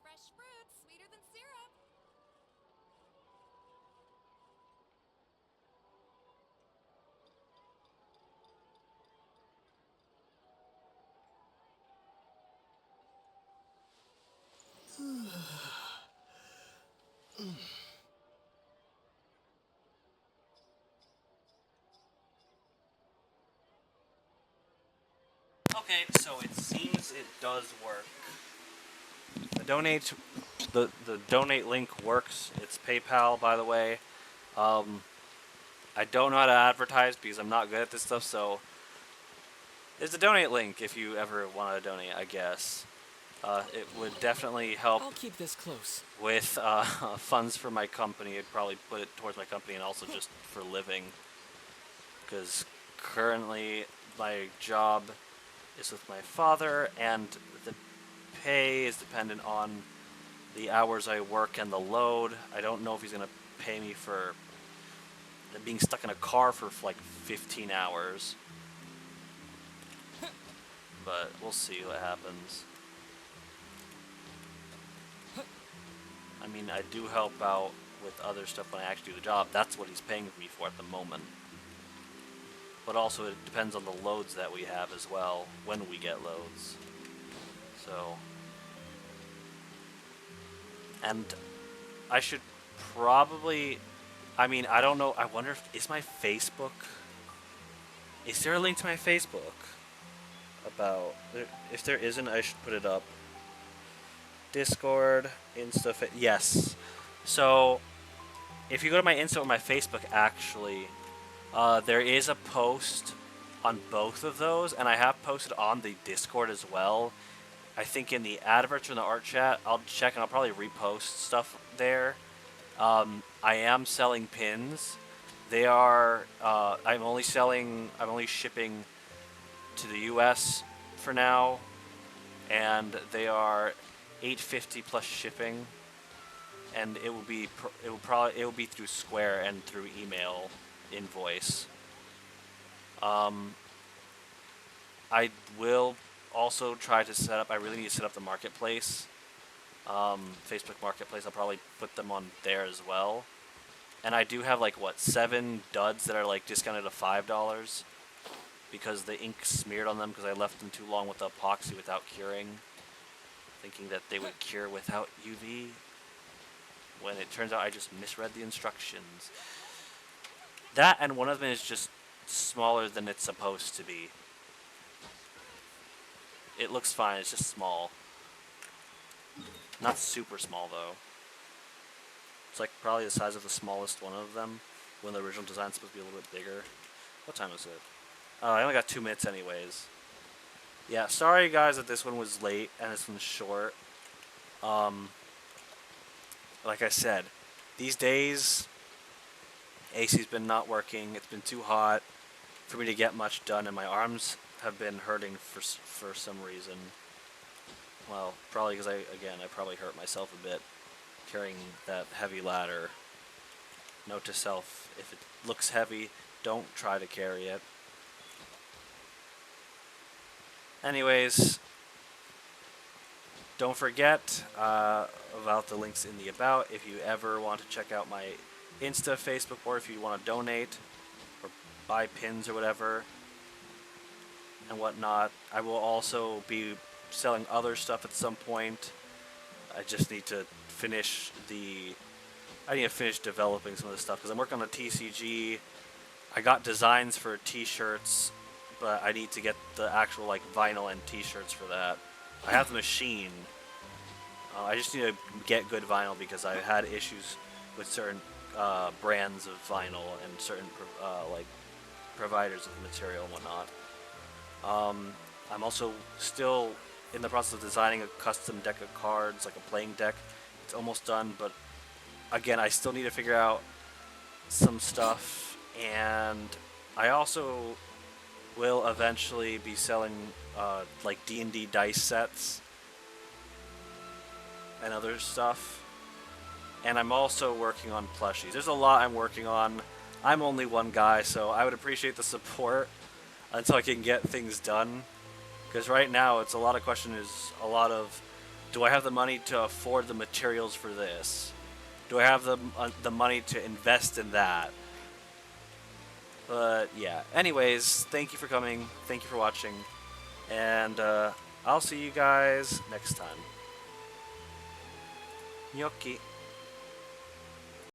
Fresh fruit, sweeter than syrup. Okay, so it seems it does work. The donate link works. It's PayPal, by the way. I don't know how to advertise because I'm not good at this stuff, so there's a donate link if you ever want to donate, I guess. It would definitely help I'll keep this close. with funds for my company. I'd probably put it towards my company and also just for living. Because currently my job is with my father, and the pay is dependent on the hours I work and the load. I don't know if he's going to pay me for being stuck in a car for like 15 hours. But we'll see what happens. I mean, I do help out with other stuff when I actually do the job. That's what he's paying me for at the moment. But also it depends on the loads that we have as well, when we get loads. So, and I should probably, I mean, I don't know, I wonder is my Facebook, is there a link to my Facebook? If there isn't, I should put it up. Discord, Insta, yes. So, if you go to my Insta or my Facebook, actually, there is a post on both of those, and I have posted on the Discord as well. I think in the adverts or in the art chat, I'll check and I'll probably repost stuff there. I am selling pins. They are, I'm only shipping to the US for now, and they are $8.50 plus shipping, and it will be through Square and through email invoice. I will also try to set up. I really need to set up the marketplace, Facebook Marketplace. I'll probably put them on there as well. And I do have like 7 duds that are like discounted to $5 because the ink smeared on them because I left them too long with the epoxy without curing, thinking that they would cure without UV, when it turns out I just misread the instructions. That, and one of them is just smaller than it's supposed to be. It looks fine, it's just small. Not super small though. It's like probably the size of the smallest one of them, when the original design's supposed to be a little bit bigger. What time is it? I only got 2 minutes anyways. Yeah, sorry guys that this one was late and this one's short. Like I said, these days, AC's been not working. It's been too hot for me to get much done, and my arms have been hurting for some reason. Well, probably because I probably hurt myself a bit carrying that heavy ladder. Note to self, if it looks heavy, don't try to carry it. Anyways, don't forget about the links in the about if you ever want to check out my Insta, Facebook, or if you want to donate or buy pins or whatever and whatnot. I will also be selling other stuff at some point. I just need to finish developing some of the stuff because I'm working on a TCG. I got designs for t-shirts, but I need to get the actual vinyl and t-shirts for that. I have the machine. I just need to get good vinyl because I had issues with certain brands of vinyl and certain providers of material and whatnot. I'm also still in the process of designing a custom deck of cards, like a playing deck. It's almost done, but again, I still need to figure out some stuff, and I also will eventually be selling D&D dice sets and other stuff. And I'm also working on plushies. There's a lot I'm working on. I'm only one guy, so I would appreciate the support until I can get things done. Because right now, it's a lot of do I have the money to afford the materials for this? Do I have the money to invest in that? But yeah, anyways, thank you for coming, thank you for watching, and I'll see you guys next time. Gnocchi.